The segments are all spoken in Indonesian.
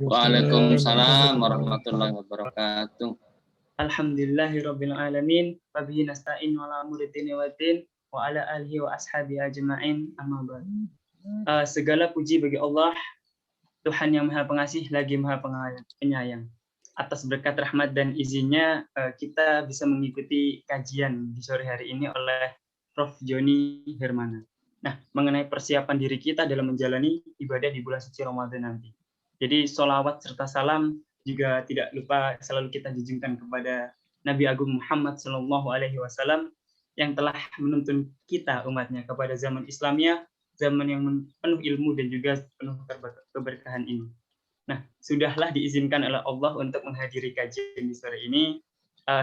Waalaikumsalam warahmatullahi wabarakatuh. Alhamdulillahirabbil alamin wa bihi nasta'in ala umuri dini waddin wa ala alihi wa ashabihi ajma'in amma ba'd. Segala puji bagi Allah, Tuhan yang Maha Pengasih lagi Maha Penyayang. Atas berkat rahmat dan izinnya kita bisa mengikuti kajian di sore hari ini oleh Prof. Joni Hermana. Nah, mengenai persiapan diri kita dalam menjalani ibadah di bulan suci Ramadan nanti. Jadi sholawat serta salam juga tidak lupa selalu kita junjungkan kepada Nabi Agung Muhammad SAW yang telah menuntun kita umatnya kepada zaman Islamnya, zaman yang penuh ilmu dan juga penuh keberkahan ini. Nah, sudahlah diizinkan oleh Allah untuk menghadiri kajian di sore ini.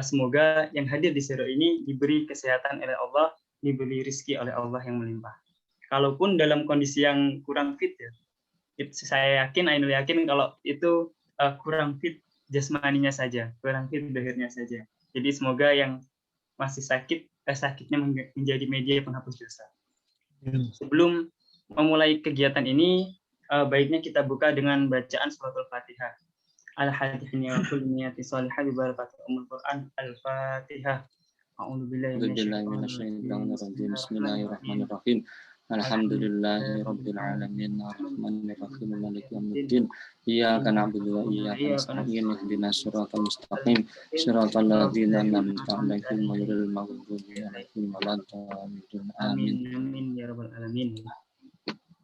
Semoga yang hadir di sore ini diberi kesehatan oleh Allah, diberi rezeki oleh Allah yang melimpah. Kalaupun dalam kondisi yang kurang fit ya, saya yakin, Ainul yakin kalau itu kurang fit jasmaninya saja, kurang fit zahirnya saja. Jadi semoga yang masih sakit, sakitnya menjadi media penghapus dosa. Sebelum memulai kegiatan ini, baiknya kita buka dengan bacaan suratul Fatihah. Al-Hadithnya wa kulli niyati salihah bi barakati umul Quran. Al-Fatihah. A'udzubillahi minasyaitonir rajim. Bismillahirrahmanirrahim. Alhamdulillahirabbil alamin arrahmanir rahim maliki yaumiddin iyyaka na'budu wa iyyaka nasta'in ihdinas siratal mustaqim siratal ladzina an'amta 'alaihim ghairil maghdubi 'alaihim waladdallin amin amin ya rabbal alamin.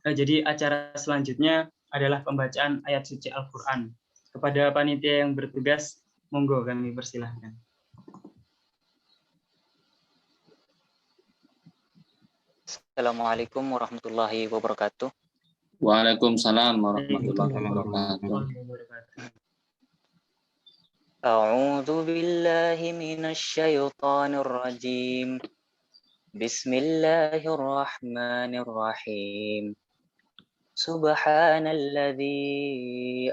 Jadi acara selanjutnya adalah pembacaan ayat suci Al-Qur'an. Kepada panitia yang bertugas, monggo kami persilahkan. Assalamualaikum warahmatullahi wabarakatuh. Waalaikumsalam warahmatullahi wabarakatuh. A'udzu billahi minasy syaithanir rajim. Bismillahirrahmanirrahim. Subhanalladzi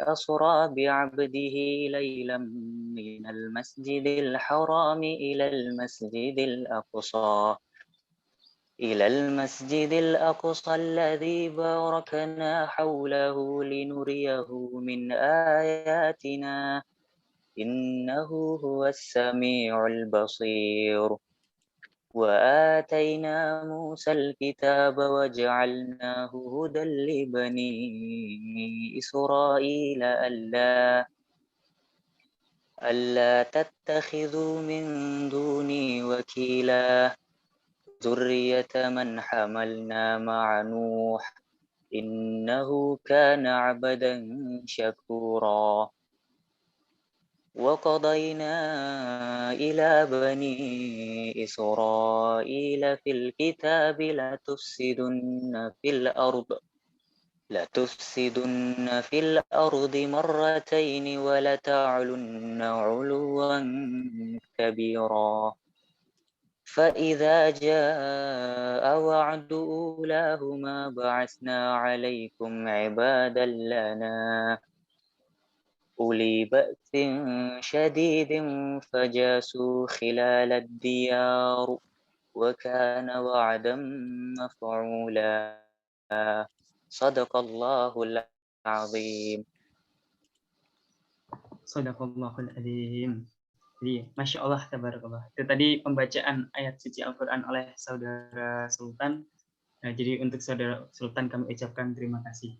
asra bi'abdihi lailan minal masjidil harami ilal masjidil aqsa. إلى المسجد الأقصى الذي باركنا حوله لنريه من آياتنا إنه هو السميع البصير وآتينا موسى الكتاب وجعلناه هدى لبني إسرائيل ألا تتخذوا من دوني وكيلا ذرية من حملنا مع نوح إنه كان عبدا شكورا وقضينا إلى بني إسرائيل في الكتاب لتفسدن في الأرض مرتين ولتعلن علوا كبيرا فإذا جاء وعد أولاهما بعثنا عليكم عبادا لنا أولي بأس شديد فجاسوا خلال الديار وكان وعدا مفعولا صدق الله العظيم. Sadaqallahul adzim. Jadi, Masya Allah, tabarakallah. Itu tadi pembacaan ayat suci Al-Quran oleh Saudara Sultan. Nah, jadi untuk Saudara Sultan kami ucapkan terima kasih.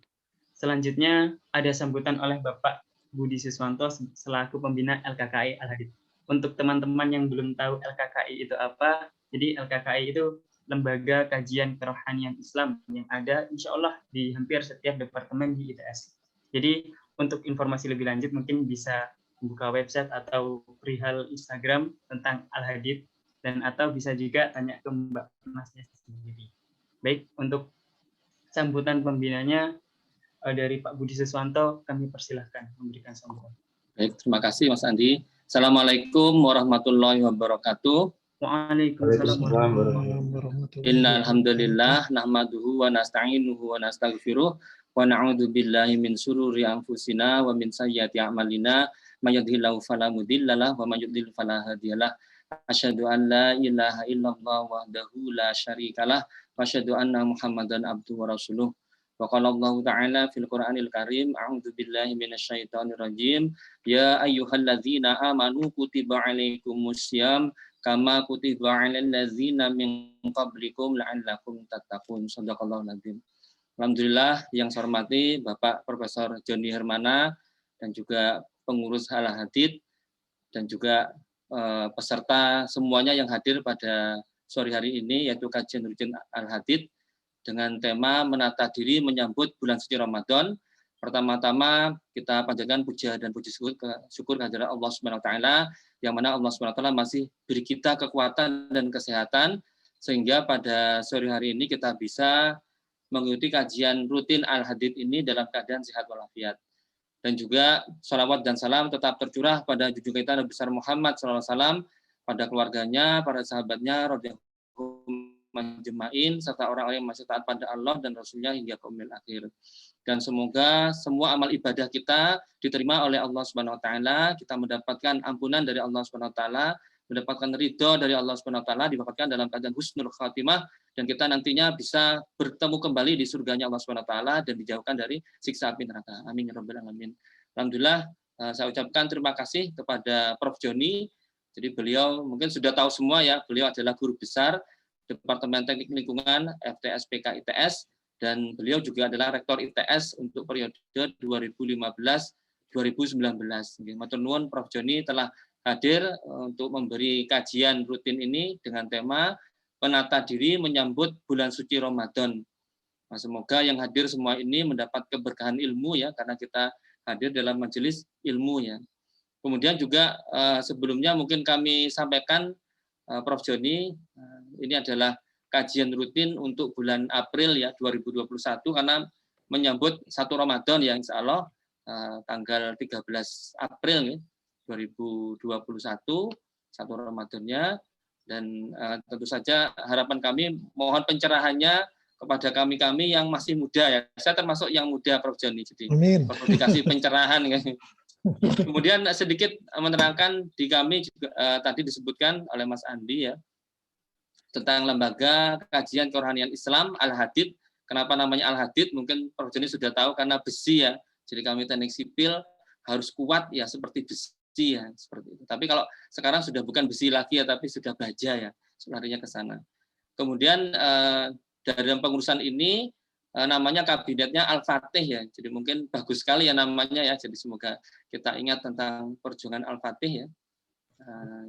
Selanjutnya ada sambutan oleh Bapak Budi Siswanto selaku pembina LKKI Al-Hadith. Untuk teman-teman yang belum tahu LKKI itu apa, jadi LKKI itu Lembaga Kajian Kerohanian Islam yang ada insya Allah di hampir setiap departemen di ITS. Jadi untuk informasi lebih lanjut mungkin bisa buka website atau perihal Instagram tentang Al-Hadith dan atau bisa juga tanya ke Mbak Masnya sendiri. Baik, untuk sambutan pembinanya dari Pak Budi Siswanto kami persilahkan memberikan sambutan. Baik, terima kasih Mas Andi. Assalamualaikum warahmatullahi wabarakatuh. Waalaikumsalam warahmatullahi wabarakatuh. Innal hamdalillah nahmaduhu wa nasta'inuhu wa nastaghfiruh wa na'udzu billahi min shururi anfusina wa min sayyiati a'malina. May yahdihillahu fala mudhillalah wa may yudhlil fala hadiyalah. Asyhadu an la ilaha illallah wahdahu la syarikalah wa asyhadu anna Muhammadan abduhu wa rasuluh. Wa qala Allah Ta'ala fil Qur'anil Karim, a'udzu billahi minasyaitonir rajim, ya ayyuhalladzina amanu kutiba 'alaikumussyam kama kutiba 'alal ladzina min qablikum la'allakum tattaqun. Shadaqallahul azim. Alhamdulillah yang saya hormati Bapak Profesor Joni Hermana dan juga pengurus Al-Hadid dan juga peserta semuanya yang hadir pada sore hari ini, yaitu kajian rutin Al-Hadid dengan tema menata diri menyambut bulan suci Ramadan. Pertama-tama kita panjatkan puja dan puji syukur kehadirat Allah Subhanahu wa taala, yang mana Allah Subhanahu wa taala masih beri kita kekuatan dan kesehatan sehingga pada sore hari ini kita bisa mengikuti kajian rutin Al-Hadid ini dalam keadaan sehat walafiat. Dan juga salawat dan salam tetap tercurah pada junjungan kita Nabi besar Muhammad SAW, pada keluarganya, para sahabatnya, radhiyallahu majma'in, serta orang-orang yang masih taat pada Allah dan Rasulnya hingga ke umil akhir. Dan semoga semua amal ibadah kita diterima oleh Allah Subhanahu wa taala, kita mendapatkan ampunan dari Allah Subhanahu wa taala, mendapatkan ridho dari Allah Subhanahu wa taala, didapatkan dalam keadaan husnul khatimah, dan kita nantinya bisa bertemu kembali di surganya Allah Subhanahu wa taala dan dijauhkan dari siksa api neraka. Amin ya rabbal alamin. Alhamdulillah, saya ucapkan terima kasih kepada Prof Joni. Jadi beliau mungkin sudah tahu semua ya, beliau adalah guru besar Departemen Teknik Lingkungan FTS PK ITS, dan beliau juga adalah rektor ITS untuk periode 2015-2019. Matur nuwun Prof Joni telah hadir untuk memberi kajian rutin ini dengan tema menata diri menyambut bulan suci Ramadan. Nah, semoga yang hadir semua ini mendapat keberkahan ilmu ya, karena kita hadir dalam majelis ilmu ya. Kemudian juga sebelumnya mungkin kami sampaikan Prof Joni, ini adalah kajian rutin untuk bulan April ya 2021, karena menyambut 1 Ramadan ya, insya Allah tanggal 13 April ya, 2021 1 Ramadannya. Dan tentu saja harapan kami mohon pencerahannya kepada kami-kami yang masih muda ya. Saya termasuk yang muda Prof Joni, jadi perlu dikasih pencerahan. Kemudian sedikit menerangkan di kami juga tadi disebutkan oleh Mas Andi ya tentang lembaga kajian kerohanian Islam Al-Hadid. Kenapa namanya Al-Hadid? Mungkin Prof Joni sudah tahu karena besi ya. Jadi kami teknik sipil harus kuat ya seperti besi ya, seperti itu. Tapi kalau sekarang sudah bukan besi lagi ya, tapi sudah baja ya, larinya ke sana. Kemudian dalam pengurusan ini namanya kabinetnya Al-Fatih ya. Jadi mungkin bagus sekali ya namanya ya. Jadi semoga kita ingat tentang perjuangan Al-Fatih ya,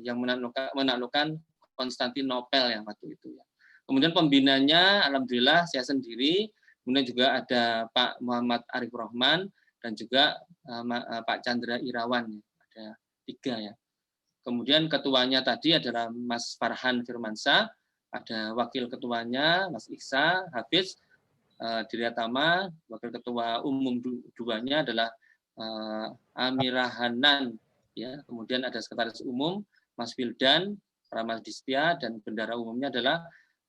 yang menaklukkan Konstantinopel ya waktu itu ya. Kemudian pembinanya alhamdulillah saya sendiri, kemudian juga ada Pak Muhammad Arif Rahman dan juga Pak Chandra Irawan ya. Ada 3 ya. Kemudian ketuanya tadi adalah Mas Farhan Firmansyah, ada wakil ketuanya Mas Iksa Hafiz Diryatama, wakil ketua umum 2-nya adalah Amirah Hanan ya. Kemudian ada sekretaris umum Mas Wildan Ramadistia, dan bendara umumnya adalah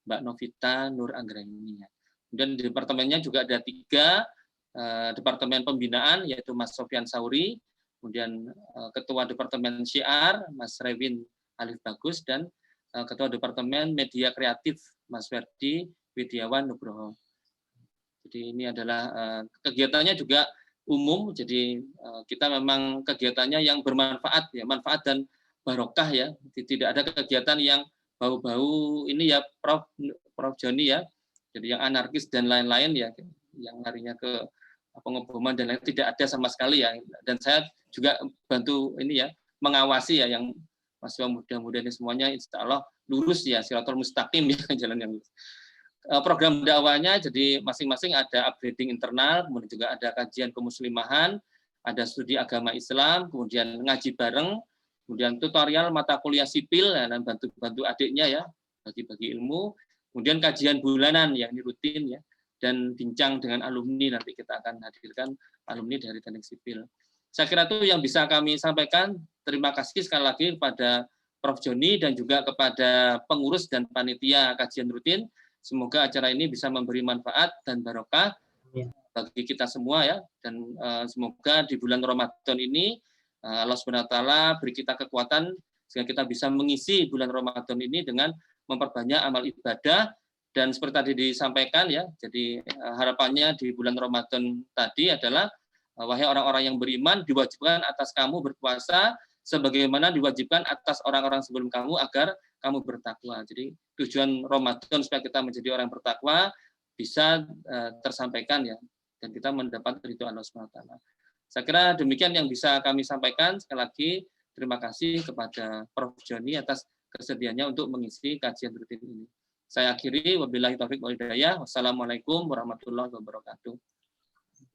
Mbak Novita Nur Anggraini ya. Kemudian di departemennya juga ada 3 departemen pembinaan, yaitu Mas Sofyan Sauri, kemudian Ketua Departemen Syiar, Mas Rewin Alif Bagus, dan Ketua Departemen Media Kreatif, Mas Ferdi Widiawan Nugroho. Jadi ini adalah kegiatannya juga umum, jadi kita memang kegiatannya yang bermanfaat, ya, manfaat dan barokah ya. Tidak ada kegiatan yang bau-bau ini ya Prof Joni ya, jadi yang anarkis dan lain-lain ya, yang larinya ke pengeboman dan lain, tidak ada sama sekali ya. Dan saya juga bantu ini ya, mengawasi ya yang mahasiswa muda-muda ini semuanya insya Allah lurus ya, siratul mustaqim ya, jalan yang lurus. Program dakwahnya jadi masing-masing ada upgrading internal, kemudian juga ada kajian kemuslimahan, ada studi agama Islam, kemudian ngaji bareng, kemudian tutorial mata kuliah sipil dan bantu-bantu adiknya ya, bagi-bagi ilmu, kemudian kajian bulanan yang ini rutin ya, dan bincang dengan alumni, nanti kita akan hadirkan alumni dari teknik sipil. Saya kira itu yang bisa kami sampaikan. Terima kasih sekali lagi kepada Prof Joni dan juga kepada pengurus dan panitia kajian rutin. Semoga acara ini bisa memberi manfaat dan barokah bagi kita semua ya, dan semoga di bulan Ramadan ini Allah Subhanahu wa taala beri kita kekuatan sehingga kita bisa mengisi bulan Ramadan ini dengan memperbanyak amal ibadah Dan seperti tadi disampaikan ya, jadi harapannya di bulan Ramadan tadi adalah wahai orang-orang yang beriman, diwajibkan atas kamu berpuasa sebagaimana diwajibkan atas orang-orang sebelum kamu agar kamu bertakwa. Jadi tujuan Ramadan supaya kita menjadi orang bertakwa bisa tersampaikan ya, dan kita mendapat ridho Allah SWT. Saya kira demikian yang bisa kami sampaikan. Sekali lagi terima kasih kepada Prof. Joni atas kesediaannya untuk mengisi kajian rutin ini. Saya akhiri, wabillahi taufiq wal hidayah. Wassalamualaikum warahmatullahi wabarakatuh.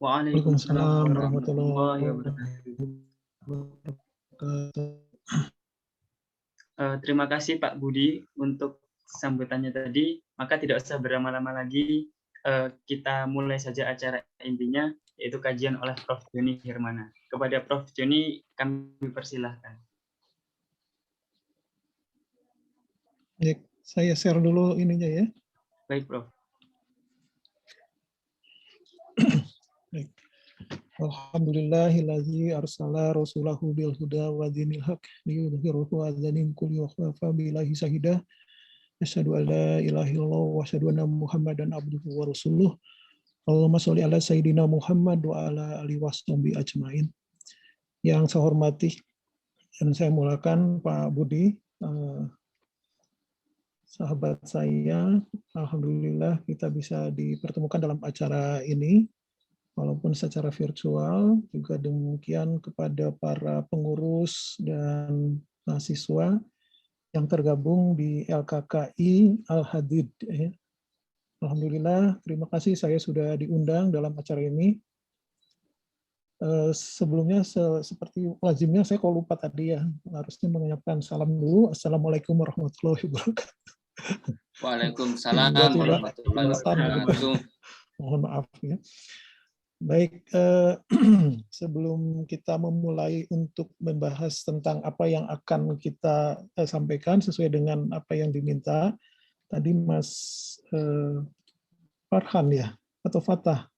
Waalaikumsalam warahmatullahi wabarakatuh. Terima kasih Pak Budi untuk sambutannya tadi. Maka tidak usah berlama-lama lagi, kita mulai saja acara intinya, yaitu kajian oleh Prof. Joni Hermana. Kepada Prof. Joni kami persilahkan. Baik, saya share dulu ininya ya. Baik, Prof. Baik. Alhamdulillahillazi arsala rasulahu bil huda wa dinil haq liyudhhirahu 'ala dinin kulli wa kafa billahi shahida. Asyhadu an la ilaha illallah wa asyhadu anna Muhammadan abduhu wa rasuluh. Allahumma sholli ala sayyidina Muhammad wa ala alihi washabihi ajmain. Yang saya hormati dan saya muliakan Pak Budi, sahabat saya, alhamdulillah kita bisa dipertemukan dalam acara ini, walaupun secara virtual. Juga demikian kepada para pengurus dan mahasiswa yang tergabung di LKKI Al-Hadid. Alhamdulillah, terima kasih saya sudah diundang dalam acara ini. Sebelumnya seperti lazimnya saya kalau lupa tadi ya, harusnya mengucapkan salam dulu. Assalamualaikum warahmatullahi wabarakatuh. Waalaikumsalam warahmatullahi wabarakatuh. Mohon maaf ya. Baik, sebelum kita memulai untuk membahas tentang apa yang akan kita sampaikan sesuai dengan apa yang diminta, tadi Mas Farhan ya, atau Fatah,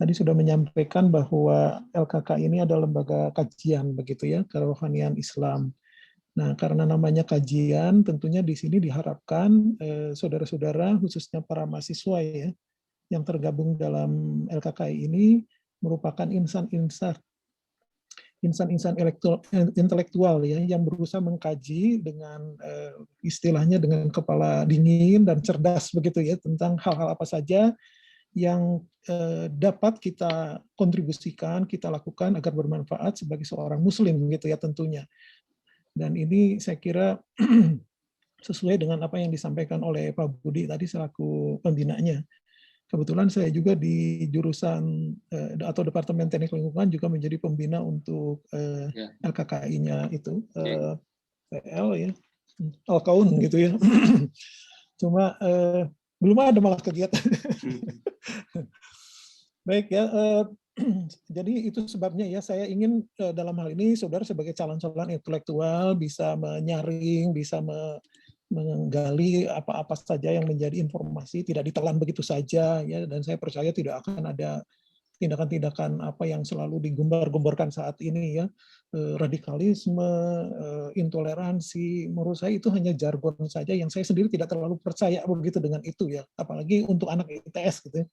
tadi sudah menyampaikan bahwa LKK ini adalah lembaga kajian begitu ya, kerohanian Islam. Nah, karena namanya kajian, tentunya di sini diharapkan saudara-saudara, khususnya para mahasiswa ya, yang tergabung dalam LKKI ini merupakan insan-insan intelektual ya, yang berusaha mengkaji dengan istilahnya dengan kepala dingin dan cerdas begitu ya, tentang hal-hal apa saja yang dapat kita kontribusikan, kita lakukan agar bermanfaat sebagai seorang muslim gitu ya tentunya. Dan ini saya kira sesuai dengan apa yang disampaikan oleh Pak Budi tadi selaku pembinanya. Kebetulan saya juga di jurusan atau Departemen Teknik Lingkungan juga menjadi pembina untuk LKKI-nya itu, TL ya, Al-Kaun gitu ya. Cuma belum ada malah kegiatan. Baik ya, jadi itu sebabnya ya saya ingin dalam hal ini saudara sebagai calon-calon intelektual bisa menyaring, bisa menggali apa-apa saja yang menjadi informasi, tidak ditelan begitu saja ya, dan saya percaya tidak akan ada tindakan-tindakan apa yang selalu digumbar-gumbarkan saat ini ya, radikalisme, intoleransi. Menurut saya itu hanya jargon saja yang saya sendiri tidak terlalu percaya begitu dengan itu ya, apalagi untuk anak ITS gitu ya.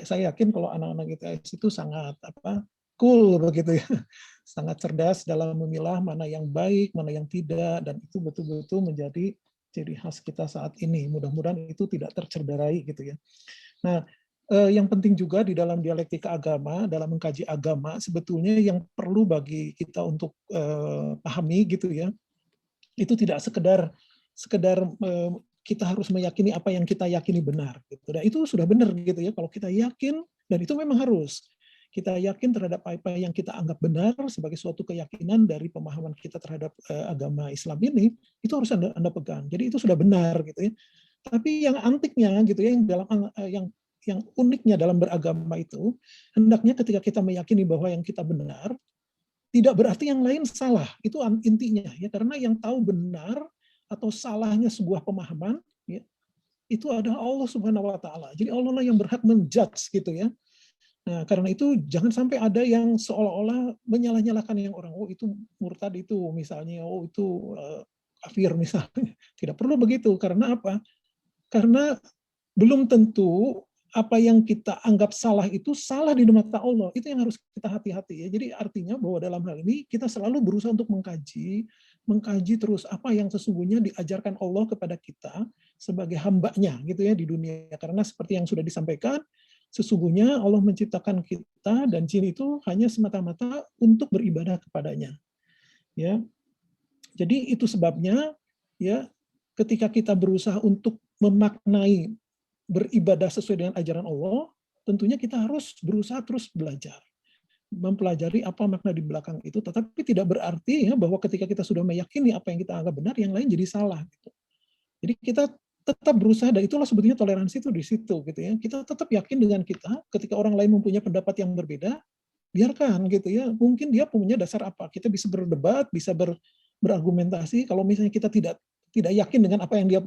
Saya yakin kalau anak-anak ITS itu sangat cool begitu ya, sangat cerdas dalam memilah mana yang baik, mana yang tidak, dan itu betul-betul menjadi ciri khas kita saat ini. Mudah-mudahan itu tidak tercederai gitu ya. Nah, yang penting juga di dalam dialektika agama, dalam mengkaji agama, sebetulnya yang perlu bagi kita untuk pahami gitu ya, itu tidak sekedar kita harus meyakini apa yang kita yakini benar. Gitu. Dan itu sudah benar gitu ya, kalau kita yakin, dan itu memang harus. Kita yakin terhadap apa yang kita anggap benar sebagai suatu keyakinan dari pemahaman kita terhadap agama Islam ini, itu harus Anda pegang. Jadi itu sudah benar gitu ya. Tapi yang antiknya gitu ya, yang uniknya dalam beragama itu, hendaknya ketika kita meyakini bahwa yang kita benar, tidak berarti yang lain salah. Itu intinya ya, karena yang tahu benar atau salahnya sebuah pemahaman ya, itu adalah Allah Subhanahu wa taala. Jadi Allah lah yang berhak menjudge gitu ya. Nah, karena itu jangan sampai ada yang seolah-olah menyalah-nyalahkan yang orang, oh itu murtad itu misalnya, oh itu kafir misalnya. Tidak perlu begitu, karena apa? Karena belum tentu apa yang kita anggap salah itu salah di mata Allah. Itu yang harus kita hati-hati ya. Jadi artinya bahwa dalam hal ini kita selalu berusaha untuk mengkaji terus apa yang sesungguhnya diajarkan Allah kepada kita sebagai hambanya gitu ya di dunia. Karena seperti yang sudah disampaikan, sesungguhnya Allah menciptakan kita dan jin itu hanya semata-mata untuk beribadah kepadanya. Ya. Jadi itu sebabnya ya ketika kita berusaha untuk memaknai beribadah sesuai dengan ajaran Allah, tentunya kita harus berusaha terus belajar, mempelajari apa makna di belakang itu, tetapi tidak berarti ya bahwa ketika kita sudah meyakini apa yang kita anggap benar, yang lain jadi salah. Gitu. Jadi kita tetap berusaha, dan itulah sebetulnya toleransi itu di situ, gitu ya. Kita tetap yakin dengan kita, ketika orang lain mempunyai pendapat yang berbeda, biarkan gitu ya. Mungkin dia punya dasar apa, kita bisa berdebat, bisa berargumentasi. Kalau misalnya kita tidak yakin dengan apa yang dia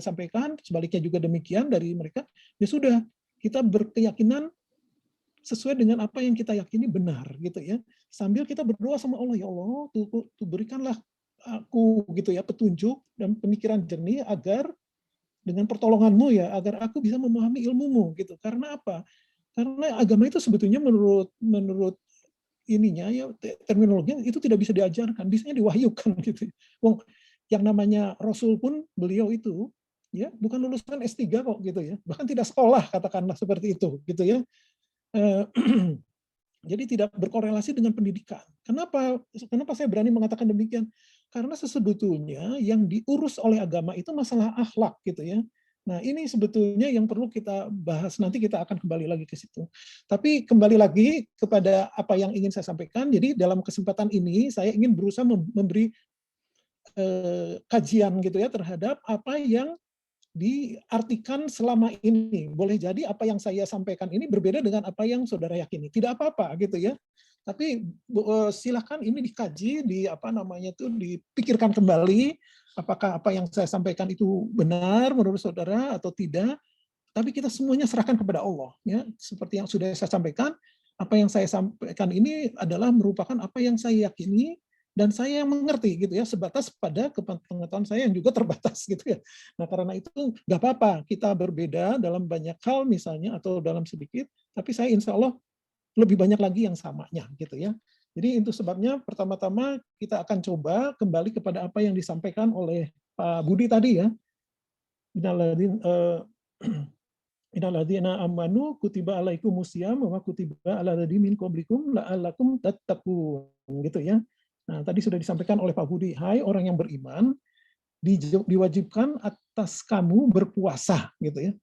sampaikan, sebaliknya juga demikian dari mereka, ya sudah, kita berkeyakinan sesuai dengan apa yang kita yakini benar gitu ya. Sambil kita berdoa sama Allah, ya Allah, tuh berikanlah aku gitu ya petunjuk dan pemikiran jernih agar dengan pertolonganmu ya, agar aku bisa memahami ilmumu gitu. Karena apa? Karena agama itu sebetulnya menurut ininya ya terminologinya itu tidak bisa diajarkan, bisanya diwahyukan gitu. Wong yang namanya Rasul pun beliau itu ya bukan lulusan S3 kok gitu ya, bahkan tidak sekolah katakanlah seperti itu gitu ya. Jadi tidak berkorelasi dengan pendidikan. Kenapa saya berani mengatakan demikian? Karena sebetulnya yang diurus oleh agama itu masalah akhlak gitu ya. Nah, ini sebetulnya yang perlu kita bahas, nanti kita akan kembali lagi ke situ. Tapi kembali lagi kepada apa yang ingin saya sampaikan. Jadi dalam kesempatan ini saya ingin berusaha memberi kajian gitu ya terhadap apa yang diartikan selama ini. Boleh jadi apa yang saya sampaikan ini berbeda dengan apa yang saudara yakini. Tidak apa-apa gitu ya. Tapi silakan ini dikaji, dipikirkan kembali apakah apa yang saya sampaikan itu benar menurut saudara atau tidak. Tapi kita semuanya serahkan kepada Allah ya. Seperti yang sudah saya sampaikan, apa yang saya sampaikan ini adalah merupakan apa yang saya yakini dan saya yang mengerti gitu ya, sebatas pada pengetahuan saya yang juga terbatas gitu ya. Nah karena itu nggak apa-apa kita berbeda dalam banyak hal misalnya atau dalam sedikit, tapi saya insya Allah lebih banyak lagi yang samanya gitu ya. Jadi itu sebabnya pertama-tama kita akan coba kembali kepada apa yang disampaikan oleh Pak Budi tadi ya. Innalladzina amanu kutiba alaikumusiyam wa kutiba alal ladzina min qablikum la'allakum tattaqun gitu ya. Nah, tadi sudah disampaikan oleh Pak Budi, hai orang yang beriman, diwajibkan atas kamu berpuasa, gitu ya.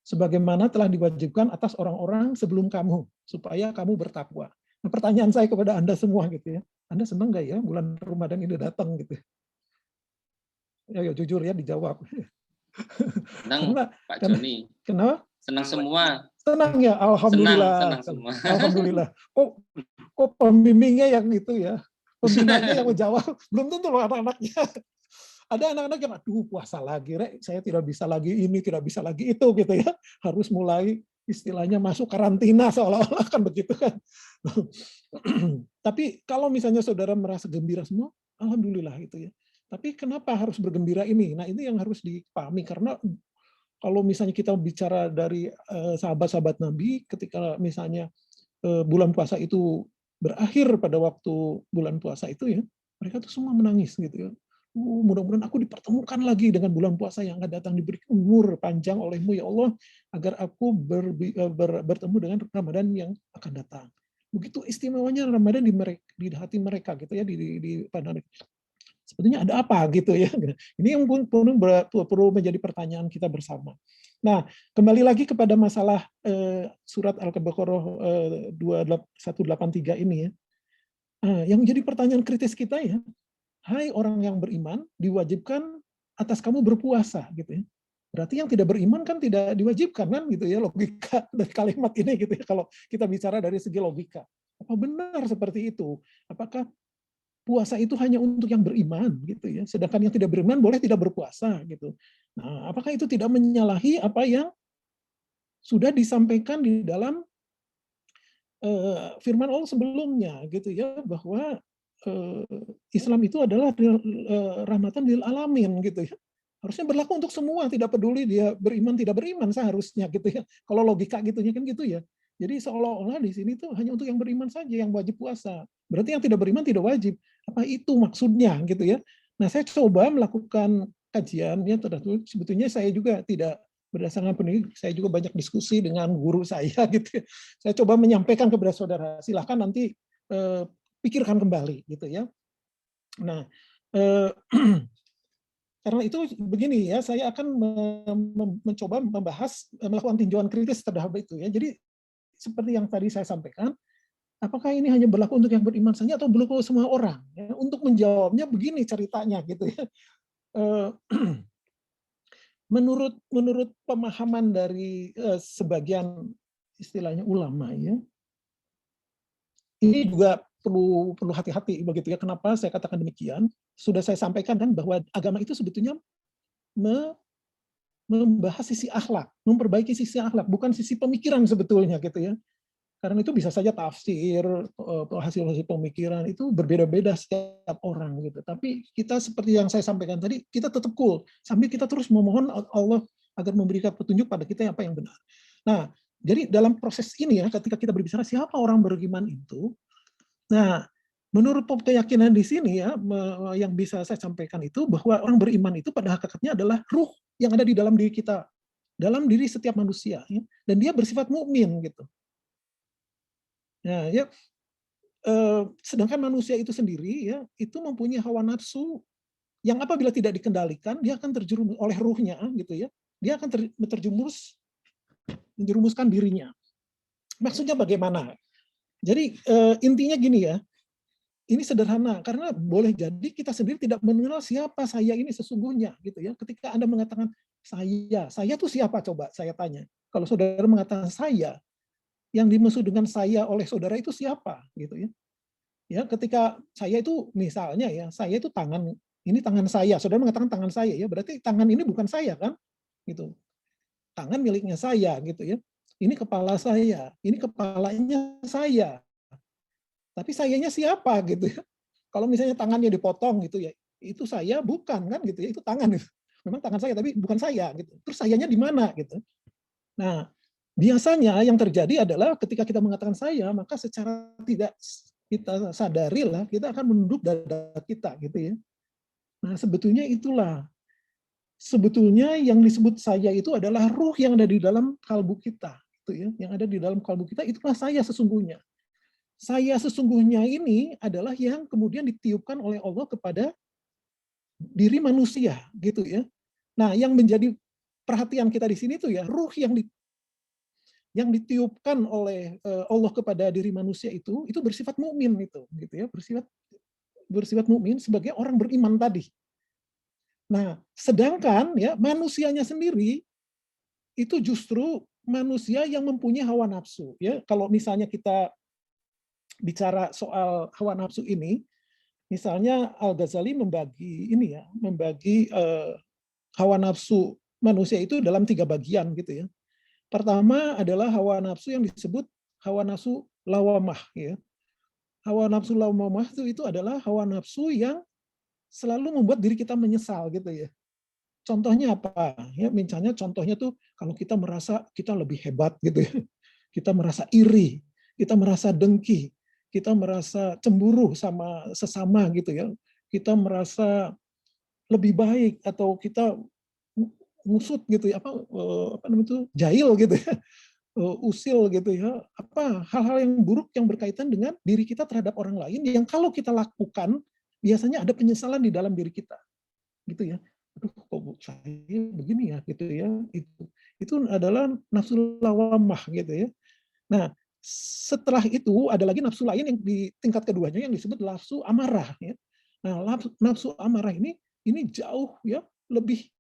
Sebagaimana telah diwajibkan atas orang-orang sebelum kamu, supaya kamu bertakwa. Nah, pertanyaan saya kepada Anda semua, gitu ya. Anda senang nggak ya bulan Ramadan ini datang, gitu? Ya, jujur ya, dijawab. Senang, Pak Joni. Kenapa? Senang semua. Senang ya, alhamdulillah. Senang semua. Alhamdulillah. Kok pembimbingnya yang itu ya? Pembinanya yang menjawab, belum tentu loh anak-anaknya. Ada anak-anak yang, aduh puasa lagi, Rek, saya tidak bisa lagi ini, tidak bisa lagi itu, gitu ya. Harus mulai istilahnya masuk karantina, seolah-olah kan begitu kan. Tapi kalau misalnya saudara merasa gembira semua, alhamdulillah itu ya. Tapi kenapa harus bergembira ini? Nah ini yang harus dipahami, karena kalau misalnya kita bicara dari sahabat-sahabat Nabi, ketika misalnya bulan puasa itu berakhir pada waktu bulan puasa itu ya, mereka tuh semua menangis gitu ya. Mudah-mudahan aku dipertemukan lagi dengan bulan puasa yang akan datang, diberi umur panjang olehmu ya Allah, agar aku bertemu dengan Ramadan yang akan datang. Begitu istimewanya Ramadan di hati mereka gitu ya, di pandangan. Sebetulnya ada apa gitu ya. Ini yang perlu menjadi pertanyaan kita bersama. Nah, kembali lagi kepada masalah surat Al-Baqarah 183 ini ya. Yang menjadi pertanyaan kritis kita ya, hai orang yang beriman, diwajibkan atas kamu berpuasa gitu ya. Berarti yang tidak beriman kan tidak diwajibkan kan gitu ya, logika dari kalimat ini gitu ya, kalau kita bicara dari segi logika. Apa benar seperti itu? Apakah puasa itu hanya untuk yang beriman gitu ya, sedangkan yang tidak beriman boleh tidak berpuasa gitu. Nah, apakah itu tidak menyalahi apa yang sudah disampaikan di dalam firman Allah sebelumnya gitu ya, bahwa Islam itu adalah rahmatan lil alamin gitu ya. Harusnya berlaku untuk semua, tidak peduli dia beriman tidak beriman seharusnya gitu ya. Kalau logika gitunya kan gitu ya. Jadi seolah-olah di sini tuh hanya untuk yang beriman saja yang wajib puasa. Berarti yang tidak beriman tidak wajib. Apa itu maksudnya gitu ya? Nah, saya coba melakukan kajian ya, sebetulnya saya juga tidak berdasarkan pendidik, saya juga banyak diskusi dengan guru saya gitu ya. Saya coba menyampaikan kepada saudara, silahkan nanti pikirkan kembali gitu ya. Nah, karena itu begini ya, saya akan mencoba membahas, melakukan tinjauan kritis terhadap itu ya. Jadi seperti yang tadi saya sampaikan, apakah ini hanya berlaku untuk yang beriman saja atau berlaku semua orang? Ya, untuk menjawabnya begini ceritanya gitu ya. Menurut pemahaman dari sebagian istilahnya ulama ya, ini juga perlu hati-hati begitu ya. Kenapa saya katakan demikian? Sudah saya sampaikan kan bahwa agama itu sebetulnya membahas sisi akhlak, memperbaiki sisi akhlak, bukan sisi pemikiran sebetulnya gitu ya. Karena itu bisa saja tafsir, hasil-hasil pemikiran itu berbeda-beda setiap orang gitu. Tapi kita seperti yang saya sampaikan tadi, kita tetap cool sambil kita terus memohon Allah agar memberikan petunjuk pada kita apa yang benar. Nah, jadi dalam proses ini ya, ketika kita berbicara siapa orang beriman itu, nah, menurut keyakinan di sini ya, yang bisa saya sampaikan itu bahwa orang beriman itu pada hakikatnya adalah ruh yang ada di dalam diri kita, dalam diri setiap manusia, ya, dan dia bersifat mukmin gitu. Nah, ya, sedangkan manusia itu sendiri ya, itu mempunyai hawa nafsu yang apabila tidak dikendalikan, dia akan terjerumus oleh ruhnya gitu ya. Dia akan menjerumuskan dirinya. Maksudnya bagaimana? Jadi intinya gini ya. Ini sederhana karena boleh jadi kita sendiri tidak mengenal siapa saya ini sesungguhnya gitu ya. Ketika Anda mengatakan saya tuh siapa coba saya tanya. Kalau saudara mengatakan saya, yang dimaksud dengan saya oleh saudara itu siapa gitu ya. Ya, ketika saya itu misalnya ya, saya itu tangan, ini tangan saya. Saudara mengatakan tangan saya ya, berarti tangan ini bukan saya kan? Gitu. Tangan miliknya saya gitu ya. Ini kepala saya, ini kepalanya saya. Tapi sayanya siapa gitu ya. Kalau misalnya tangannya dipotong gitu ya, itu saya bukan kan gitu ya, itu tangan gitu. Memang tangan saya tapi bukan saya gitu. Terus sayanya di mana gitu. Nah, biasanya yang terjadi adalah ketika kita mengatakan saya, maka secara tidak kita sadari lah, kita akan menunduk dada kita gitu ya. Nah, sebetulnya itulah. Sebetulnya yang disebut saya itu adalah ruh yang ada di dalam kalbu kita, gitu ya. Yang ada di dalam kalbu kita itulah saya sesungguhnya. Saya sesungguhnya ini adalah yang kemudian ditiupkan oleh Allah kepada diri manusia, gitu ya. Nah, yang menjadi perhatian kita di sini tuh ya, ruh yang ditiupkan oleh Allah kepada diri manusia itu bersifat mukmin itu, gitu ya, bersifat mukmin sebagai orang beriman tadi. Nah, sedangkan ya manusianya sendiri itu justru manusia yang mempunyai hawa nafsu. Ya, kalau misalnya kita bicara soal hawa nafsu ini, misalnya Al-Ghazali membagi hawa nafsu manusia itu dalam 3 bagian gitu ya. Pertama adalah hawa nafsu yang disebut hawa nafsu lawamah ya. Hawa nafsu lawamah itu adalah hawa nafsu yang selalu membuat diri kita menyesal gitu ya. Contohnya apa? Ya, misalnya contohnya tuh kalau kita merasa kita lebih hebat gitu ya. Kita merasa iri, kita merasa dengki, kita merasa cemburu sama sesama gitu ya. Kita merasa lebih baik atau kita ngusut gitu ya, apa namanya itu, jahil gitu ya. Usil gitu ya. Apa hal-hal yang buruk yang berkaitan dengan diri kita terhadap orang lain yang kalau kita lakukan biasanya ada penyesalan di dalam diri kita. Gitu ya. Aduh, kok saya begini ya gitu ya. Itu adalah nafsu lawamah gitu ya. Nah, setelah itu ada lagi nafsu lain yang di tingkat keduanya yang disebut nafsu amarah ya. Nah, nafsu amarah ini jauh ya lebih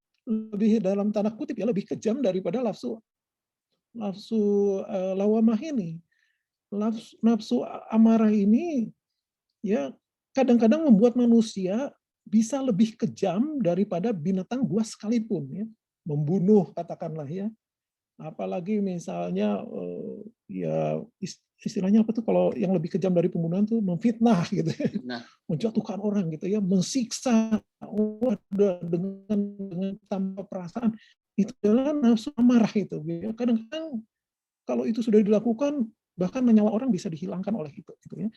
dalam tanda kutip ya lebih kejam daripada nafsu lawamah ini. Nafsu amarah ini ya kadang-kadang membuat manusia bisa lebih kejam daripada binatang buas sekalipun ya. Membunuh katakanlah ya. Apalagi misalnya ya istilahnya apa tuh kalau yang lebih kejam dari pembunuhan tuh memfitnah gitu ya. Menjatuhkan orang gitu ya, mensiksa dengan tanpa perasaan, itu adalah nafsu amarah itu. Kadang-kadang kalau itu sudah dilakukan, bahkan nyawa orang bisa dihilangkan oleh itu. Gitu ya.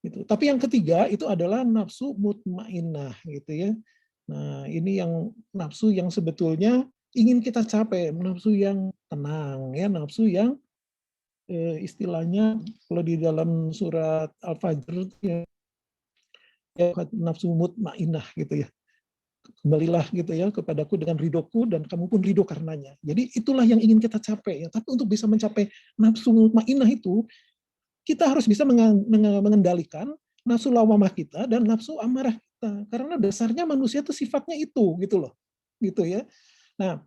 Gitu. Tapi yang ketiga itu adalah nafsu mutmainnah, gitu ya. Nah, ini yang nafsu yang sebetulnya ingin kita capai, nafsu yang tenang, ya, nafsu yang istilahnya kalau di dalam surat Al-Fajr ya, nafsu mutmainnah gitu ya. Kembalilah gitu ya kepadaku dengan ridhoku dan kamu pun ridho karenanya. Jadi itulah yang ingin kita capai ya. Tapi untuk bisa mencapai nafsu mutmainnah itu kita harus bisa mengendalikan nafsu lawamah kita dan nafsu amarah kita. Karena dasarnya manusia itu sifatnya itu gitu loh. Gitu ya. Nah,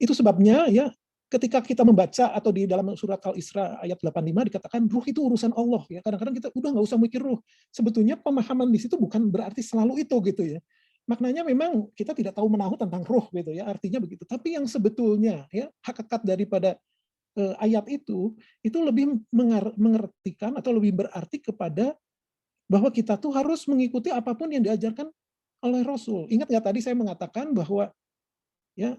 itu sebabnya ya ketika kita membaca atau di dalam surat Al-Isra ayat 85 dikatakan ruh itu urusan Allah ya. Kadang-kadang kita udah nggak usah mikir ruh. Sebetulnya pemahaman di situ bukan berarti selalu itu gitu ya. Maknanya memang kita tidak tahu menahu tentang ruh gitu ya, artinya begitu. Tapi yang sebetulnya ya hakikat daripada ayat itu lebih mengertikan atau lebih berarti kepada bahwa kita tuh harus mengikuti apapun yang diajarkan oleh Rasul. Ingat nggak tadi saya mengatakan bahwa ya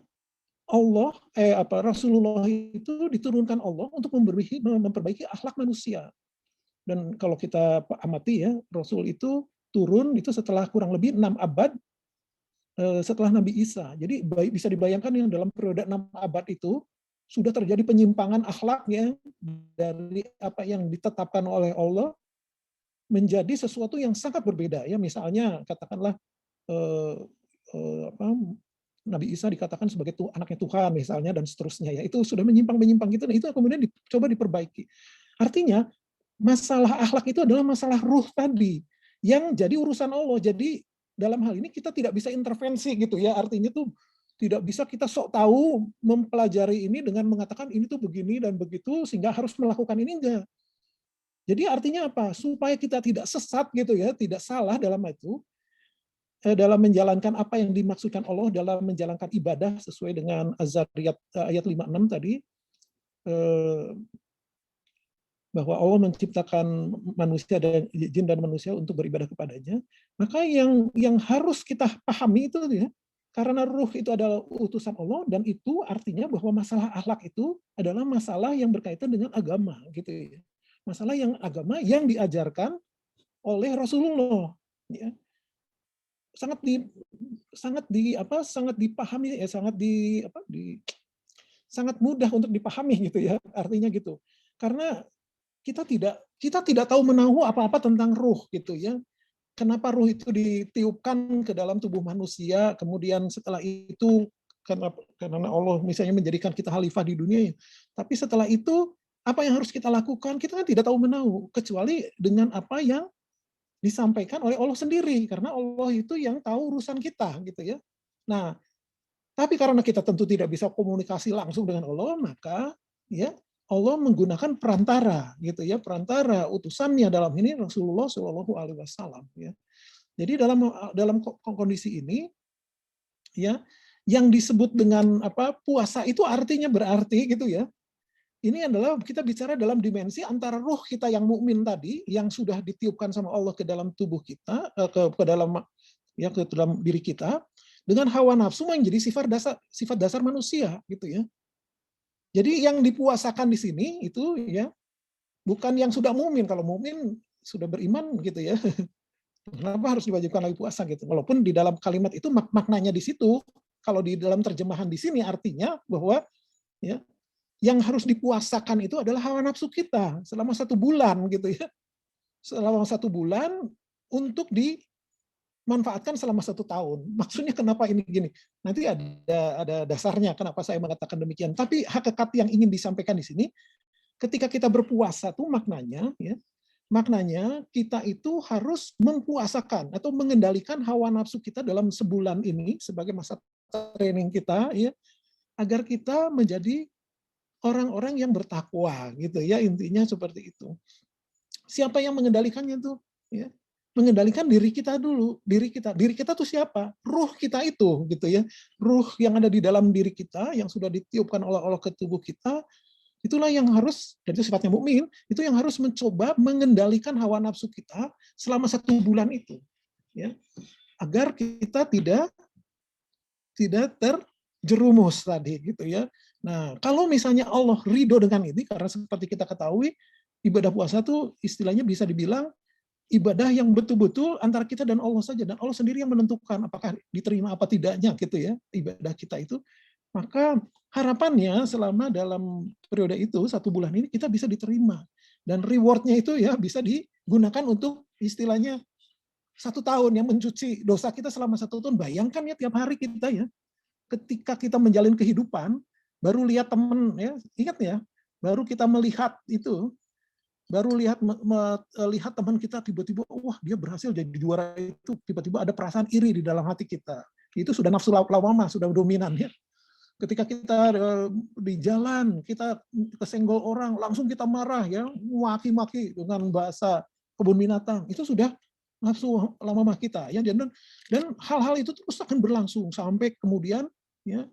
Rasulullah itu diturunkan Allah untuk memperbaiki akhlak manusia. Dan kalau kita amati ya, Rasul itu turun itu setelah kurang lebih 6 abad setelah Nabi Isa. Jadi bisa dibayangkan yang dalam periode 6 abad itu sudah terjadi penyimpangan akhlaknya dari apa yang ditetapkan oleh Allah menjadi sesuatu yang sangat berbeda ya. Misalnya katakanlah Nabi Isa dikatakan sebagai anaknya Tuhan misalnya dan seterusnya ya. Itu sudah menyimpang gitu dan itu kemudian dicoba diperbaiki. Artinya masalah akhlak itu adalah masalah ruh tadi yang jadi urusan Allah. Jadi dalam hal ini kita tidak bisa intervensi gitu ya, artinya tuh tidak bisa kita sok tahu mempelajari ini dengan mengatakan ini tuh begini dan begitu sehingga harus melakukan ini, enggak. Jadi artinya apa? Supaya kita tidak sesat gitu ya, tidak salah dalam itu, dalam menjalankan apa yang dimaksudkan Allah dalam menjalankan ibadah sesuai dengan Az-Zariyat ayat 56 tadi, bahwa Allah menciptakan manusia dan jin dan manusia untuk beribadah kepadanya, maka yang harus kita pahami itu ya, karena ruh itu adalah utusan Allah dan itu artinya bahwa masalah akhlak itu adalah masalah yang berkaitan dengan agama gitu ya. Masalah yang agama yang diajarkan oleh Rasulullah ya. Sangat dipahami ya, sangat mudah untuk dipahami gitu ya, artinya gitu. Karena kita tidak tahu menahu apa-apa tentang ruh gitu ya. Kenapa ruh itu ditiupkan ke dalam tubuh manusia, kemudian setelah itu karena Allah misalnya menjadikan kita khalifah di dunia. Tapi setelah itu apa yang harus kita lakukan? Kita kan tidak tahu menahu kecuali dengan apa yang disampaikan oleh Allah sendiri karena Allah itu yang tahu urusan kita gitu ya. Nah, tapi karena kita tentu tidak bisa komunikasi langsung dengan Allah, maka ya Allah menggunakan perantara gitu ya, perantara utusannya dalam ini Rasulullah Shallallahu Alaihi Wasallam ya. Jadi dalam kondisi ini ya yang disebut dengan puasa itu artinya berarti gitu ya. Ini adalah kita bicara dalam dimensi antara ruh kita yang mukmin tadi yang sudah ditiupkan sama Allah ke dalam tubuh kita ke dalam diri kita dengan hawa nafsu yang jadi sifat dasar manusia gitu ya. Jadi yang dipuasakan di sini itu ya bukan yang sudah mukmin. Kalau mukmin sudah beriman gitu ya. Kenapa harus diwajibkan lagi puasa gitu? Walaupun di dalam kalimat itu maknanya di situ, kalau di dalam terjemahan di sini artinya bahwa ya yang harus dipuasakan itu adalah hawa nafsu kita selama 1 bulan gitu ya. Selama 1 bulan untuk dimanfaatkan selama 1 tahun. Maksudnya kenapa ini gini? Nanti ada dasarnya kenapa saya mengatakan demikian. Tapi hakikat yang ingin disampaikan di sini, ketika kita berpuasa tuh maknanya kita itu harus mempuasakan atau mengendalikan hawa nafsu kita dalam sebulan ini sebagai masa training kita ya, agar kita menjadi orang-orang yang bertakwa gitu ya, intinya seperti itu. Siapa yang mengendalikannya tuh ya? Mengendalikan diri kita dulu. Diri kita tuh siapa? Ruh kita itu gitu ya. Ruh yang ada di dalam diri kita yang sudah ditiupkan oleh Allah ke tubuh kita, itulah yang harus, dan itu sifatnya mukmin, itu yang harus mencoba mengendalikan hawa nafsu kita selama 1 bulan itu ya. agar kita tidak terjerumus tadi gitu ya. Nah, kalau misalnya Allah ridho dengan ini, karena seperti kita ketahui ibadah puasa tuh istilahnya bisa dibilang ibadah yang betul-betul antara kita dan Allah saja, dan Allah sendiri yang menentukan apakah diterima apa tidaknya gitu ya ibadah kita itu. Maka harapannya selama dalam periode itu 1 bulan ini kita bisa diterima, dan rewardnya itu ya bisa digunakan untuk istilahnya 1 tahun yang mencuci dosa kita selama 1 tahun. Bayangkan ya tiap hari kita ya, ketika kita menjalin kehidupan, baru lihat teman ya, ingat ya, baru kita melihat itu, baru lihat teman kita tiba-tiba, wah dia berhasil jadi juara itu, tiba-tiba ada perasaan iri di dalam hati kita. Itu sudah nafsu lawamah, sudah dominan ya. Ketika kita di jalan, kita kesenggol orang, langsung kita marah ya, maki-maki dengan bahasa kebun binatang. Itu sudah nafsu lawamah kita ya, dan hal-hal itu terus akan berlangsung sampai kemudian ya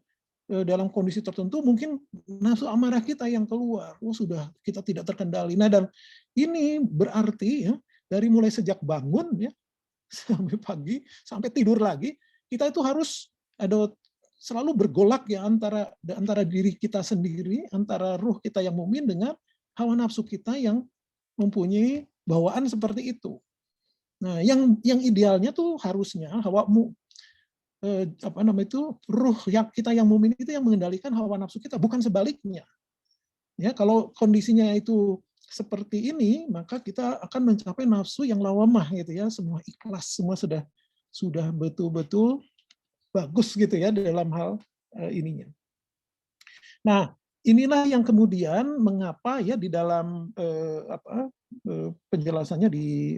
dalam kondisi tertentu mungkin nafsu amarah kita yang keluar, sudah kita tidak terkendali. Nah, dan ini berarti ya dari mulai sejak bangun ya sampai pagi sampai tidur lagi, kita itu harus ada selalu bergolak ya antara diri kita sendiri, antara ruh kita yang mukmin dengan hawa nafsu kita yang mempunyai bawaan seperti itu. Nah, yang idealnya tuh harusnya ruh yang kita yang mukmin itu yang mengendalikan hawa nafsu kita, bukan sebaliknya. Ya, kalau kondisinya itu seperti ini, maka kita akan mencapai nafsu yang lawamah gitu ya, semua ikhlas, semua sudah betul-betul bagus gitu ya dalam hal ininya. Nah, inilah yang kemudian mengapa ya di dalam penjelasannya di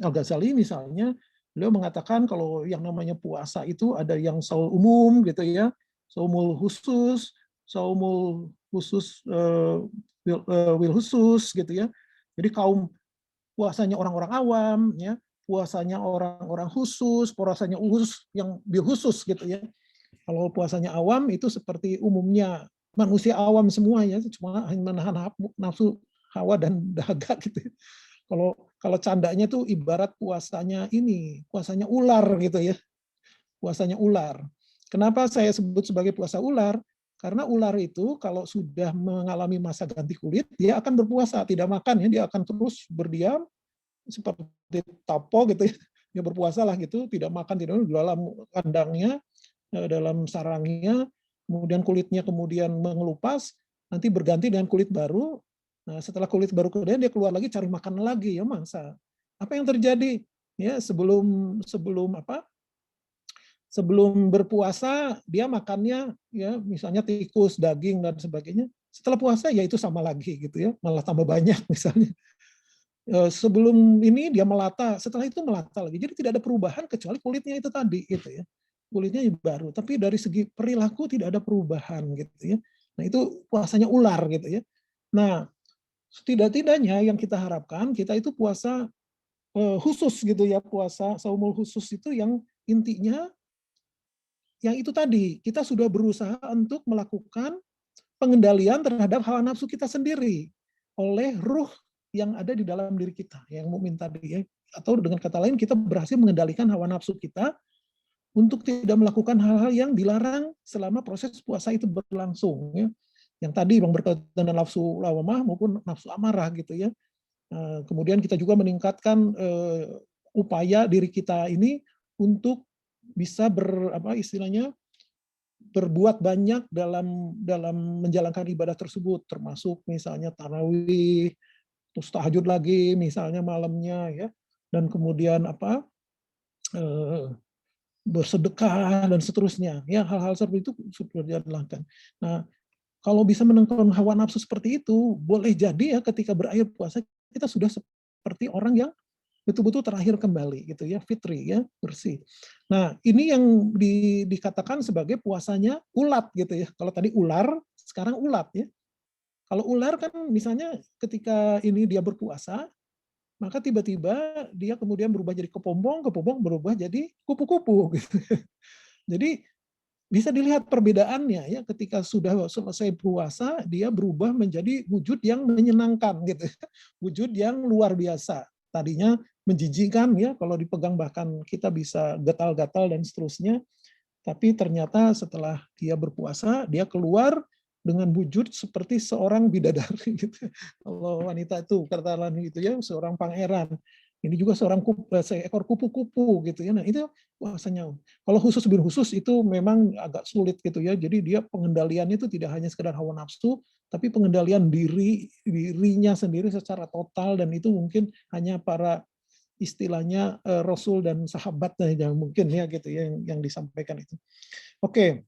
Al-Ghazali misalnya, beliau mengatakan kalau yang namanya puasa itu ada yang saum umum gitu ya, saumul khusus, saumul khusus, wil khusus gitu ya. Jadi kaum puasanya orang-orang awam ya, puasanya orang-orang khusus, puasanya yang bil khusus gitu ya. Kalau puasanya awam itu seperti umumnya manusia awam semua ya, cuma menahan nafsu hawa dan dahaga gitu. Kalau candanya tuh ibarat puasanya ular gitu ya. Puasanya ular. Kenapa saya sebut sebagai puasa ular? Karena ular itu kalau sudah mengalami masa ganti kulit, dia akan berpuasa, tidak makan ya, dia akan terus berdiam seperti tapo gitu ya. Dia berpuasa lah gitu, tidak makan, tidak di dalam kandangnya, dalam sarangnya, kemudian kulitnya kemudian mengelupas, nanti berganti dengan kulit baru. Nah, setelah kulit baru kemudian dia keluar lagi cari makan lagi ya mangsa. Apa yang terjadi? Ya, sebelum berpuasa dia makannya ya misalnya tikus, daging dan sebagainya. Setelah puasa ya itu sama lagi gitu ya, malah tambah banyak misalnya. Sebelum ini dia melata, setelah itu melata lagi. Jadi tidak ada perubahan kecuali kulitnya itu tadi gitu ya. Kulitnya baru, tapi dari segi perilaku tidak ada perubahan gitu ya. Nah, itu puasanya ular gitu ya. Nah, setidak-tidaknya yang kita harapkan kita itu puasa khusus gitu ya, puasa saumul khusus itu yang intinya yang itu tadi, kita sudah berusaha untuk melakukan pengendalian terhadap hawa nafsu kita sendiri oleh ruh yang ada di dalam diri kita, yang mukmin tadi ya. Atau dengan kata lain kita berhasil mengendalikan hawa nafsu kita untuk tidak melakukan hal-hal yang dilarang selama proses puasa itu berlangsung ya. Yang tadi yang berkaitan dengan nafsu lawamah maupun nafsu amarah gitu ya. Kemudian kita juga meningkatkan upaya diri kita ini untuk bisa berbuat banyak dalam menjalankan ibadah tersebut, termasuk misalnya tarawih, terus tahajud lagi misalnya malamnya ya, dan kemudian bersedekah dan seterusnya ya, hal-hal seperti itu sudah dilakukan. Nah, kalau bisa menengkurkan hawa nafsu seperti itu, boleh jadi ya ketika berakhir puasa kita sudah seperti orang yang betul-betul terakhir kembali gitu ya, fitri ya, bersih. Nah, ini yang dikatakan sebagai puasanya ulat gitu ya. Kalau tadi ular, sekarang ulat ya. Kalau ular kan misalnya ketika ini dia berpuasa, maka tiba-tiba dia kemudian berubah jadi kepompong berubah jadi kupu-kupu gitu. Jadi bisa dilihat perbedaannya ya, ketika sudah selesai puasa dia berubah menjadi wujud yang menyenangkan gitu. Wujud yang luar biasa. Tadinya menjijikkan ya kalau dipegang, bahkan kita bisa gatal-gatal dan seterusnya. Tapi ternyata setelah dia berpuasa, dia keluar dengan wujud seperti seorang bidadari gitu. Kalau wanita itu katakan gitu ya, seorang pangeran. Ini juga seekor kupu-kupu gitu ya. Nah, itu puasanya. Kalau khusus bin khusus itu memang agak sulit gitu ya. Jadi dia pengendaliannya itu tidak hanya sekedar hawa nafsu, tapi pengendalian dirinya sendiri secara total, dan itu mungkin hanya para istilahnya Rasul dan sahabat yang mungkin ya gitu ya yang disampaikan itu. Oke.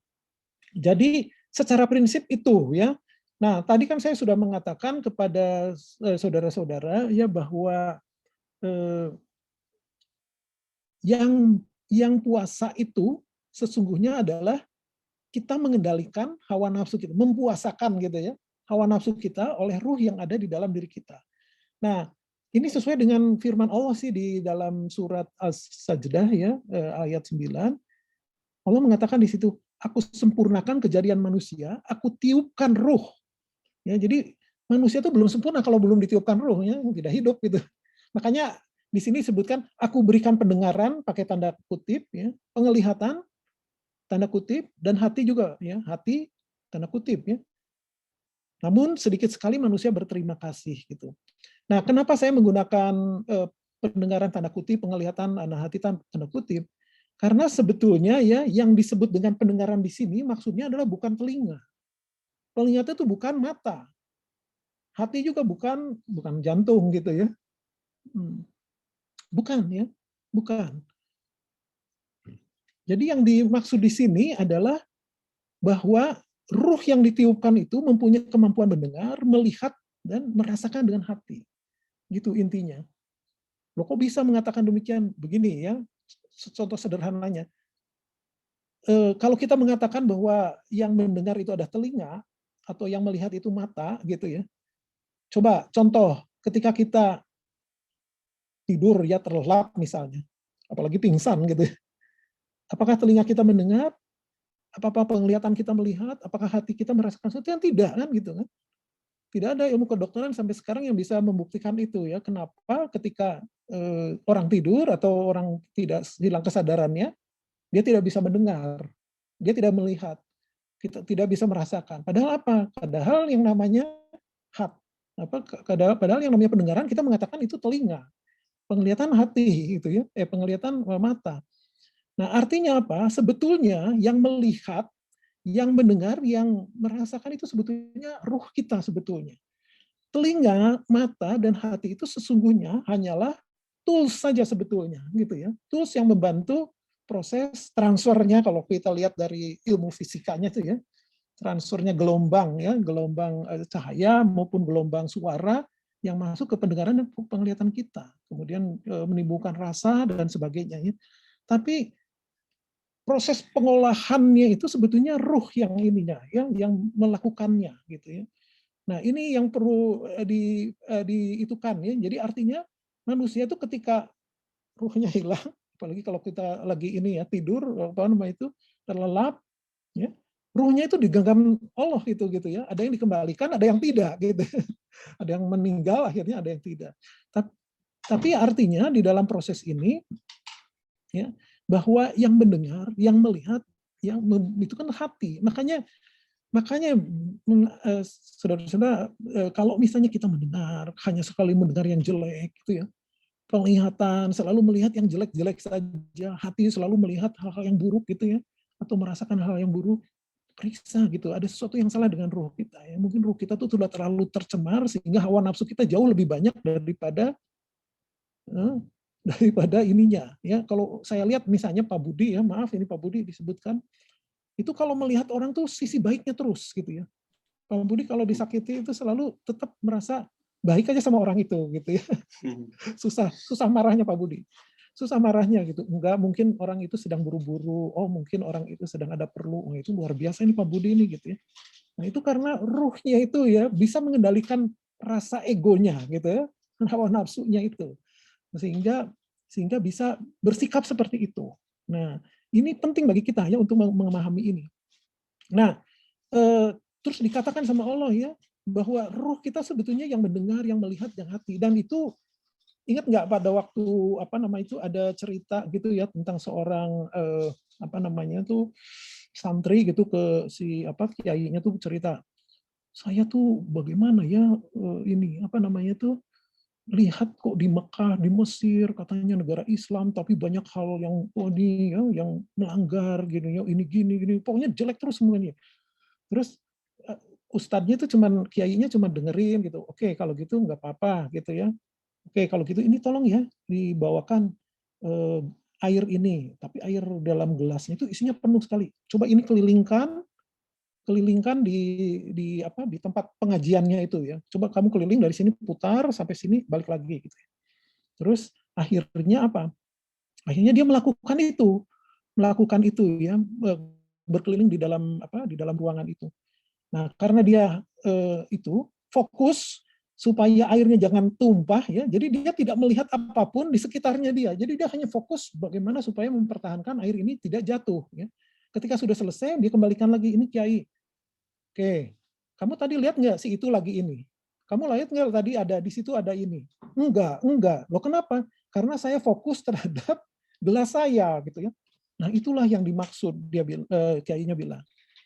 Jadi secara prinsip itu ya. Nah, tadi kan saya sudah mengatakan kepada saudara-saudara ya bahwa yang puasa itu sesungguhnya adalah kita mengendalikan hawa nafsu kita, mempuasakan gitu ya, hawa nafsu kita oleh ruh yang ada di dalam diri kita. Nah, ini sesuai dengan firman Allah sih di dalam surat As-Sajdah ya, ayat 9. Allah mengatakan di situ, aku sempurnakan kejadian manusia, aku tiupkan ruh. Ya, jadi manusia itu belum sempurna kalau belum ditiupkan ruh, ya, tidak hidup gitu. Makanya di sini disebutkan, aku berikan pendengaran pakai tanda kutip, ya, penglihatan tanda kutip, dan hati juga, ya, hati tanda kutip, ya. Namun sedikit sekali manusia berterima kasih gitu. Nah, kenapa saya menggunakan pendengaran tanda kutip, penglihatan, hati tanda kutip? Karena sebetulnya ya yang disebut dengan pendengaran di sini maksudnya adalah bukan telinga. Telinga itu bukan mata. Hati juga bukan jantung gitu ya. Bukan ya, bukan. Jadi yang dimaksud di sini adalah bahwa ruh yang ditiupkan itu mempunyai kemampuan mendengar, melihat, dan merasakan dengan hati. Gitu intinya. Loh kok bisa mengatakan demikian? Begini ya, contoh sederhananya. Kalau kita mengatakan bahwa yang mendengar itu ada telinga, atau yang melihat itu mata, gitu ya. Coba contoh, ketika kita tidur ya terlelap misalnya, apalagi pingsan gitu ya. Apakah telinga kita mendengar? Apakah penglihatan kita melihat? Apakah hati kita merasakan sesuatu? Yang tidak kan gitu kan? Tidak ada ilmu kedokteran sampai sekarang yang bisa membuktikan itu ya. Kenapa ketika orang tidur atau orang tidak hilang kesadarannya, dia tidak bisa mendengar, dia tidak melihat, kita tidak bisa merasakan. Padahal apa? Padahal yang namanya padahal yang namanya pendengaran kita mengatakan itu telinga, penglihatan hati gitu ya, penglihatan mata. Nah, artinya apa? Sebetulnya yang melihat, yang mendengar, yang merasakan itu sebetulnya ruh kita sebetulnya. Telinga, mata, dan hati itu sesungguhnya hanyalah tools saja sebetulnya, gitu ya. Tools yang membantu proses transfernya kalau kita lihat dari ilmu fisikanya itu ya. Transfernya gelombang ya, gelombang cahaya maupun gelombang suara yang masuk ke pendengaran dan penglihatan kita. Kemudian menimbulkan rasa dan sebagainya ya. Tapi proses pengolahannya itu sebetulnya ruh yang ininya, yang melakukannya gitu ya. Nah ini yang perlu diitukan ya. Jadi artinya manusia itu ketika ruhnya hilang, apalagi kalau kita lagi ini ya tidur apa namanya itu terlelap, ya ruhnya itu digenggam Allah gitu ya. Ada yang dikembalikan, ada yang tidak gitu. Ada yang meninggal, akhirnya ada yang tidak. Tapi artinya di dalam proses ini ya bahwa yang mendengar, yang melihat, yang itu kan hati. Makanya saudara-saudara, kalau misalnya kita mendengar, hanya sekali mendengar yang jelek, gitu ya, penglihatan selalu melihat yang jelek-jelek saja, hati selalu melihat hal-hal yang buruk, gitu ya, atau merasakan hal yang buruk, periksa gitu, ada sesuatu yang salah dengan ruh kita. Ya. Mungkin ruh kita tuh sudah terlalu tercemar sehingga hawa nafsu kita jauh lebih banyak daripada ininya. Ya, kalau saya lihat misalnya Pak Budi ya, maaf ini Pak Budi disebutkan. Itu kalau melihat orang tuh sisi baiknya terus gitu ya. Pak Budi kalau disakiti itu selalu tetap merasa baik aja sama orang itu gitu ya. Susah marahnya Pak Budi. Susah marahnya gitu. Enggak, mungkin orang itu sedang buru-buru. Oh, mungkin orang itu sedang ada perlu. Oh, itu luar biasa ini Pak Budi ini gitu ya. Nah, itu karena ruhnya itu ya bisa mengendalikan rasa egonya gitu ya. Hawa nafsunya itu. Sehingga bisa bersikap seperti itu. Nah, ini penting bagi kita ya untuk memahami ini. Nah, terus dikatakan sama Allah ya bahwa ruh kita sebetulnya yang mendengar, yang melihat, yang hati, dan itu ingat nggak pada waktu apa namanya itu ada cerita gitu ya tentang seorang apa namanya tuh santri gitu ke si apa kiainya tuh cerita, saya tuh bagaimana ya ini apa namanya tuh lihat kok di Mekah, di Mesir katanya negara Islam tapi banyak hal yang ini ya yang melanggar gitu ya, ini gini pokoknya jelek terus semuanya. Terus ustadznya itu cuman kiainya cuma dengerin gitu. Oke, kalau gitu nggak apa-apa gitu ya. Oke, kalau gitu ini tolong ya dibawakan air ini, tapi air dalam gelasnya itu isinya penuh sekali. Coba ini kelilingkan di apa di tempat pengajiannya itu ya. Coba kamu keliling dari sini putar sampai sini balik lagi gitu. Terus akhirnya apa? Akhirnya dia melakukan itu ya, berkeliling di dalam apa di dalam ruangan itu. Nah, karena dia itu fokus supaya airnya jangan tumpah ya. Jadi dia tidak melihat apapun di sekitarnya dia. Jadi dia hanya fokus bagaimana supaya mempertahankan air ini tidak jatuh ya. Ketika sudah selesai dia kembalikan lagi, ini Kiai. Oke, kamu tadi lihat nggak si itu lagi ini? Kamu lihat nggak tadi ada di situ ada ini? Enggak. Loh kenapa? Karena saya fokus terhadap gelas saya gitu ya. Nah, itulah yang dimaksud Kiainya bilang.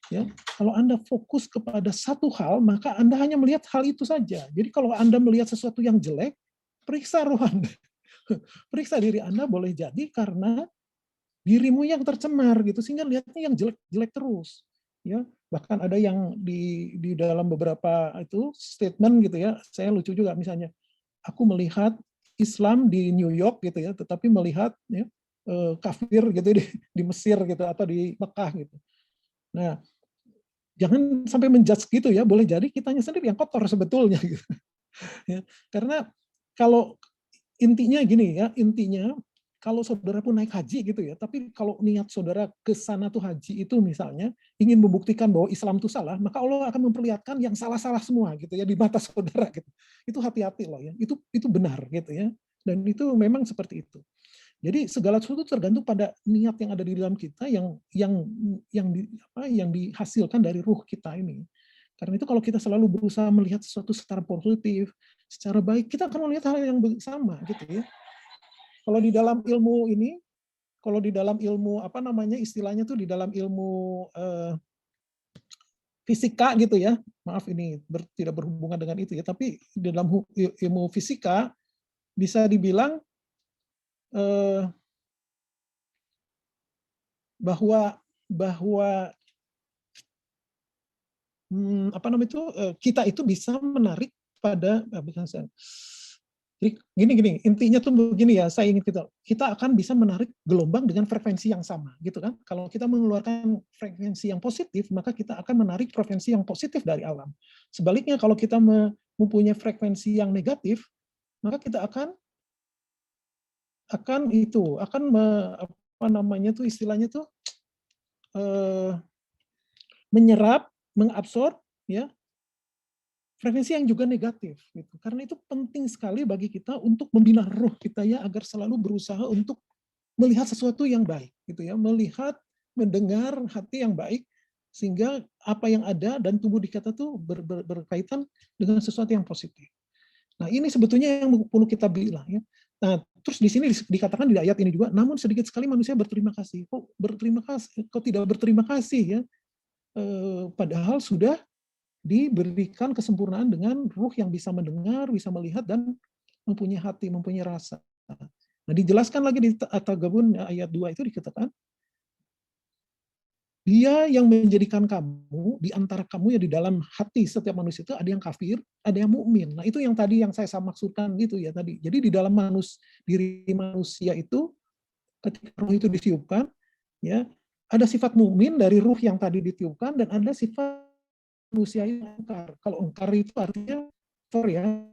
Ya, kalau Anda fokus kepada satu hal, maka Anda hanya melihat hal itu saja. Jadi kalau Anda melihat sesuatu yang jelek, periksa roh Anda. Periksa diri Anda boleh jadi karena dirimu yang tercemar gitu, sehingga lihatnya yang jelek-jelek terus. Ya, bahkan ada yang di dalam beberapa itu statement gitu ya, saya lucu juga misalnya, aku melihat Islam di New York gitu ya, tetapi melihat ya, kafir gitu di Mesir gitu atau di Mekah gitu. Nah, jangan sampai menjudge gitu ya, boleh jadi kitanya sendiri yang kotor sebetulnya gitu. Ya, karena kalau intinya gini ya, intinya kalau saudara pun naik haji gitu ya, tapi kalau niat saudara ke sana tuh haji itu misalnya ingin membuktikan bahwa Islam itu salah, maka Allah akan memperlihatkan yang salah-salah semua gitu ya di mata saudara gitu. Itu hati-hati loh ya. Itu benar gitu ya. Dan itu memang seperti itu. Jadi segala sesuatu tergantung pada niat yang ada di dalam kita yang dihasilkan dari ruh kita ini. Karena itu kalau kita selalu berusaha melihat sesuatu secara positif, secara baik, kita akan melihat hal yang sama gitu ya. Kalau di dalam ilmu ini, kalau di dalam ilmu apa namanya istilahnya tuh di dalam ilmu fisika gitu ya. Maaf ini tidak berhubungan dengan itu ya, tapi di dalam ilmu fisika bisa dibilang bahwa apa namanya itu kita itu bisa menarik pada jadi gini intinya tuh begini ya, saya ingin kita akan bisa menarik gelombang dengan frekuensi yang sama gitu kan. Kalau kita mengeluarkan frekuensi yang positif, maka kita akan menarik frekuensi yang positif dari alam. Sebaliknya kalau kita mempunyai frekuensi yang negatif, maka kita akan apa namanya tuh istilahnya tuh menyerap, mengabsorb ya frekuensi yang juga negatif gitu. Karena itu penting sekali bagi kita untuk membina roh kita ya agar selalu berusaha untuk melihat sesuatu yang baik gitu ya, melihat, mendengar hati yang baik sehingga apa yang ada dan tubuh di kita tuh berkaitan dengan sesuatu yang positif. Nah, ini sebetulnya yang perlu kita bilang ya. Nah, terus di sini dikatakan di ayat ini juga, namun sedikit sekali manusia berterima kasih. Kok tidak berterima kasih ya? Padahal sudah diberikan kesempurnaan dengan ruh yang bisa mendengar, bisa melihat, dan mempunyai hati, mempunyai rasa. Nah, dijelaskan lagi di At-Taghabun ayat 2 itu dikatakan, Dia yang menjadikan kamu, di antara kamu ya di dalam hati setiap manusia itu ada yang kafir, ada yang mukmin. Nah, itu yang tadi yang saya maksudkan gitu ya tadi. Jadi di dalam diri manusia itu, ketika ruh itu ditiupkan, ya ada sifat mukmin dari ruh yang tadi ditiupkan, dan ada sifat manusia yang engkar. Kalau engkar itu artinya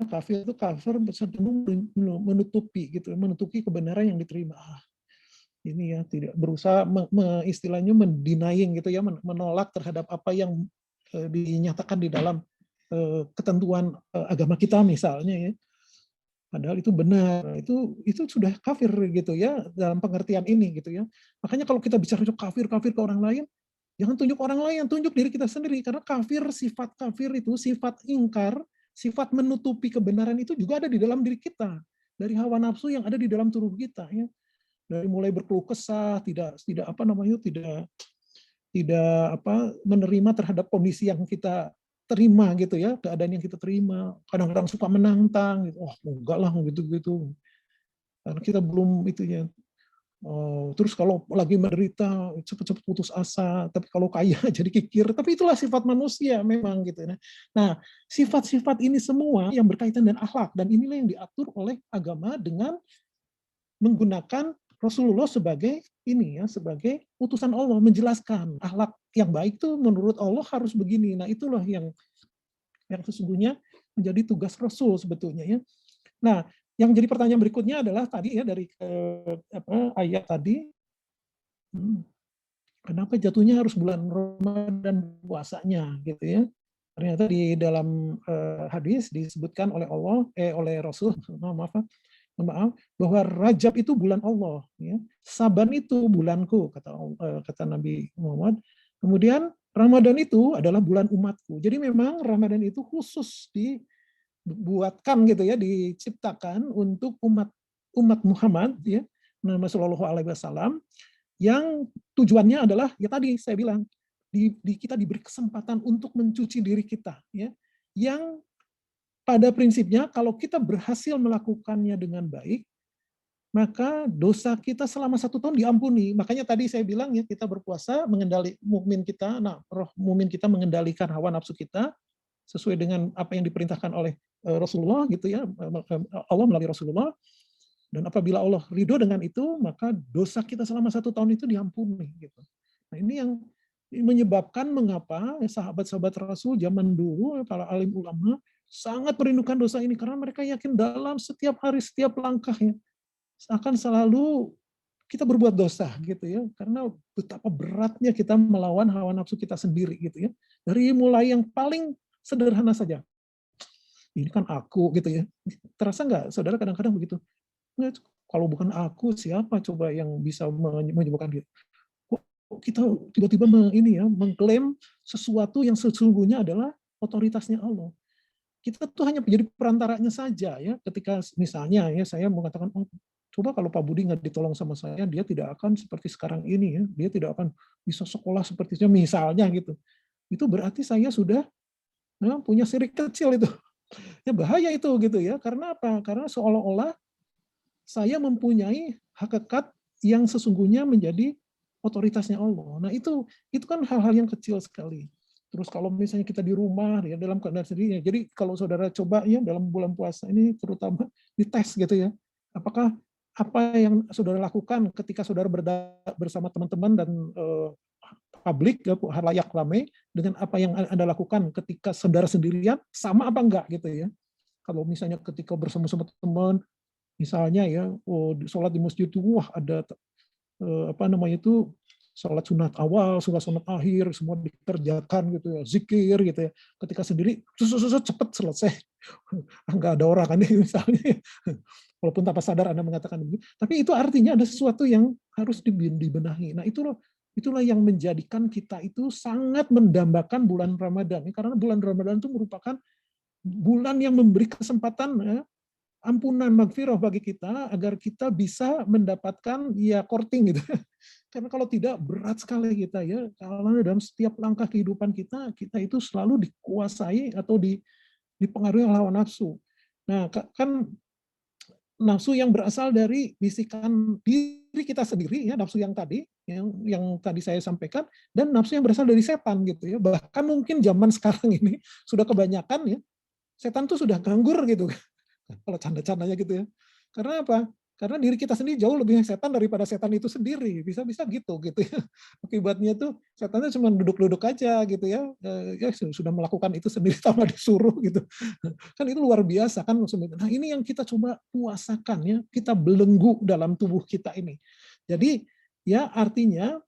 kafir itu cenderung menutupi gitu, menutupi kebenaran yang diterima. Ini ya tidak berusaha istilahnya mendenying gitu ya, menolak terhadap apa yang dinyatakan di dalam ketentuan agama kita misalnya ya. Padahal itu benar, itu sudah kafir gitu ya dalam pengertian ini gitu ya. Makanya kalau kita bicara kafir ke orang lain, jangan tunjuk orang lain, tunjuk diri kita sendiri. Karena sifat kafir itu, sifat ingkar, sifat menutupi kebenaran itu juga ada di dalam diri kita. dari hawa nafsu yang ada di dalam tubuh kita, ya. Dari mulai berkeluh kesah, tidak apa namanya, tidak menerima terhadap kondisi yang kita terima gitu ya, keadaan yang kita terima. Kadang-kadang suka menantang gitu. Oh, enggak lah gitu-gitu. Karena kita belum itu ya. Oh, terus kalau lagi menderita cepat-cepat putus asa, tapi kalau kaya jadi kikir. Tapi itulah sifat manusia memang gitu. Nah, sifat-sifat ini semua yang berkaitan dengan akhlak, dan inilah yang diatur oleh agama dengan menggunakan Rasulullah sebagai ini ya, sebagai utusan Allah, menjelaskan akhlak yang baik tuh menurut Allah harus begini. Nah, itulah yang sesungguhnya menjadi tugas Rasul sebetulnya ya. Nah, yang jadi pertanyaan berikutnya adalah tadi ya dari ayat tadi, kenapa jatuhnya harus bulan Ramadan puasanya gitu ya. Ternyata di dalam hadis disebutkan oleh Allah oleh Rasul, maaf bahwa Rajab itu bulan Allah, ya. Saban itu bulanku, kata Nabi Muhammad. Kemudian Ramadan itu adalah bulan umatku. Jadi memang Ramadan itu khusus dibuatkan gitu ya, diciptakan untuk umat Muhammad ya, Muhammad Shallallahu Alaihi Wasallam, yang tujuannya adalah ya tadi saya bilang kita diberi kesempatan untuk mencuci diri kita ya, yang pada prinsipnya, kalau kita berhasil melakukannya dengan baik, maka dosa kita selama 1 tahun diampuni. Makanya tadi saya bilang ya, kita berpuasa, mukmin kita, roh mukmin kita mengendalikan hawa nafsu kita sesuai dengan apa yang diperintahkan oleh Rasulullah gitu ya, Allah melalui Rasulullah. Dan apabila Allah ridho dengan itu, maka dosa kita selama 1 tahun itu diampuni. Gitu. Nah, ini yang menyebabkan mengapa sahabat-sahabat Rasul zaman dulu, para alim ulama, sangat merindukan dosa ini karena mereka yakin dalam setiap hari, setiap langkahnya akan selalu kita berbuat dosa gitu ya, karena betapa beratnya kita melawan hawa nafsu kita sendiri gitu ya. Dari mulai yang paling sederhana saja, ini kan aku gitu ya, terasa nggak saudara kadang-kadang begitu? Nggak, kalau bukan aku siapa coba yang bisa menyembuhkan dia? Kok kita tiba-tiba mengklaim sesuatu yang sesungguhnya adalah otoritasnya Allah. Kita tuh hanya menjadi perantaranya saja ya. Ketika misalnya ya saya mengatakan, oh, coba kalau Pak Budi nggak ditolong sama saya, dia tidak akan seperti sekarang ini ya. Dia tidak akan bisa sekolah sepertinya misalnya gitu. Itu berarti saya sudah punya sirik kecil itu. Ya bahaya itu gitu ya. Karena apa? Karena seolah-olah saya mempunyai hakikat yang sesungguhnya menjadi otoritasnya Allah. Nah itu kan hal-hal yang kecil sekali. Terus kalau misalnya kita di rumah ya dalam keadaan sendiri, jadi kalau saudara coba ya dalam bulan puasa ini terutama dites gitu ya, apakah apa yang saudara lakukan ketika saudara bersama teman-teman dan publik ya, halayak ramai dengan apa yang Anda lakukan ketika saudara sendirian sama apa enggak gitu ya. Kalau misalnya ketika bersama-sama teman, misalnya ya, sholat di masjid itu wah ada sholat sunat awal, sholat sunat akhir, semua dikerjakan gitu ya, zikir gitu ya. Ketika sendiri, cepet selesai. Enggak ada orang kan misalnya. Walaupun tanpa sadar Anda mengatakan begitu. Tapi itu artinya ada sesuatu yang harus dibenahi. Nah itulah yang menjadikan kita itu sangat mendambakan bulan Ramadan. Karena bulan Ramadan itu merupakan bulan yang memberi kesempatan ya, ampunan magfirah bagi kita agar kita bisa mendapatkan ya korting gitu. Karena kalau tidak berat sekali kita ya, kalau dalam setiap langkah kehidupan kita itu selalu dikuasai atau dipengaruhi oleh hawa nafsu. Nah, kan nafsu yang berasal dari bisikan diri kita sendiri ya, nafsu yang tadi yang tadi saya sampaikan, dan nafsu yang berasal dari setan gitu ya. Bahkan mungkin zaman sekarang ini sudah kebanyakan ya, setan tuh sudah nganggur gitu. Kalau canda-candanya gitu ya. Karena apa? Karena diri kita sendiri jauh lebih setan daripada setan itu sendiri. Bisa-bisa gitu ya. Akibatnya tuh setannya cuma duduk-duduk aja gitu ya. Ya sudah melakukan itu sendiri tanpa disuruh gitu. Kan itu luar biasa kan. Nah ini yang kita coba puasakan ya. Kita belenggu dalam tubuh kita ini. Jadi ya artinya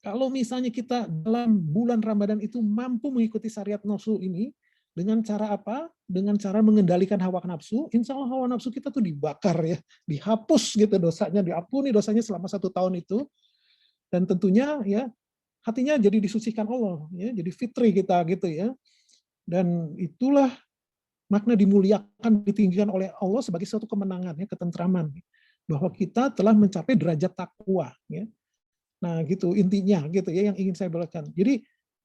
kalau misalnya kita dalam bulan Ramadan itu mampu mengikuti syariat nafsu ini, dengan cara apa? Dengan cara mengendalikan hawa nafsu, insya Allah hawa nafsu kita tuh dibakar ya, dihapus gitu dosanya, diampuni dosanya selama 1 tahun itu, dan tentunya ya hatinya jadi disucikan Allah, ya, jadi fitri kita gitu ya, dan itulah makna dimuliakan, ditinggikan oleh Allah sebagai suatu kemenangan, ya, ketentraman, bahwa kita telah mencapai derajat takwa, ya. Nah, gitu intinya, gitu ya, yang ingin saya belakan. Jadi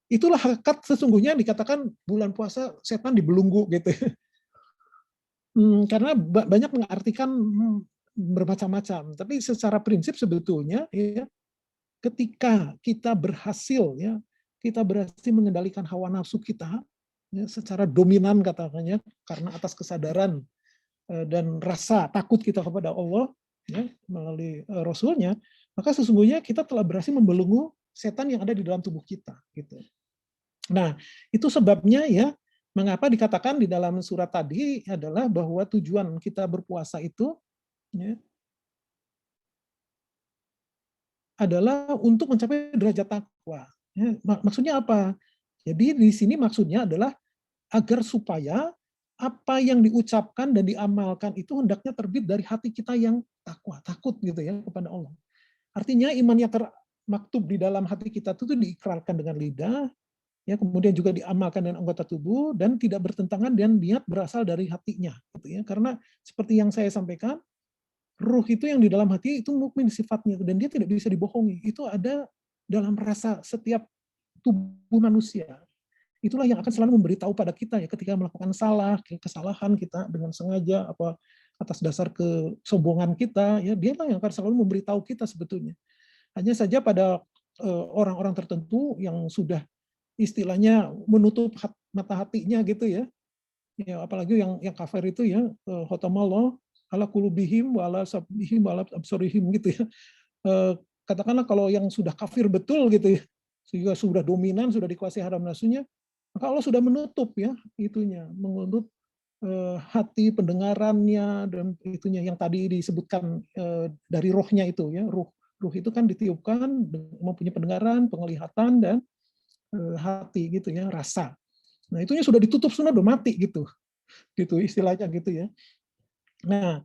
itulah hakikat sesungguhnya dikatakan bulan puasa setan dibelunggu, gitu. Karena banyak mengartikan bermacam-macam, tapi secara prinsip sebetulnya, ya, ketika kita berhasil, ya, kita berhasil mengendalikan hawa nafsu kita, ya, secara dominan katakannya, karena atas kesadaran dan rasa takut kita kepada Allah, ya, melalui Rasulnya, maka sesungguhnya kita telah berhasil membelenggu setan yang ada di dalam tubuh kita, gitu. Nah, itu sebabnya, ya, mengapa dikatakan di dalam surat tadi adalah bahwa tujuan kita berpuasa itu, ya, adalah untuk mencapai derajat takwa. Ya, maksudnya apa? Jadi di sini maksudnya adalah agar supaya apa yang diucapkan dan diamalkan itu hendaknya terbit dari hati kita yang takwa, takut gitu ya kepada Allah. Artinya iman yang termaktub di dalam hati kita itu diikrarkan dengan lidah, ya, kemudian juga diamalkan dengan anggota tubuh dan tidak bertentangan dengan niat berasal dari hatinya, gitu ya. Karena seperti yang saya sampaikan, ruh itu yang di dalam hati itu mukmin sifatnya dan dia tidak bisa dibohongi. Itu ada dalam rasa setiap tubuh manusia. Itulah yang akan selalu memberitahu pada kita, ya, ketika melakukan kesalahan kita dengan sengaja apa atas dasar kesombongan kita, ya, dialah yang akan selalu memberitahu kita sebetulnya. Hanya saja pada orang-orang tertentu yang sudah istilahnya menutup mata hatinya gitu ya. Ya, apalagi yang kafir itu, ya, khotamallah ala qulubihim wa ala sam'ihim wa ala absarihim gitu ya. Katakanlah kalau yang sudah kafir betul gitu ya, sehingga sudah dominan, sudah dikuasai haram nafsunya, maka Allah sudah menutup, ya, itunya, menutup hati pendengarannya dan itunya yang tadi disebutkan dari rohnya itu, ya. Ruh itu kan ditiupkan mempunyai pendengaran, penglihatan dan hati gitu ya, rasa. Nah, itunya sudah ditutup, sudah mati gitu. Gitu istilahnya gitu ya. Nah,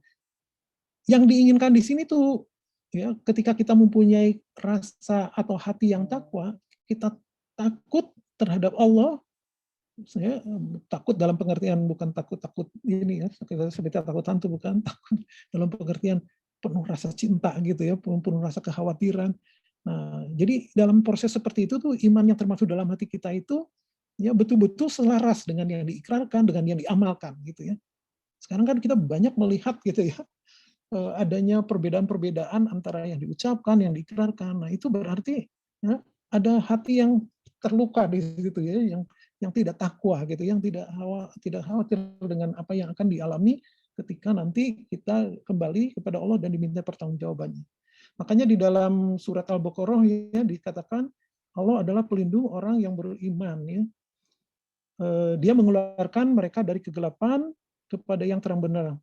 yang diinginkan di sini tuh, ya, ketika kita mempunyai rasa atau hati yang takwa, kita takut terhadap Allah. Saya takut dalam pengertian bukan takut ini ya, seperti takut hantu, bukan, takut dalam pengertian penuh rasa cinta gitu ya, penuh rasa kekhawatiran. Nah, jadi dalam proses seperti itu tuh iman yang termasuk dalam hati kita itu, ya, betul-betul selaras dengan yang diikrarkan, dengan yang diamalkan gitu ya. Sekarang kan kita banyak melihat gitu ya, adanya perbedaan-perbedaan antara yang diucapkan, yang diikrarkan. Nah, itu berarti, ya, ada hati yang terluka di situ ya, yang tidak takwa gitu, yang tidak khawatir dengan apa yang akan dialami ketika nanti kita kembali kepada Allah dan diminta pertanggungjawabannya. Makanya di dalam surat Al-Baqarah, ya, dikatakan Allah adalah pelindung orang yang beriman, ya. Dia mengeluarkan mereka dari kegelapan kepada yang terang benderang.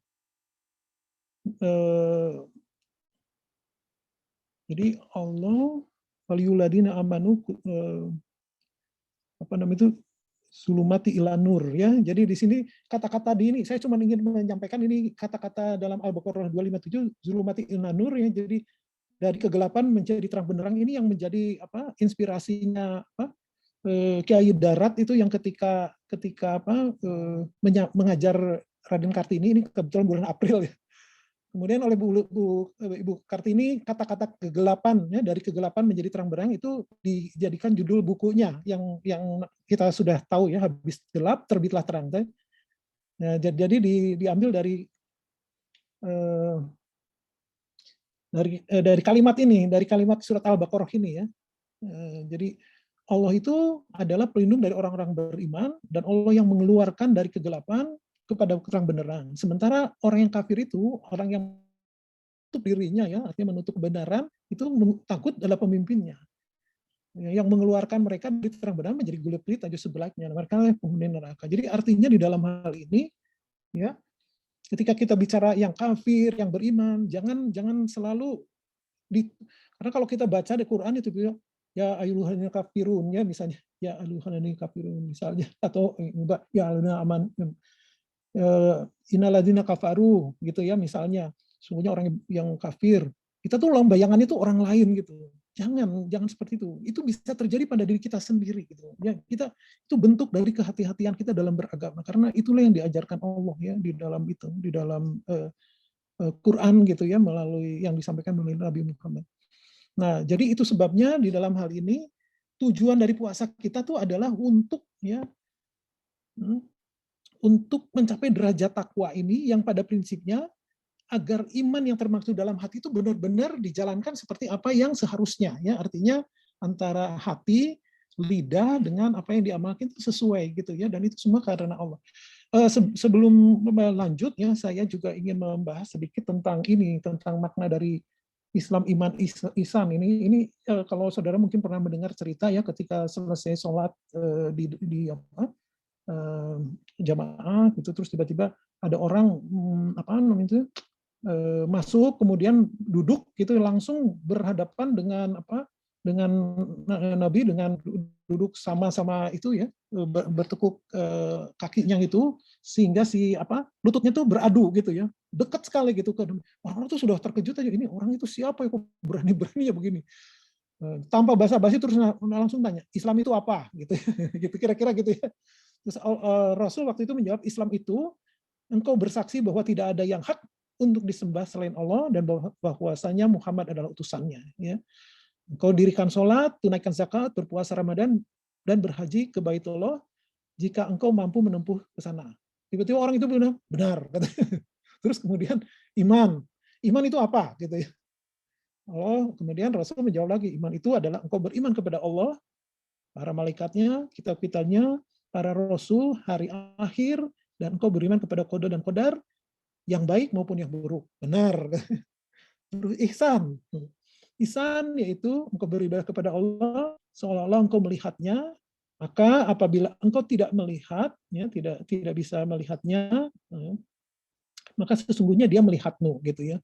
Jadi Allah waliyuladina amanu apa namanya itu sulumati ila nur, ya. Jadi di sini kata-kata di ini saya cuma ingin menyampaikan ini kata-kata dalam Al-Baqarah 257 zulumati ila nur, ya. Jadi dari kegelapan menjadi terang benderang ini yang menjadi apa inspirasinya apa Kiai Darat itu yang ketika apa mengajar Raden Kartini, ini kebetulan bulan April ya. Kemudian oleh Ibu Kartini kata-kata kegelapan, ya, dari kegelapan menjadi terang benderang itu dijadikan judul bukunya yang kita sudah tahu ya, habis gelap terbitlah terang. Nah, jadi diambil dari kalimat ini, dari kalimat surat Al-Baqarah ini ya. Jadi Allah itu adalah pelindung dari orang-orang beriman dan Allah yang mengeluarkan dari kegelapan kepada terang benderang. Sementara orang yang kafir itu, orang yang menutup dirinya, ya, artinya menutup kebenaran, itu takut adalah pemimpinnya. Yang mengeluarkan mereka dari terang benderang menjadi gulit-gulit aja sebelahnya. Mereka penghuni neraka. Jadi artinya di dalam hal ini, ya, ketika kita bicara yang kafir, yang beriman, jangan selalu karena kalau kita baca di Quran itu ya ayyuhalladzina kafirun, ya, misalnya ya ayyuhalladzina kafirun misalnya, atau enggak ya alladzina aman innalladzina kafaru gitu ya, misalnya sungguhnya orang yang kafir, kita tuh bayangannya itu orang lain gitu. Jangan seperti itu. Itu bisa terjadi pada diri kita sendiri gitu. Ya, kita itu bentuk dari kehati-hatian kita dalam beragama, karena itulah yang diajarkan Allah ya di dalam itu, di dalam Quran gitu ya, melalui yang disampaikan oleh Nabi Muhammad. Nah, jadi itu sebabnya di dalam hal ini tujuan dari puasa kita tuh adalah untuk ya untuk mencapai derajat takwa ini yang pada prinsipnya agar iman yang termaksud dalam hati itu benar-benar dijalankan seperti apa yang seharusnya ya, artinya antara hati, lidah dengan apa yang diamalkan itu sesuai gitu ya, dan itu semua karena Allah. Sebelum lanjut ya, saya juga ingin membahas sedikit tentang ini, tentang makna dari Islam, iman, ihsan ini kalau saudara mungkin pernah mendengar cerita ya, ketika selesai sholat di jamaah gitu, terus tiba-tiba ada orang apa namanya itu masuk, kemudian duduk gitu, langsung berhadapan dengan apa, dengan Nabi, dengan duduk sama-sama itu ya, bertekuk kakinya itu, sehingga si apa lututnya tuh beradu gitu ya, dekat sekali gitu kan. Orang itu sudah terkejut aja, ini orang itu siapa ya, kok berani-berani ya begini. Tanpa basa-basi terus langsung tanya, Islam itu apa gitu, gitu kira-kira gitu ya. Terus Rasul waktu itu menjawab, Islam itu engkau bersaksi bahwa tidak ada yang hak untuk disembah selain Allah dan bahwasanya Muhammad adalah utusannya. Ya. Engkau dirikan sholat, tunaikan zakat, berpuasa Ramadan, dan berhaji ke Baitullah jika engkau mampu menempuh ke sana. Tiba-tiba orang itu bilang, benar. Terus kemudian iman itu apa? Gitu ya. Oh, kemudian Rasul menjawab lagi, iman itu adalah engkau beriman kepada Allah, para malaikatnya, kitab-kitabnya, para rasul, hari akhir, dan engkau beriman kepada qada dan qadar, yang baik maupun yang buruk. Benar. Terus ihsan. Ihsan yaitu engkau beribadah kepada Allah seolah-olah engkau melihatnya, maka apabila engkau tidak melihat, ya, tidak bisa melihatnya, maka sesungguhnya dia melihatmu gitu ya.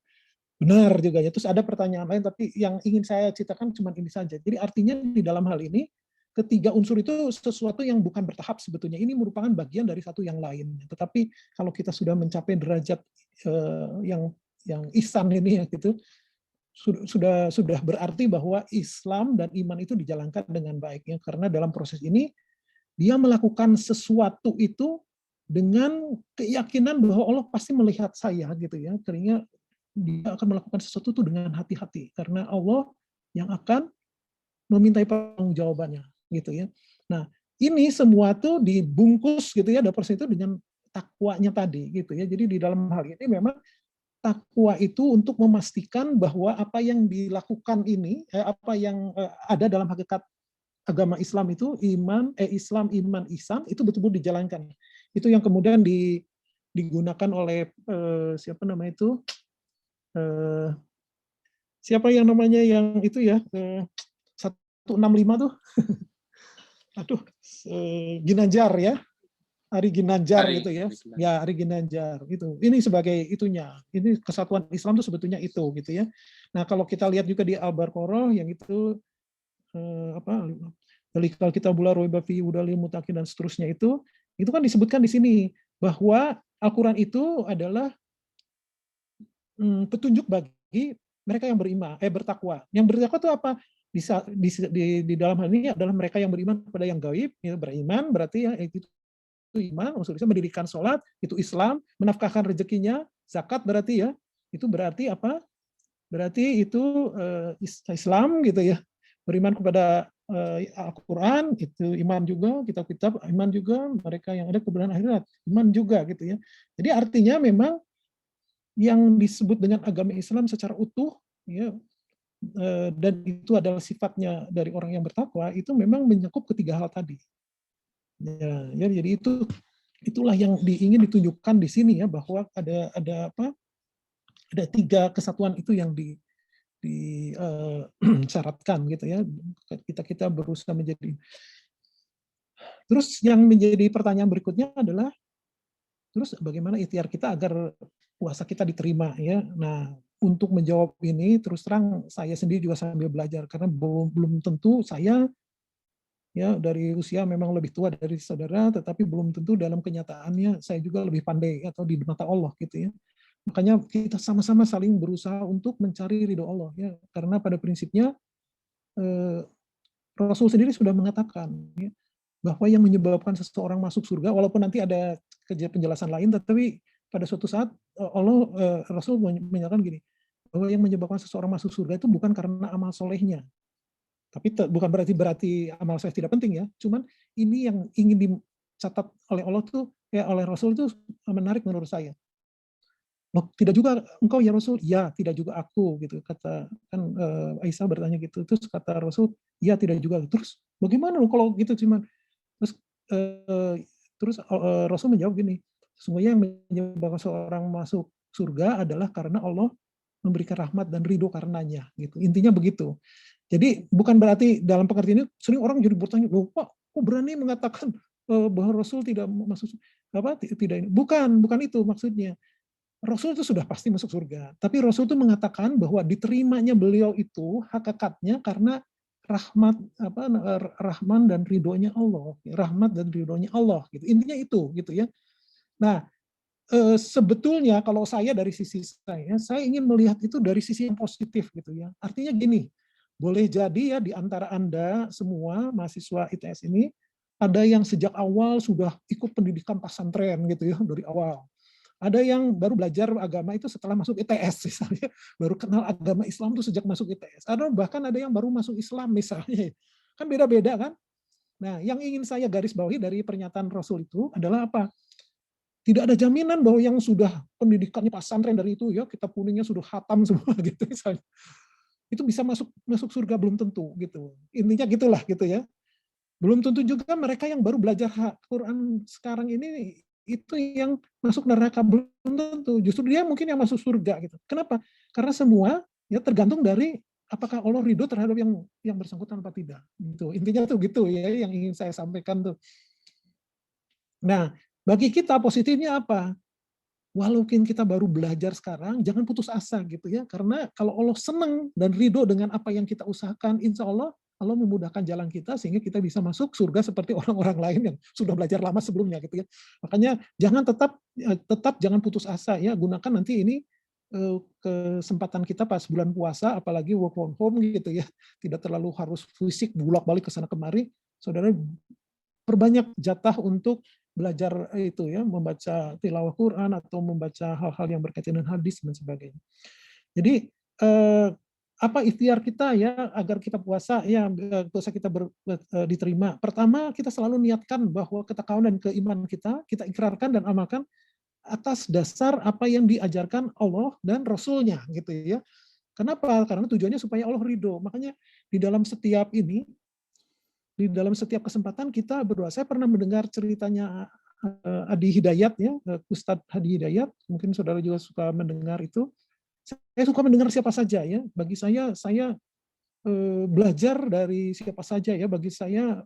Benar juga ya. Terus ada pertanyaan lain, tapi yang ingin saya ceritakan cuma ini saja. Jadi artinya di dalam hal ini ketiga unsur itu sesuatu yang bukan bertahap sebetulnya. Ini merupakan bagian dari satu yang lain. Tetapi kalau kita sudah mencapai derajat yang ihsan ini ya gitu, sudah berarti bahwa Islam dan iman itu dijalankan dengan baik ya. Karena dalam proses ini dia melakukan sesuatu itu dengan keyakinan bahwa Allah pasti melihat saya gitu ya. Karena dia akan melakukan sesuatu itu dengan hati-hati karena Allah yang akan memintai pertanggungjawabannya gitu ya. Nah, ini semua tuh dibungkus gitu ya, ada proses itu dengan takwanya tadi gitu ya. Jadi di dalam hal ini memang takwa itu untuk memastikan bahwa apa yang dilakukan ini, apa yang ada dalam hakikat agama Islam itu, Islam, iman, ihsan, itu betul-betul dijalankan. Itu yang kemudian digunakan oleh siapa namanya itu, siapa yang namanya yang itu ya, 165 tuh, aduh, Ginanjar ya, Ari Ginanjar gitu ya, ya Ari Ginanjar itu. Ini sebagai itunya, ini kesatuan Islam itu sebetulnya itu gitu ya. Nah kalau kita lihat juga di Al-Baqarah yang itu apa, Dalikal Kitabul La Raiba Fihi Hudal lil Muttaqin dan seterusnya itu kan disebutkan di sini bahwa Al-Quran itu adalah petunjuk bagi mereka yang beriman, bertakwa. Yang bertakwa itu apa? Di dalam hal ini adalah mereka yang beriman kepada yang gaib, ya, beriman berarti ya itu iman, unsur Islam, mendirikan sholat, itu Islam, menafkahkan rezekinya, zakat berarti ya, itu berarti apa? Berarti itu Islam gitu ya, beriman kepada Al-Quran, itu iman juga, kitab-kitab iman juga, mereka yang ada kebenaran akhirat, iman juga gitu ya. Jadi artinya memang yang disebut dengan agama Islam secara utuh, ya, dan itu adalah sifatnya dari orang yang bertakwa, itu memang mencakup ketiga hal tadi. Ya, jadi itulah yang ingin ditunjukkan di sini ya, bahwa ada tiga kesatuan itu yang disyaratkan gitu ya. Kita berusaha menjadi. Terus yang menjadi pertanyaan berikutnya adalah, terus bagaimana ikhtiar kita agar puasa kita diterima ya. Nah, untuk menjawab ini terus terang saya sendiri juga sambil belajar karena belum tentu saya ya dari usia memang lebih tua dari saudara, tetapi belum tentu dalam kenyataannya saya juga lebih pandai atau di mata Allah gitu ya. Makanya kita sama-sama saling berusaha untuk mencari ridho Allah ya, karena pada prinsipnya Rasul sendiri sudah mengatakan ya, bahwa yang menyebabkan seseorang masuk surga, walaupun nanti ada penjelasan lain, tetapi pada suatu saat Rasul menyatakan gini, bahwa yang menyebabkan seseorang masuk surga itu bukan karena amal solehnya, tapi bukan berarti amal soleh tidak penting ya, cuman ini yang ingin dicatat oleh Allah tuh, ya oleh Rasul itu menarik menurut saya. Loh, tidak juga engkau ya Rasul? Ya, tidak juga aku gitu. Kata kan Aisyah bertanya gitu. Terus kata Rasul, ya tidak juga. Terus bagaimana kalau gitu cuman terus Rasul menjawab gini, sesungguhnya yang menyebabkan seorang masuk surga adalah karena Allah memberikan rahmat dan ridho karenanya gitu. Intinya begitu. Jadi bukan berarti dalam pengertian ini sering orang jadi bertanya, loh Pak, kok berani mengatakan bahwa Rasul tidak masuk tidak ini. Bukan itu maksudnya. Rasul itu sudah pasti masuk surga. Tapi Rasul itu mengatakan bahwa diterimanya beliau itu hakikatnya karena rahman dan ridhonya Allah, rahmat dan ridhonya Allah. Gitu. Intinya itu, gitu ya. Nah, sebetulnya kalau saya dari sisi saya ingin melihat itu dari sisi yang positif, gitu ya. Artinya gini, boleh jadi ya di antara Anda semua mahasiswa ITS ini ada yang sejak awal sudah ikut pendidikan pesantren gitu ya dari awal. Ada yang baru belajar agama itu setelah masuk ITS misalnya, baru kenal agama Islam itu sejak masuk ITS. Bahkan ada yang baru masuk Islam misalnya. Kan beda-beda kan? Nah, yang ingin saya garis bawahi dari pernyataan Rasul itu adalah apa? Tidak ada jaminan bahwa yang sudah pendidikannya pesantren dari itu ya, kita kuningnya sudah khatam semua gitu misalnya. Itu bisa masuk surga belum tentu gitu. Intinya gitulah gitu ya. Belum tentu juga mereka yang baru belajar Quran sekarang ini itu yang masuk neraka, belum tentu. Justru dia mungkin yang masuk surga gitu. Kenapa? Karena semua ya tergantung dari apakah Allah ridho terhadap yang bersangkutan apa tidak. Gitu. Intinya tuh gitu ya yang ingin saya sampaikan tuh. Nah, bagi kita positifnya apa? Walaupun kita baru belajar sekarang, jangan putus asa gitu ya. Karena kalau Allah senang dan ridho dengan apa yang kita usahakan, insya Allah memudahkan jalan kita sehingga kita bisa masuk surga seperti orang-orang lain yang sudah belajar lama sebelumnya gitu ya. Makanya jangan tetap jangan putus asa ya, gunakan nanti ini kesempatan kita pas bulan puasa, apalagi work from home gitu ya, tidak terlalu harus fisik bolak-balik ke sana kemari. Saudara perbanyak jatah untuk belajar itu ya, membaca tilawah Quran atau membaca hal-hal yang berkaitan dengan hadis dan sebagainya. Jadi apa ikhtiar kita ya agar kita puasa ya puasa kita diterima. Pertama kita selalu niatkan bahwa ketakwaan dan keimanan kita ikrarkan dan amalkan atas dasar apa yang diajarkan Allah dan Rasul-Nya gitu ya. Kenapa? Karena tujuannya supaya Allah ridho. Makanya di dalam setiap kesempatan kita berdoa. Saya pernah mendengar ceritanya Hadi Hidayat ya, Ustadz Hadi Hidayat. Mungkin saudara juga suka mendengar itu. Saya suka mendengar siapa saja ya. Bagi saya belajar dari siapa saja ya. Bagi saya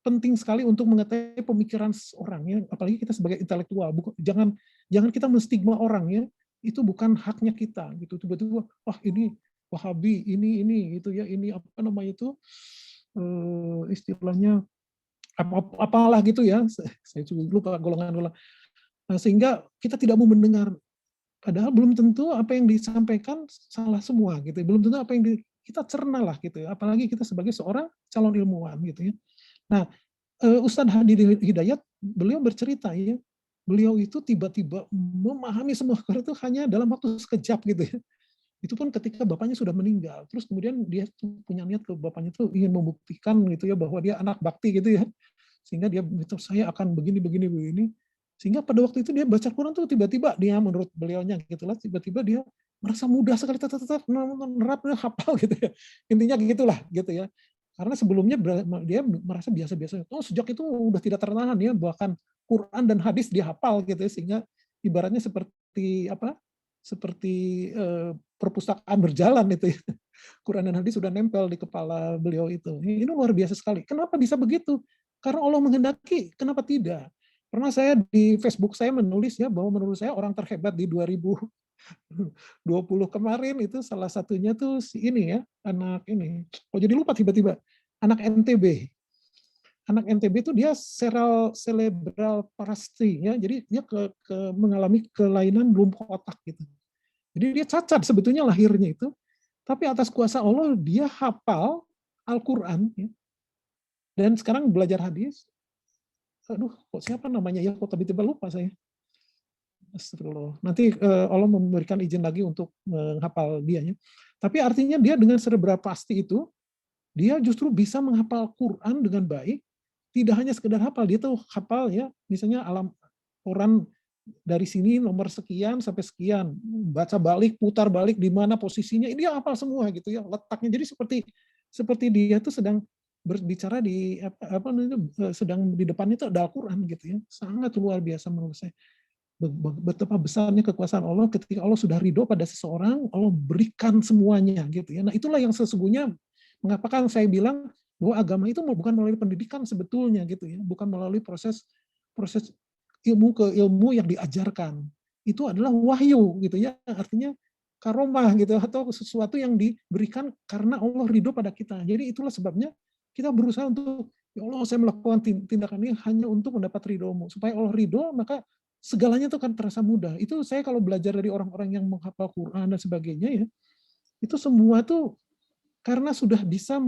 penting sekali untuk mengetahui pemikiran seorang ya. Apalagi kita sebagai intelektual. Jangan kita menstigma orang ya. Itu bukan haknya kita gitu. Tiba-tiba wah ini Wahabi, ini gitu ya. Ini apa namanya itu istilahnya apalah gitu ya. Saya juga lupa golongan-golongan. Nah, sehingga kita tidak mau mendengar. Padahal belum tentu apa yang disampaikan salah semua gitu. Belum tentu apa yang kita cerna lah gitu. Apalagi kita sebagai seorang calon ilmuwan gitu ya. Nah, Ustadz Hadi Hidayat beliau bercerita ya. Beliau itu tiba-tiba memahami semua itu hanya dalam waktu sekejap gitu ya. Itu pun ketika bapaknya sudah meninggal. Terus kemudian dia punya niat ke bapaknya itu ingin membuktikan gitu ya bahwa dia anak bakti gitu ya. Sehingga dia saya akan begini. Sehingga pada waktu itu dia baca Quran tuh tiba-tiba dia menurut beliaunya gitulah tiba-tiba dia merasa mudah sekali tetap nerapnya hafal gitu ya. Intinya gitulah gitu ya. Karena sebelumnya dia merasa biasa-biasa. Oh, sejak itu udah tidak tertahan ya, bahkan Quran dan hadis dia hafal gitu ya, sehingga ibaratnya seperti apa? Seperti perpustakaan berjalan itu ya. Quran dan hadis sudah nempel di kepala beliau itu. Ini luar biasa sekali. Kenapa bisa begitu? Karena Allah menghendaki, kenapa tidak? Pernah saya di Facebook saya menulis ya bahwa menurut saya orang terhebat di 2020 kemarin itu salah satunya tuh si ini ya, anak ini. Oh jadi lupa tiba-tiba. Anak NTB. Anak NTB itu dia cerebral palsy ya. Jadi dia mengalami kelainan lumpuh otak gitu. Jadi dia cacat sebetulnya lahirnya itu. Tapi atas kuasa Allah dia hafal Al-Quran, ya. Dan sekarang belajar hadis. Aduh, kok siapa namanya ya? Kok tiba-tiba lupa saya. Astagfirullah. Nanti Allah memberikan izin lagi untuk menghafal dia. Ya. Tapi artinya dia dengan seberapa pasti itu, dia justru bisa menghafal Quran dengan baik. Tidak hanya sekedar hafal, dia tuh hafal ya, misalnya alam Quran dari sini nomor sekian sampai sekian, baca balik, putar balik di mana posisinya, ini dia hafal semua gitu ya, letaknya. Jadi seperti dia tuh sedang berbicara di sedang di depannya itu ada Al-Quran gitu ya. Sangat luar biasa menurut saya. Betapa besarnya kekuasaan Allah ketika Allah sudah ridho pada seseorang, Allah berikan semuanya gitu ya. Nah, itulah yang sesungguhnya mengapa kan saya bilang bahwa agama itu bukan melalui pendidikan sebetulnya gitu ya, bukan melalui proses ilmu ke ilmu yang diajarkan. Itu adalah wahyu gitu ya, artinya karomah gitu atau sesuatu yang diberikan karena Allah ridho pada kita. Jadi itulah sebabnya kita berusaha untuk ya Allah saya melakukan tindakan ini hanya untuk mendapat ridhomu. Supaya Allah ridho maka segalanya itu kan terasa mudah. Itu saya kalau belajar dari orang-orang yang menghafal Quran dan sebagainya ya, itu semua tuh karena sudah bisa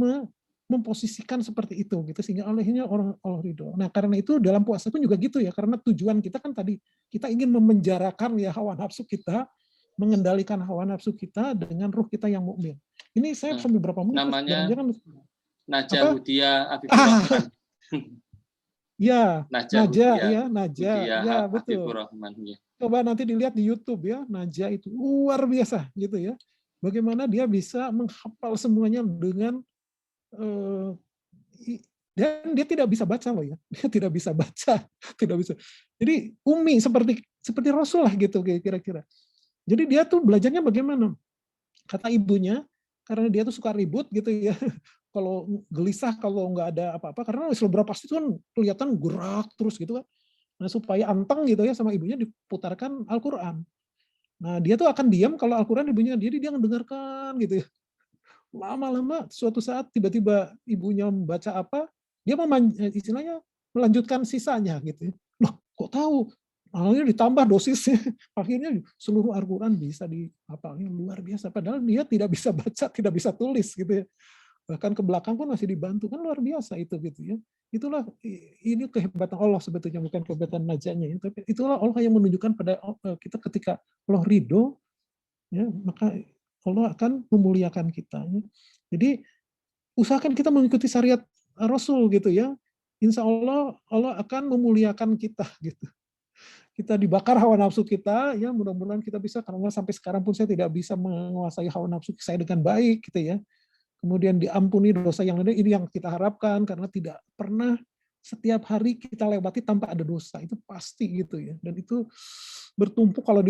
memposisikan seperti itu gitu sehingga olehnya orang Allah ridho. Nah, karena itu dalam puasa pun juga gitu ya, karena tujuan kita kan tadi kita ingin memenjarakan ya hawa nafsu kita, mengendalikan hawa nafsu kita dengan ruh kita yang mukmin. Ini saya sampai berapa menit? Namanya Naja apa? Hudia Habibur Rahman. Ya, Naja, ya, Naja, ya betul. Rahman, ya. Coba nanti dilihat di YouTube ya, Naja itu luar biasa gitu ya. Bagaimana dia bisa menghafal semuanya dengan dan dia tidak bisa baca loh ya, dia tidak bisa baca, tidak bisa. Jadi umi seperti Rasul lah gitu kira-kira. Jadi dia tuh belajarnya bagaimana? Kata ibunya, karena dia tuh suka ribut gitu ya. Kalau gelisah kalau nggak ada apa-apa, karena seberapa pasti itu kan kelihatan gerak terus gitu kan. Nah supaya anteng gitu ya sama ibunya diputarkan Al-Quran. Nah dia tuh akan diam kalau Al-Quran ibunya, jadi dia mendengarkan gitu ya. Lama-lama suatu saat tiba-tiba ibunya membaca apa, dia istilahnya melanjutkan sisanya gitu ya. Loh kok tahu? Akhirnya ditambah dosisnya, akhirnya seluruh Al-Quran bisa dihafalnya luar biasa. Padahal dia tidak bisa baca, tidak bisa tulis gitu ya. Bahkan ke belakang pun masih dibantu, kan luar biasa itu gitu ya. Itulah ini kehebatan Allah sebetulnya, bukan kehebatan najanya ya. Tapi itulah Allah yang menunjukkan pada kita ketika Allah ridho, ya maka Allah akan memuliakan kita. Ya. Jadi usahakan kita mengikuti syariat Rasul gitu ya. Insya Allah Allah akan memuliakan kita gitu. Kita dibakar hawa nafsu kita, ya mudah-mudahan kita bisa, karena sampai sekarang pun saya tidak bisa menguasai hawa nafsu saya dengan baik gitu ya. Kemudian diampuni dosa yang lain, ini yang kita harapkan karena tidak pernah setiap hari kita lewati tanpa ada dosa, itu pasti gitu ya. Dan itu bertumpuk kalau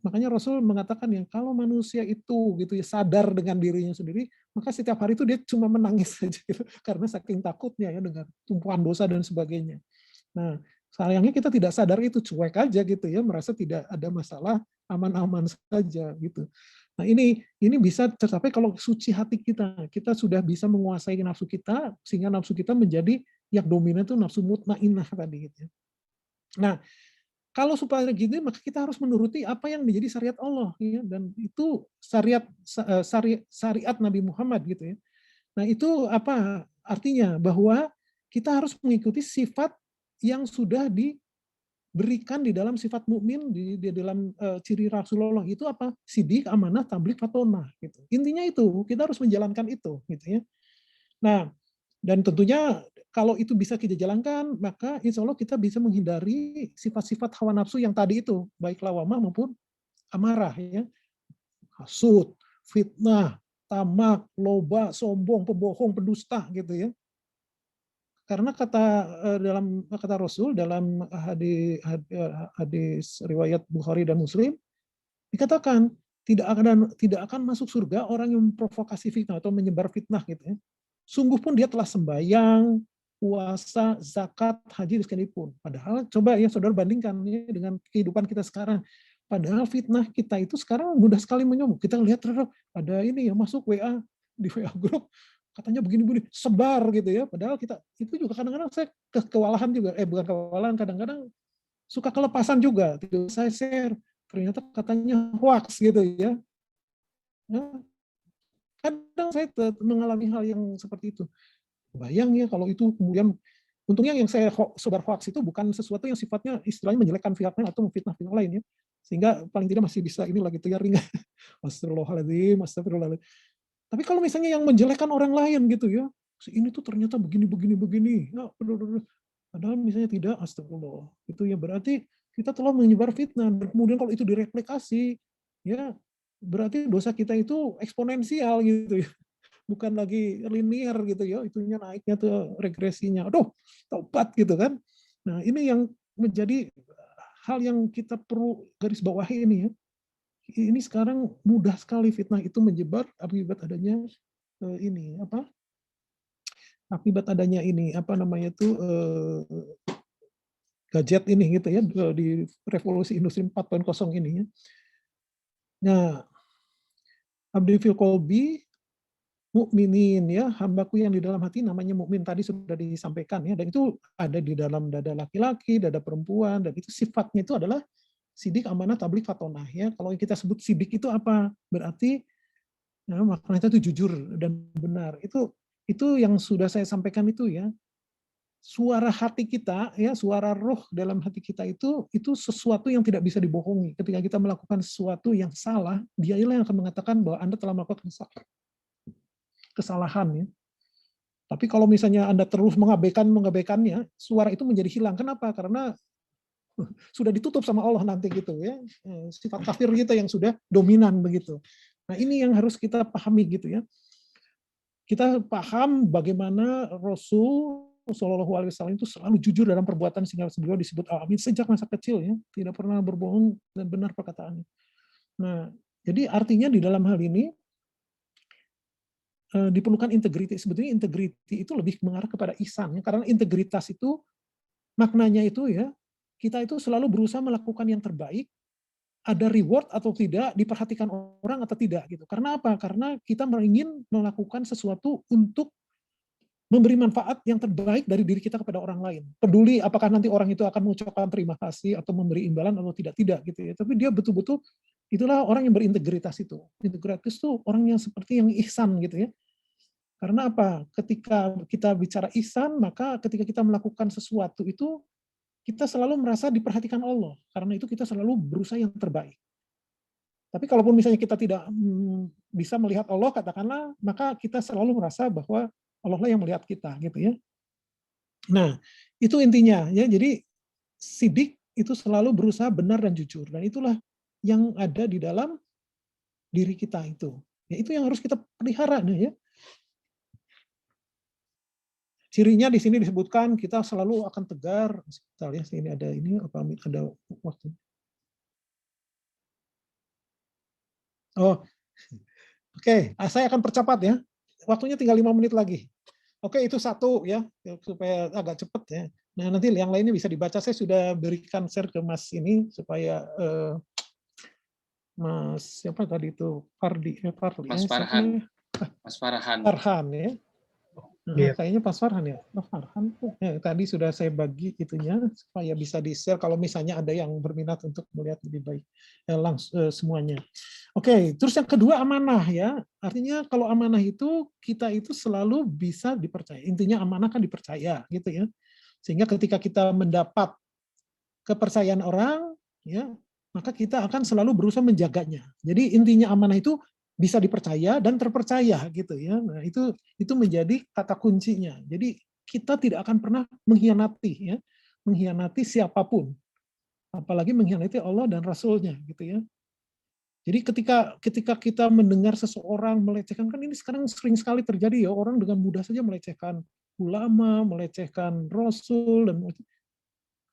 makanya Rasul mengatakan yang kalau manusia itu gitu ya sadar dengan dirinya sendiri, maka setiap hari itu dia cuma menangis saja gitu, karena saking takutnya ya dengan tumpuan dosa dan sebagainya. Nah, sayangnya kita tidak sadar itu, cuek aja gitu ya, merasa tidak ada masalah, aman-aman saja gitu. Nah, ini bisa tercapai kalau suci hati kita. Kita sudah bisa menguasai nafsu kita sehingga nafsu kita menjadi yang dominan itu nafsu mutmainnah tadi gitu. Nah, kalau supaya gitu maka kita harus menuruti apa yang menjadi syariat Allah ya, dan itu syariat Nabi Muhammad gitu ya. Nah, itu apa artinya? Bahwa kita harus mengikuti sifat yang sudah diberikan di dalam sifat mukmin di dalam ciri Rasulullah itu apa? Sidik, amanah, tabligh, fatonah gitu. Intinya itu, kita harus menjalankan itu gitu ya. Nah, dan tentunya kalau itu bisa kita jalankan, maka insya Allah kita bisa menghindari sifat-sifat hawa nafsu yang tadi itu, baik lawamah maupun amarah ya. Hasud, fitnah, tamak, loba, sombong, pembohong, pendusta gitu ya. Karena kata Rasul dalam hadis riwayat Bukhari dan Muslim dikatakan tidak akan masuk surga orang yang memprovokasi fitnah atau menyebar fitnah gitu ya. Sungguh pun dia telah sembahyang, puasa, zakat, haji sekalipun. Padahal coba ya saudara bandingkan ya dengan kehidupan kita sekarang. Padahal fitnah kita itu sekarang mudah sekali menyomong. Kita lihat ada ini ya masuk WA di WA grup katanya begini-begini, sebar gitu ya. Padahal kita itu juga kadang-kadang saya kewalahan juga, bukan kewalahan, kadang-kadang suka kelepasan juga. Saya share, ternyata katanya hoax gitu ya. Kadang saya mengalami hal yang seperti itu. Bayang ya kalau itu kemudian, untungnya yang saya sebar hoax itu bukan sesuatu yang sifatnya istilahnya menjelekkan pihak lain atau memfitnah pihak lain ya. Sehingga paling tidak masih bisa ini lagi tegar ringan. Astagfirullahaladzim, astagfirullahaladzim. Tapi kalau misalnya yang menjelekkan orang lain gitu ya, ini tuh ternyata begini. Ya, padahal misalnya tidak, astagfirullah. Itu ya berarti kita telah menyebar fitnah. Dan kemudian kalau itu direplikasi, ya berarti dosa kita itu eksponensial gitu ya. Bukan lagi linear gitu ya, itunya naiknya tuh regresinya. Aduh, tobat gitu kan. Nah, ini yang menjadi hal yang kita perlu garis bawahi ini ya. Ini sekarang mudah sekali fitnah itu menyebar akibat adanya gadget ini gitu ya, di revolusi industri 4.0 ini ya. Nah, abdi fil qalbi mukminin ya, hambaku yang di dalam hati namanya mukmin tadi sudah disampaikan ya, dan itu ada di dalam dada laki-laki, dada perempuan, dan itu sifatnya itu adalah sidik, amanah, tabligh, fatonah ya. Kalau kita sebut sidik itu apa? Berarti ya, maknanya itu jujur dan benar. Itu yang sudah saya sampaikan itu ya. Suara hati kita ya, suara roh dalam hati kita itu sesuatu yang tidak bisa dibohongi. Ketika kita melakukan sesuatu yang salah, dialah yang akan mengatakan bahwa Anda telah melakukan kesalahan ya. Tapi kalau misalnya Anda terus mengabaikannya, suara itu menjadi hilang. Kenapa? Karena sudah ditutup sama Allah nanti gitu ya. Sifat kafir kita yang sudah dominan begitu. Nah, ini yang harus kita pahami gitu ya. Kita paham bagaimana Rasul Shallallahu Alaihi Wasallam itu selalu jujur dalam perbuatan, sehingga beliau disebut al-amin sejak masa kecil ya, tidak pernah berbohong dan benar perkataannya. Nah, jadi artinya di dalam hal ini diperlukan integriti. Sebetulnya integriti itu lebih mengarah kepada ihsan ya, karena integritas itu maknanya itu ya, kita itu selalu berusaha melakukan yang terbaik, ada reward atau tidak, diperhatikan orang atau tidak gitu. Karena apa? Karena kita ingin melakukan sesuatu untuk memberi manfaat yang terbaik dari diri kita kepada orang lain. Peduli apakah nanti orang itu akan mengucapkan terima kasih atau memberi imbalan atau tidak gitu ya. Tapi dia betul-betul itulah orang yang berintegritas itu. Integritas itu orang yang seperti yang ihsan gitu ya. Karena apa? Ketika kita bicara ihsan, maka ketika kita melakukan sesuatu itu kita selalu merasa diperhatikan Allah. Karena itu kita selalu berusaha yang terbaik. Tapi kalaupun misalnya kita tidak bisa melihat Allah, katakanlah, maka kita selalu merasa bahwa Allah lah yang melihat kita, gitu ya. Nah, itu intinya ya. Jadi sidik itu selalu berusaha benar dan jujur, dan itulah yang ada di dalam diri kita itu. Ya, itu yang harus kita pelihara nih ya. Cirinya di sini disebutkan kita selalu akan tegar. Kita lihat sini ada ini apa ada waktu. Oh, oke. Saya akan percepat ya. Waktunya tinggal 5 menit lagi. Oke, itu satu ya, supaya agak cepat ya. Nah, nanti yang lainnya bisa dibaca. Saya sudah berikan share ke Mas ini supaya Mas siapa tadi itu Mas Farhan. Mas Farhan. Farhan ya. Nah, kayaknya Pak Farhan ya. Pak Farhan tadi sudah saya bagi itunya supaya bisa di-share kalau misalnya ada yang berminat untuk melihat lebih baik langsung semuanya. Oke, terus yang kedua amanah ya. Artinya kalau amanah itu kita itu selalu bisa dipercaya. Intinya amanah kan dipercaya gitu ya. Sehingga ketika kita mendapat kepercayaan orang ya, maka kita akan selalu berusaha menjaganya. Jadi intinya amanah itu bisa dipercaya dan terpercaya gitu ya. Nah, itu menjadi kata kuncinya. Jadi kita tidak akan pernah mengkhianati ya, mengkhianati siapapun. Apalagi mengkhianati Allah dan Rasul-Nya gitu ya. Jadi ketika kita mendengar seseorang melecehkan, kan ini sekarang sering sekali terjadi ya, orang dengan mudah saja melecehkan ulama, melecehkan Rasul, dan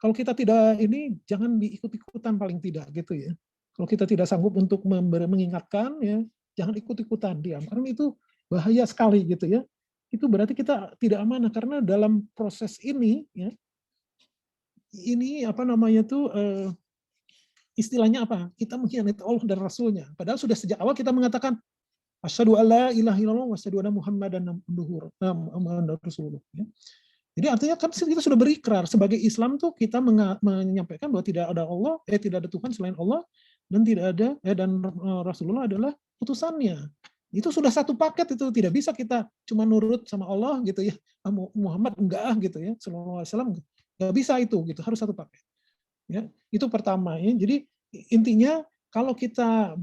kalau kita tidak ini jangan diikut-ikutan paling tidak gitu ya. Kalau kita tidak sanggup untuk mengingatkan ya, jangan ikut-ikutan, diam. Karena itu bahaya sekali gitu ya. Itu berarti kita tidak amanah, karena dalam proses ini ya, ini apa namanya tuh istilahnya apa? Kita mengkhianati Allah dan Rasul-Nya. Padahal sudah sejak awal kita mengatakan asyhadu alla ilaha illallah wa asyhadu anna muhammadan rasulullah. Ya. Jadi artinya kan kita sudah berikrar sebagai Islam tuh kita menyampaikan bahwa tidak ada Allah, tidak ada Tuhan selain Allah, dan tidak ada dan Rasulullah adalah utusannya. Itu sudah satu paket itu, tidak bisa kita cuma nurut sama Allah gitu ya. Muhammad enggak gitu ya, sallallahu alaihi wasallam enggak bisa itu gitu, harus satu paket. Ya, itu pertama ya. Jadi intinya kalau kita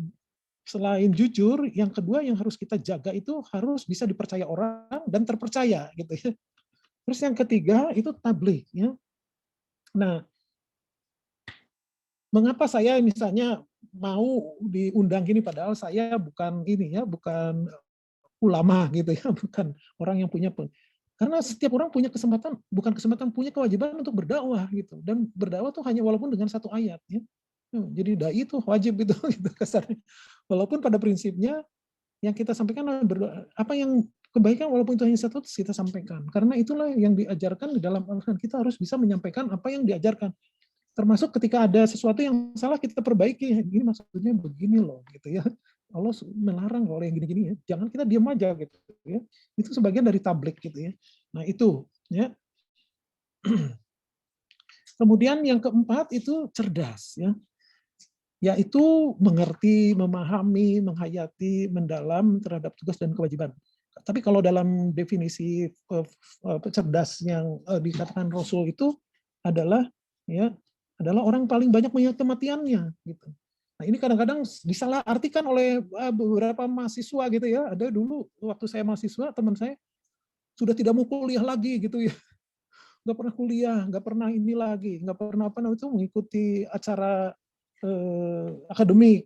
selain jujur, yang kedua yang harus kita jaga itu harus bisa dipercaya orang dan terpercaya gitu ya. Terus yang ketiga itu tabligh ya. Nah, mengapa saya misalnya mau diundang gini padahal saya bukan ini ya, bukan ulama gitu ya, bukan orang yang punya karena setiap orang punya kesempatan, bukan kesempatan, punya kewajiban untuk berdakwah gitu. Dan berdakwah tuh hanya walaupun dengan satu ayat ya. Jadi dai itu wajib itu gitu kasarnya. Walaupun pada prinsipnya yang kita sampaikan apa yang kebaikan walaupun itu hanya satu kita sampaikan. Karena itulah yang diajarkan di dalam Al-Qur'an, kita harus bisa menyampaikan apa yang diajarkan. Termasuk ketika ada sesuatu yang salah kita perbaiki. Ini maksudnya begini loh gitu ya. Allah melarang kalau yang gini-gini ya. Jangan kita diam aja gitu ya. Itu sebagian dari tabligh gitu ya. Nah, itu ya. Kemudian yang keempat itu cerdas ya. Yaitu mengerti, memahami, menghayati, mendalam terhadap tugas dan kewajiban. Tapi kalau dalam definisi cerdas yang dikatakan Rasul itu adalah ya adalah orang paling banyak melihat kematiannya gitu. Nah, ini kadang-kadang disalahartikan oleh beberapa mahasiswa gitu ya. Ada dulu waktu saya mahasiswa, teman saya sudah tidak mau kuliah lagi gitu ya. Nggak pernah kuliah, nggak pernah ini lagi, nggak pernah apa namanya itu mengikuti acara akademik.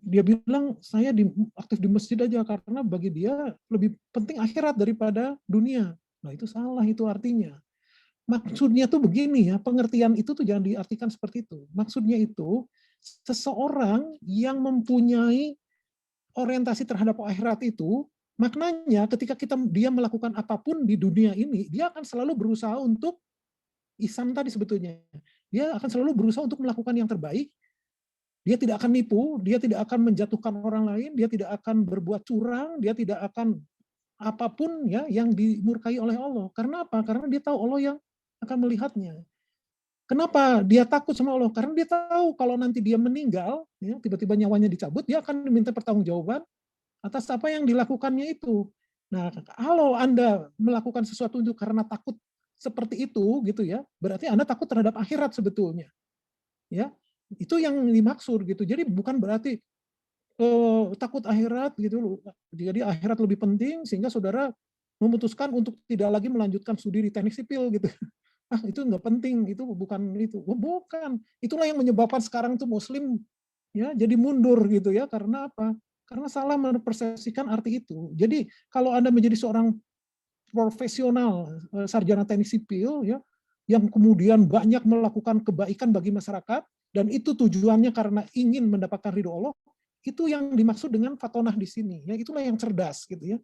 Dia bilang saya aktif di masjid aja karena bagi dia lebih penting akhirat daripada dunia. Nah, itu salah itu artinya. Maksudnya tuh begini ya, pengertian itu tuh jangan diartikan seperti itu. Maksudnya itu seseorang yang mempunyai orientasi terhadap akhirat itu, maknanya ketika dia melakukan apapun di dunia ini, dia akan selalu berusaha untuk ihsan tadi sebetulnya. Dia akan selalu berusaha untuk melakukan yang terbaik. Dia tidak akan nipu, dia tidak akan menjatuhkan orang lain, dia tidak akan berbuat curang, dia tidak akan apapun ya yang dimurkai oleh Allah. Karena apa? Karena dia tahu Allah yang akan melihatnya. Kenapa dia takut sama Allah? Karena dia tahu kalau nanti dia meninggal, ya, tiba-tiba nyawanya dicabut, dia akan diminta pertanggungjawaban atas apa yang dilakukannya itu. Nah, kalau Anda melakukan sesuatu itu karena takut seperti itu, gitu ya, berarti Anda takut terhadap akhirat sebetulnya. Ya, itu yang dimaksud gitu. Jadi bukan berarti takut akhirat gitu. Jadi akhirat lebih penting sehingga saudara memutuskan untuk tidak lagi melanjutkan studi di teknik sipil gitu. Ah, itu nggak penting, itu bukan itu. Oh, bukan. Itulah yang menyebabkan sekarang tuh Muslim ya jadi mundur gitu ya. Karena apa? Karena salah mempersepsikan arti itu. Jadi kalau Anda menjadi seorang profesional sarjana teknik sipil ya, yang kemudian banyak melakukan kebaikan bagi masyarakat dan itu tujuannya karena ingin mendapatkan ridho Allah, itu yang dimaksud dengan fatonah di sini. Ya, itulah yang cerdas gitu ya.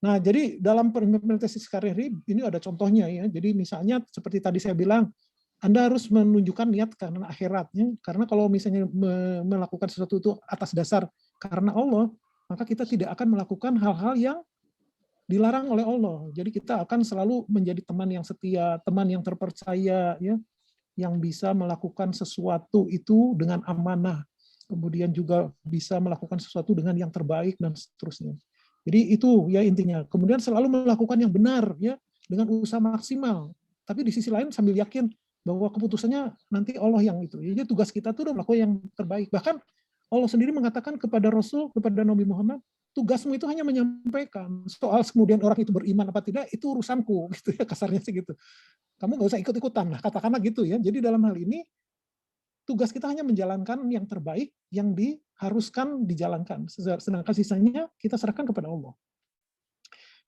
Nah, jadi dalam implementasi karir ini ada contohnya ya. Jadi misalnya seperti tadi saya bilang, Anda harus menunjukkan niat karena akhiratnya. Karena kalau misalnya melakukan sesuatu itu atas dasar karena Allah, maka kita tidak akan melakukan hal-hal yang dilarang oleh Allah. Jadi kita akan selalu menjadi teman yang setia, teman yang terpercaya, ya, yang bisa melakukan sesuatu itu dengan amanah. Kemudian juga bisa melakukan sesuatu dengan yang terbaik dan seterusnya. Jadi itu ya intinya. Kemudian selalu melakukan yang benar ya dengan usaha maksimal. Tapi di sisi lain sambil yakin bahwa keputusannya nanti Allah yang itu. Jadi tugas kita tuh udah melakukan yang terbaik. Bahkan Allah sendiri mengatakan kepada Rasul, kepada Nabi Muhammad, tugasmu itu hanya menyampaikan. Soal kemudian orang itu beriman apa tidak, itu urusanku gitu ya, kasarnya sih gitu. Kamu nggak usah ikut-ikutan lah, katakanlah gitu ya. Jadi dalam hal ini tugas kita hanya menjalankan yang terbaik yang diharuskan dijalankan. Sedangkan sisanya kita serahkan kepada Allah.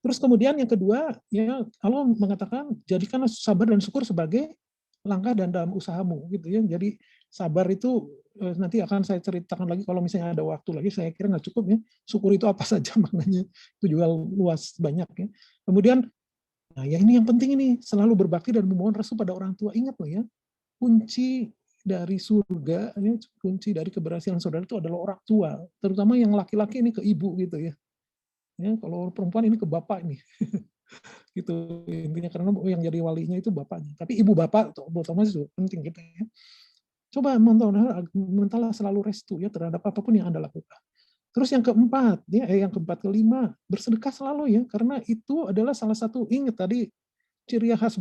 Terus kemudian yang kedua, ya Allah mengatakan jadikanlah sabar dan syukur sebagai langkah dan dalam usahamu gitu ya. Jadi sabar itu nanti akan saya ceritakan lagi kalau misalnya ada waktu lagi. Saya kira nggak cukup ya. Syukur itu apa saja maknanya, itu juga luas banyak ya. Kemudian, nah ya ini yang penting ini, selalu berbakti dan memohon restu pada orang tua. Ingat loh ya, kunci dari surga, ya, kunci dari keberhasilan saudara itu adalah orang tua, terutama yang laki-laki ini ke ibu gitu ya. Ya, kalau perempuan ini ke bapak ini. Gitu intinya, karena yang jadi walinya itu bapaknya. Tapi ibu bapak otomatis itu penting gitu ya. Coba mintalah selalu restu ya terhadap apapun yang Anda lakukan. Terus yang keempat, yang keempat kelima, bersedekah selalu ya, karena itu adalah salah satu, ingat tadi ciri khas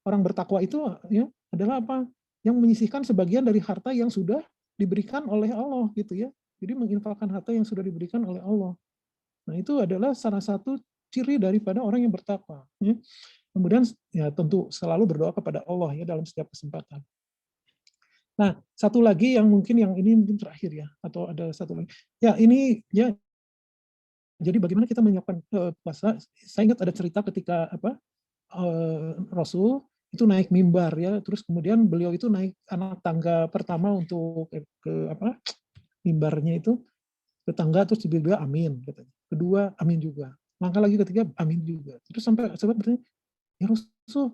orang bertakwa itu ya adalah apa? Yang menyisihkan sebagian dari harta yang sudah diberikan oleh Allah gitu ya. Jadi menginfakkan harta yang sudah diberikan oleh Allah. Nah, itu adalah salah satu ciri daripada orang yang bertakwa ya. Kemudian ya tentu selalu berdoa kepada Allah ya dalam setiap kesempatan. Nah, satu lagi yang ini mungkin terakhir ya, atau ada satu lagi. Ya, ini ya, jadi bagaimana kita menyiapkan puasa. Saya ingat ada cerita ketika Rasul itu naik mimbar ya, terus kemudian beliau itu naik anak tangga pertama untuk ke mimbarnya itu, ke tangga, terus beliau amin katanya. Kedua amin juga. Langkah lagi ketiga amin juga. Terus sampai sahabat bertanya, ya Rasul,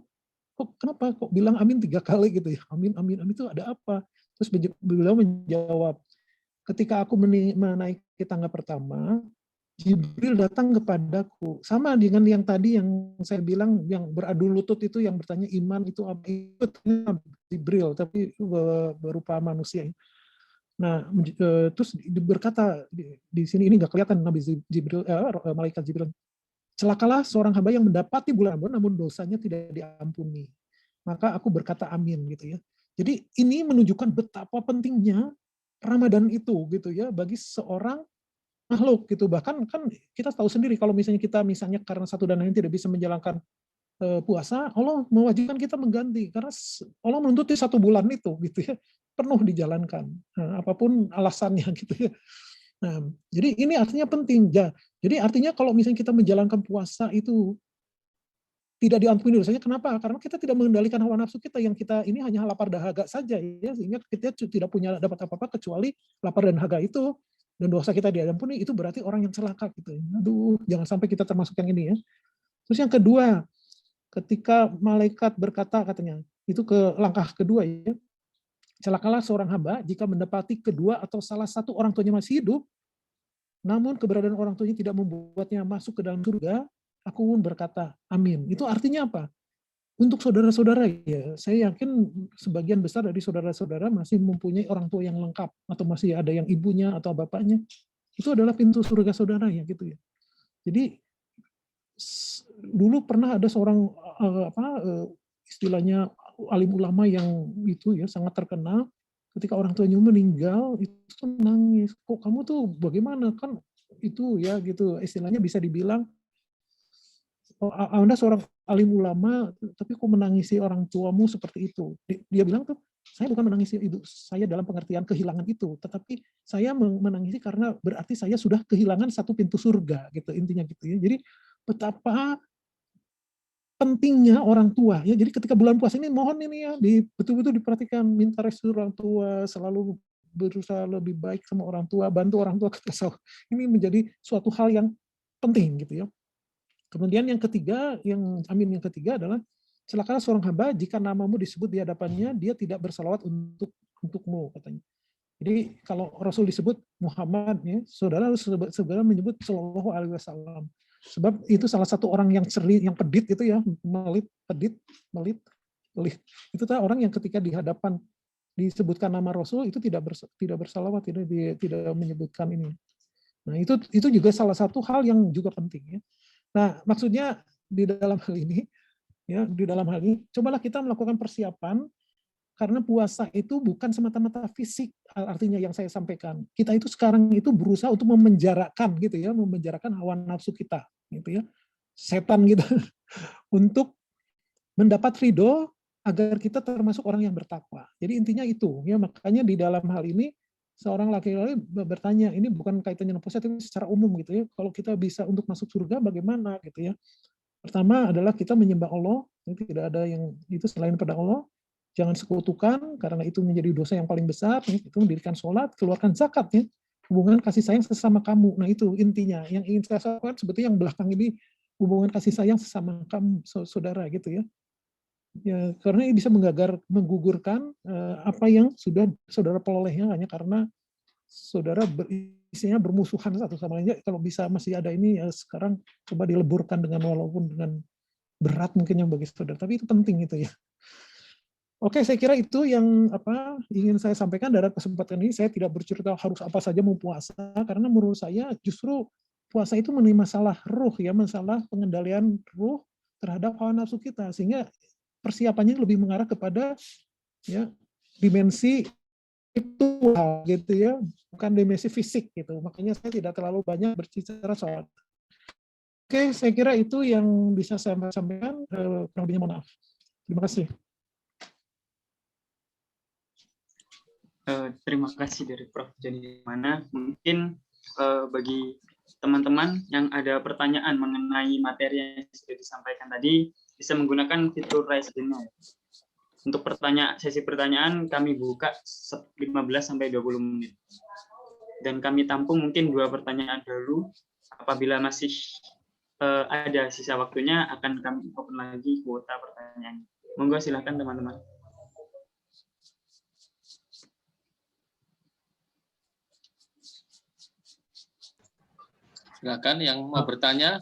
kenapa kok bilang amin 3 kali gitu ya? Amin, amin, amin itu ada apa? Terus beliau menjawab, ketika aku menaiki tangga pertama, Jibril datang kepadaku. Sama dengan yang tadi yang saya bilang, yang beradu lutut itu, yang bertanya iman itu apa? Itu Jibril, tapi berupa manusia. Nah, terus berkata, di sini ini nggak kelihatan Nabi Jibril, malaikat Jibril, celakalah seorang hamba yang mendapati bulan Ramadan namun dosanya tidak diampuni. Maka aku berkata amin gitu ya. Jadi ini menunjukkan betapa pentingnya Ramadan itu gitu ya bagi seorang makhluk gitu. Bahkan kan kita tahu sendiri kalau misalnya kita karena satu dan lain tidak bisa menjalankan puasa, Allah mewajibkan kita mengganti karena Allah menuntut 1 bulan itu gitu ya penuh dijalankan. Nah, apapun alasannya gitu ya. Nah, jadi ini artinya penting. Jadi artinya kalau misalnya kita menjalankan puasa itu tidak diampuni dosanya, kenapa? Karena kita tidak mengendalikan hawa nafsu kita, yang kita ini hanya lapar dahaga saja, ya, sehingga kita tidak punya dapat apa-apa kecuali lapar dan dahaga itu, dan dosa kita diampuni, itu berarti orang yang celaka gitu. Aduh, jangan sampai kita termasuk yang ini ya. Terus yang kedua, ketika malaikat berkata katanya, itu ke langkah kedua ya, celakalah seorang hamba jika mendapati kedua atau salah satu orang tuanya masih hidup, namun keberadaan orang tuanya tidak membuatnya masuk ke dalam surga, aku pun berkata, amin. Itu artinya apa? Untuk saudara-saudara ya, saya yakin sebagian besar dari saudara-saudara masih mempunyai orang tua yang lengkap, atau masih ada yang ibunya atau bapaknya. Itu adalah pintu surga saudara ya gitu ya. Jadi dulu pernah ada seorang istilahnya alim ulama yang itu ya sangat terkenal, ketika orang tuanya meninggal itu nangis, kok kamu tuh bagaimana, kan itu ya gitu istilahnya bisa dibilang Anda seorang alim ulama tapi kok menangisi orang tuamu seperti itu. Dia bilang tuh, saya bukan menangisi ibu saya dalam pengertian kehilangan itu, tetapi saya menangisi karena berarti saya sudah kehilangan satu pintu surga gitu, intinya gitu ya. Jadi betapa pentingnya orang tua ya. Jadi ketika bulan puasa ini mohon ini ya betul-betul diperhatikan, minta restu orang tua, selalu berusaha lebih baik sama orang tua, bantu orang tua ketika ini menjadi suatu hal yang penting gitu ya. Kemudian yang ketiga, yang ketiga adalah celakalah seorang hamba jika namamu disebut di hadapannya, dia tidak bersalawat untukmu katanya. Jadi kalau Rasul disebut Muhammad ya, saudara harus segera menyebut Shallallahu Alaihi Wasallam. Sebab itu salah satu orang yang pedit itu ya, melit. Itu orang yang ketika di hadapan disebutkan nama Rasul itu tidak bersalawat, tidak menyebutkan ini. Nah, itu juga salah satu hal yang juga penting ya. Nah, maksudnya di dalam hal ini cobalah kita melakukan persiapan, karena puasa itu bukan semata-mata fisik, artinya yang saya sampaikan. Kita itu sekarang itu berusaha untuk memenjarakan gitu ya, memenjarakan hawa nafsu kita gitu ya. Setan gitu untuk mendapat ridho agar kita termasuk orang yang bertakwa. Jadi intinya itu ya, makanya di dalam hal ini seorang laki-laki bertanya, ini bukan kaitannya dengan puasa tapi secara umum gitu ya. Kalau kita bisa untuk masuk surga bagaimana gitu ya. Pertama adalah kita menyembah Allah, tidak ada yang itu selain pada Allah. Jangan sekutukan, karena itu menjadi dosa yang paling besar. Itu mendirikan sholat, keluarkan zakat, ya. Hubungan kasih sayang sesama kamu. Nah itu intinya. Yang ingin saya sampaikan sebetulnya yang belakang ini, hubungan kasih sayang sesama kamu, saudara gitu ya. Ya, karena ini bisa menggugurkan apa yang sudah saudara perolehnya hanya karena saudara isinya bermusuhan satu sama lainnya. Kalau bisa masih ada ini, ya sekarang coba dileburkan dengan walaupun dengan berat mungkin yang bagi saudara. Tapi itu penting itu ya. Oke, saya kira itu yang ingin saya sampaikan dalam kesempatan ini. Saya tidak bercerita harus apa saja mau puasa, karena menurut saya justru puasa itu mengenai masalah ruh ya, masalah pengendalian ruh terhadap hawa nafsu kita, sehingga persiapannya lebih mengarah kepada ya dimensi spiritual gitu ya, bukan dimensi fisik gitu. Makanya saya tidak terlalu banyak berbicara soal. Oke, saya kira itu yang bisa saya sampaikan. Kurang lebihnya mohon maaf. Terima kasih. Terima kasih dari Prof. Joni. Mana mungkin bagi teman-teman yang ada pertanyaan mengenai materi yang sudah disampaikan tadi, bisa menggunakan fitur raise hand. Untuk sesi pertanyaan kami buka 15-20 menit. Dan kami tampung mungkin 2 pertanyaan dulu. Apabila masih ada sisa waktunya, akan kami open lagi kuota pertanyaan. Monggo silakan teman-teman. Silakan yang mau bertanya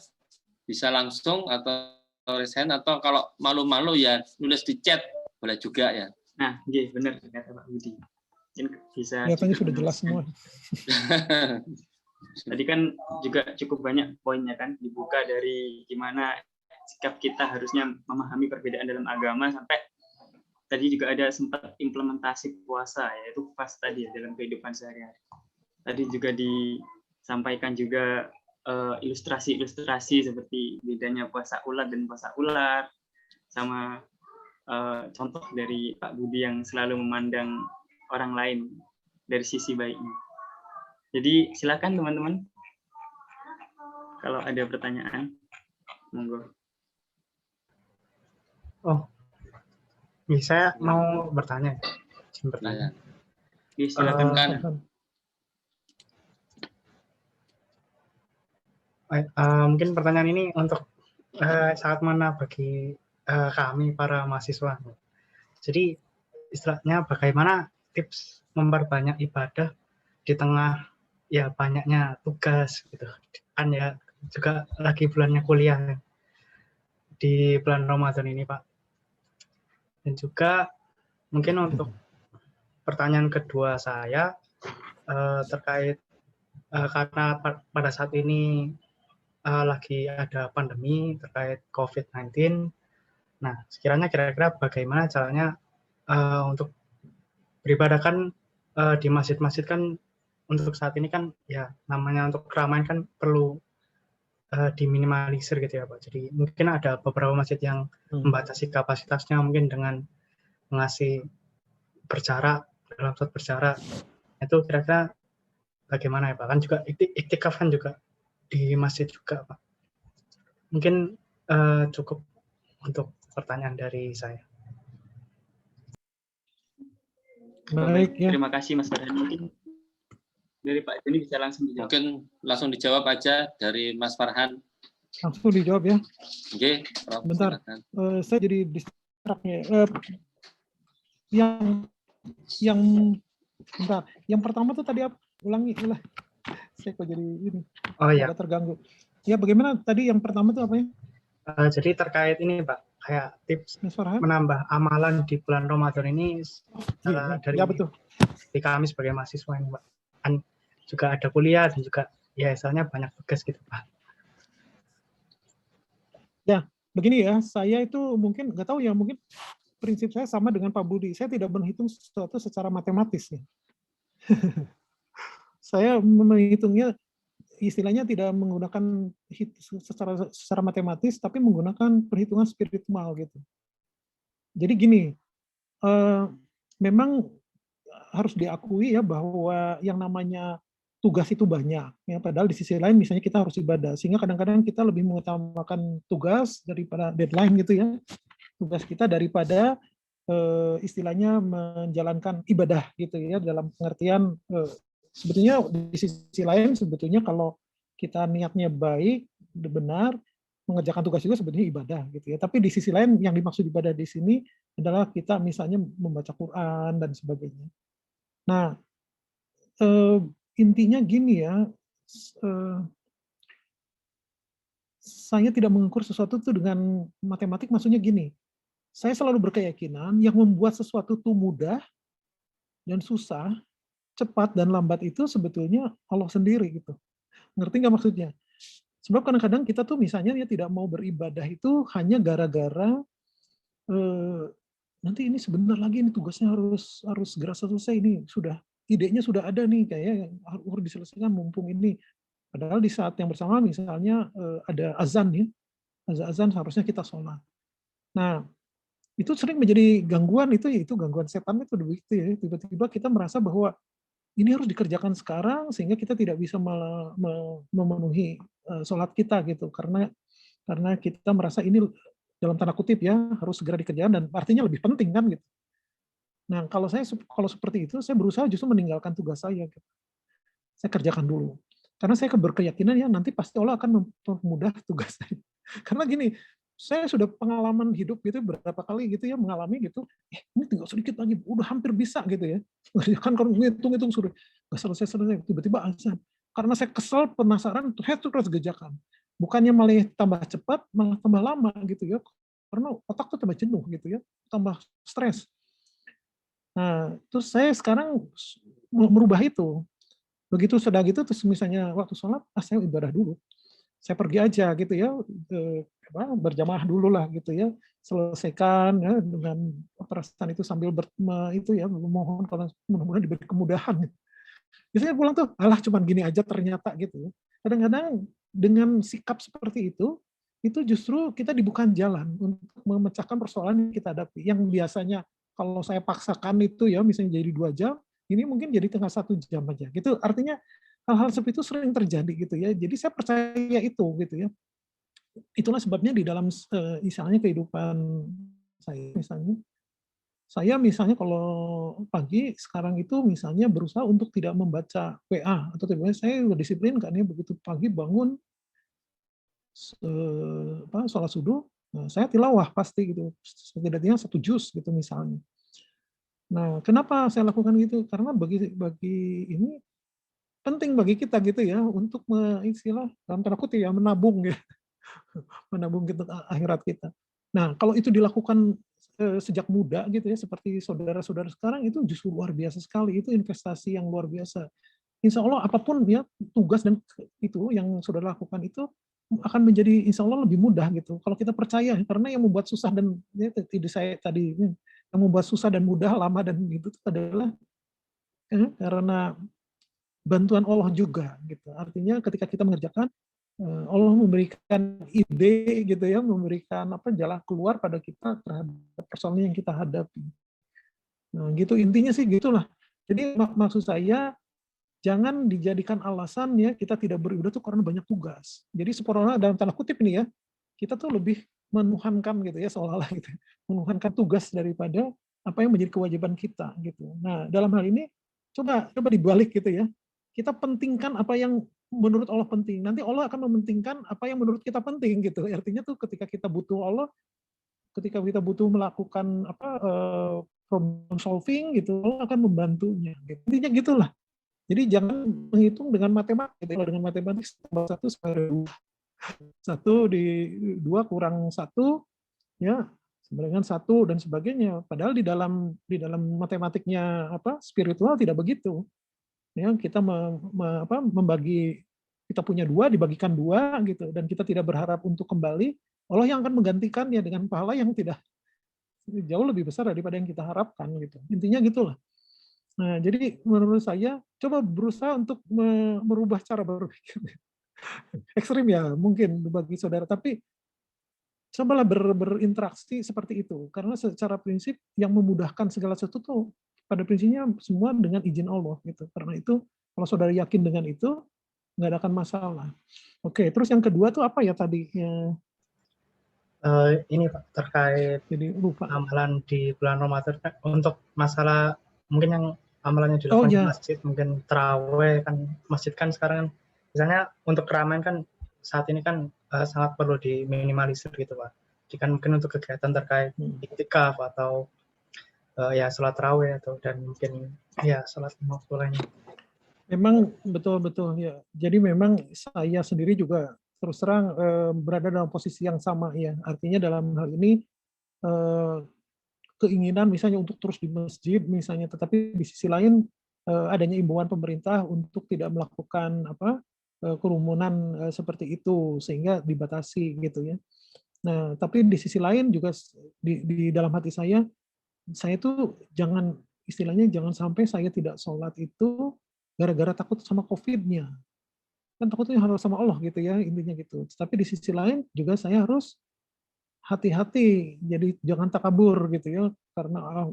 bisa langsung atau raise hand, atau kalau malu-malu ya nulis di chat boleh juga ya. Nah, iya benar kata Pak Budi. Mungkin bisa. Kelihatannya sudah jelas semua. Tadi kan juga cukup banyak poinnya kan, dibuka dari gimana sikap kita harusnya memahami perbedaan dalam agama, sampai tadi juga ada sempat implementasi puasa, yaitu pas tadi dalam kehidupan sehari-hari. Tadi juga disampaikan juga ilustrasi-ilustrasi seperti bedanya puasa ulat dan puasa ular, sama contoh dari Pak Budi yang selalu memandang orang lain dari sisi baiknya. Jadi silakan teman-teman, kalau ada pertanyaan, monggo. Oh, saya mau bertanya. Silakan kan. Mungkin pertanyaan ini untuk sangat mengena bagi kami para mahasiswa. Jadi istilahnya bagaimana tips memperbanyak ibadah di tengah ya banyaknya tugas gitu kan, ya juga lagi bulannya kuliah di bulan Ramadan ini, Pak. Dan juga mungkin untuk pertanyaan kedua saya terkait karena pada saat ini lagi ada pandemi terkait COVID-19. Nah, sekiranya kira-kira bagaimana caranya untuk beribadah kan di masjid-masjid kan untuk saat ini kan ya namanya untuk keramaian kan perlu diminimalisir gitu ya Pak. Jadi mungkin ada beberapa masjid yang membatasi kapasitasnya mungkin dengan mengasih berjarak, dalam saat berjarak. Itu kira-kira bagaimana ya Pak? Kan juga iktikaf kan juga di masjid juga Pak. Mungkin cukup untuk pertanyaan dari saya. Baik ya. Terima kasih Mas Farhan. Mungkin dari Pak Joni bisa langsung dijawab. Mungkin langsung dijawab aja dari Mas Farhan. Langsung dijawab ya. Oke, Prof. Bentar. Saya jadi distraknya. Bentar. Yang pertama tuh tadi apa? Ulangi. Saya kok jadi ini. Oh ya. Terganggu. Ya, bagaimana tadi yang pertama tuh apa ya? Jadi terkait ini Pak, kayak tips menambah amalan di bulan Ramadan ini dari ya, betul. Di kami sebagai mahasiswa ini Pak. Kan juga ada kuliah dan juga ya misalnya banyak tugas gitu Pak. Ya, begini ya, saya itu mungkin nggak tahu ya, mungkin prinsip saya sama dengan Pak Budi. Saya tidak menghitung sesuatu secara matematis ya. Saya menghitungnya istilahnya tidak menggunakan secara matematis, tapi menggunakan perhitungan spiritual gitu. Jadi gini, memang harus diakui ya bahwa yang namanya tugas itu banyak. Ya, padahal di sisi lain misalnya kita harus ibadah, sehingga kadang-kadang kita lebih mengutamakan tugas daripada deadline gitu ya. Tugas kita daripada istilahnya menjalankan ibadah gitu ya, dalam pengertian sebetulnya di sisi lain sebetulnya kalau kita niatnya baik, benar, mengerjakan tugas juga sebetulnya ibadah gitu ya. Tapi di sisi lain yang dimaksud ibadah di sini adalah kita misalnya membaca Quran dan sebagainya. Nah, intinya gini ya, saya tidak mengukur sesuatu itu dengan matematik, maksudnya gini. saya selalu berkeyakinan yang membuat sesuatu itu mudah dan susah, cepat dan lambat itu sebetulnya Allah sendiri gitu. Ngerti nggak maksudnya? Sebab kadang-kadang kita tuh misalnya ya tidak mau beribadah itu hanya gara-gara nanti ini sebentar lagi ini tugasnya harus segera selesai, ini sudah idenya sudah ada nih kayak harus diselesaikan mumpung ini. Padahal di saat yang bersama misalnya ada azan ya, azan seharusnya kita sholat. Nah, itu sering menjadi gangguan itu gangguan setan itu begitu ya. Tiba-tiba kita merasa bahwa ini harus dikerjakan sekarang sehingga kita tidak bisa memenuhi sholat kita gitu karena kita merasa ini dalam tanda kutip ya harus segera dikerjakan dan artinya lebih penting kan gitu. Nah kalau seperti itu saya berusaha justru meninggalkan tugas saya gitu. Saya kerjakan dulu karena saya berkeyakinan ya nanti pasti Allah akan mempermudah tugas saya. Karena gini, saya sudah pengalaman hidup gitu berapa kali gitu ya mengalami gitu, ini tinggal sedikit lagi udah hampir bisa gitu ya. Kan kalau ngitung sudah nggak selesai tiba-tiba azan. Karena saya kesel penasaran saya terus gerjakan. Bukannya malah tambah cepat, malah tambah lama gitu ya. Karena otak tuh tambah jenuh gitu ya, tambah stres. Nah, terus saya sekarang merubah itu. Begitu sudah gitu terus misalnya waktu sholat, saya ibadah dulu. Saya pergi aja gitu ya, berjamaah dulu lah gitu ya, selesaikan ya dengan perasaan itu sambil memohon kalau mudah-mudahan diberi kemudahan. Biasanya pulang tuh, alah cuman gini aja ternyata gitu ya. Kadang-kadang dengan sikap seperti itu justru kita dibuka jalan untuk memecahkan persoalan yang kita hadapi. Yang biasanya kalau saya paksakan itu ya, misalnya jadi 2 jam, ini mungkin jadi tinggal 1 jam aja. Gitu. Artinya hal-hal seperti itu sering terjadi gitu ya. Jadi saya percaya itu gitu ya. Itulah sebabnya di dalam misalnya kehidupan saya misalnya kalau pagi sekarang itu misalnya berusaha untuk tidak membaca WA atau tiba-tiba saya udah disiplin kan ya begitu pagi bangun sholat subuh, nah, saya tilawah pasti gitu setidaknya 1 juz gitu misalnya. Nah, kenapa saya lakukan gitu? Karena bagi ini penting bagi kita gitu ya untuk istilah dalam tanda kutip ya menabung ya. Menabung kita akhirat kita. Nah, kalau itu dilakukan sejak muda gitu ya seperti saudara-saudara sekarang itu justru luar biasa sekali, itu investasi yang luar biasa. Insya Allah apapun ya tugas dan itu yang saudara lakukan itu akan menjadi insya Allah lebih mudah gitu. Kalau kita percaya karena yang membuat susah dan ya, tidak saya tadi yang membuat susah dan mudah lama dan itu adalah karena bantuan Allah juga gitu. Artinya ketika kita mengerjakan Allah memberikan ide gitu ya, memberikan jalan keluar pada kita terhadap persoalan yang kita hadapi. Nah, gitu intinya sih gitulah. Jadi maksud saya jangan dijadikan alasan ya kita tidak beribadah tuh karena banyak tugas. Jadi sebenarnya dalam tanda kutip ini ya, kita tuh lebih menuhankan gitu ya seolah-olah gitu. Menuhankan tugas daripada apa yang menjadi kewajiban kita gitu. Nah, dalam hal ini coba dibalik gitu ya. Kita pentingkan apa yang menurut Allah penting. Nanti Allah akan mementingkan apa yang menurut kita penting gitu. Artinya tuh ketika kita butuh Allah, ketika kita butuh melakukan problem solving gitu, Allah akan membantunya. Gitu. Intinya gitulah. Jadi jangan menghitung dengan matematik. Kalau dengan matematik tambah 1 sama 2. 1 di 2 kurang 1 ya sama dengan 1 dan sebagainya. Padahal di dalam matematiknya spiritual tidak begitu. Ya, kita membagi, kita punya 2 dibagikan 2 gitu dan kita tidak berharap untuk kembali, Allah yang akan menggantikannya dengan pahala yang tidak jauh lebih besar daripada yang kita harapkan gitu. Intinya gitulah. Nah, jadi menurut saya coba berusaha untuk merubah cara berpikir. Ekstrim ya mungkin bagi saudara, tapi cobalah berinteraksi seperti itu karena secara prinsip yang memudahkan segala sesuatu pada prinsipnya semua dengan izin Allah gitu. Karena itu kalau saudara yakin dengan itu nggak akan masalah. Oke, terus yang kedua tuh apa ya tadi? Ini Pak terkait Jadi lupa. amalan di bulan Ramadan untuk masalah mungkin yang amalannya dilakukan di masjid, mungkin taraweh kan masjid kan sekarang misalnya untuk keramaian kan saat ini kan sangat perlu diminimalisir gitu Pak. Jadi kan mungkin untuk kegiatan terkait iktikaf atau ya sholat taraweh atau dan mungkin ya sholat lima waktu lainnya. Memang betul ya. Jadi memang saya sendiri juga terus terang berada dalam posisi yang sama ya. Artinya dalam hal ini keinginan misalnya untuk terus di masjid misalnya, tetapi di sisi lain adanya imbauan pemerintah untuk tidak melakukan kerumunan seperti itu sehingga dibatasi gitu ya. Nah, tapi di sisi lain juga di dalam hati saya tuh istilahnya jangan sampai saya tidak sholat itu gara-gara takut sama COVID-nya. Kan takutnya harus sama Allah gitu ya, intinya gitu. Tapi di sisi lain juga saya harus hati-hati, jadi jangan takabur gitu ya, karena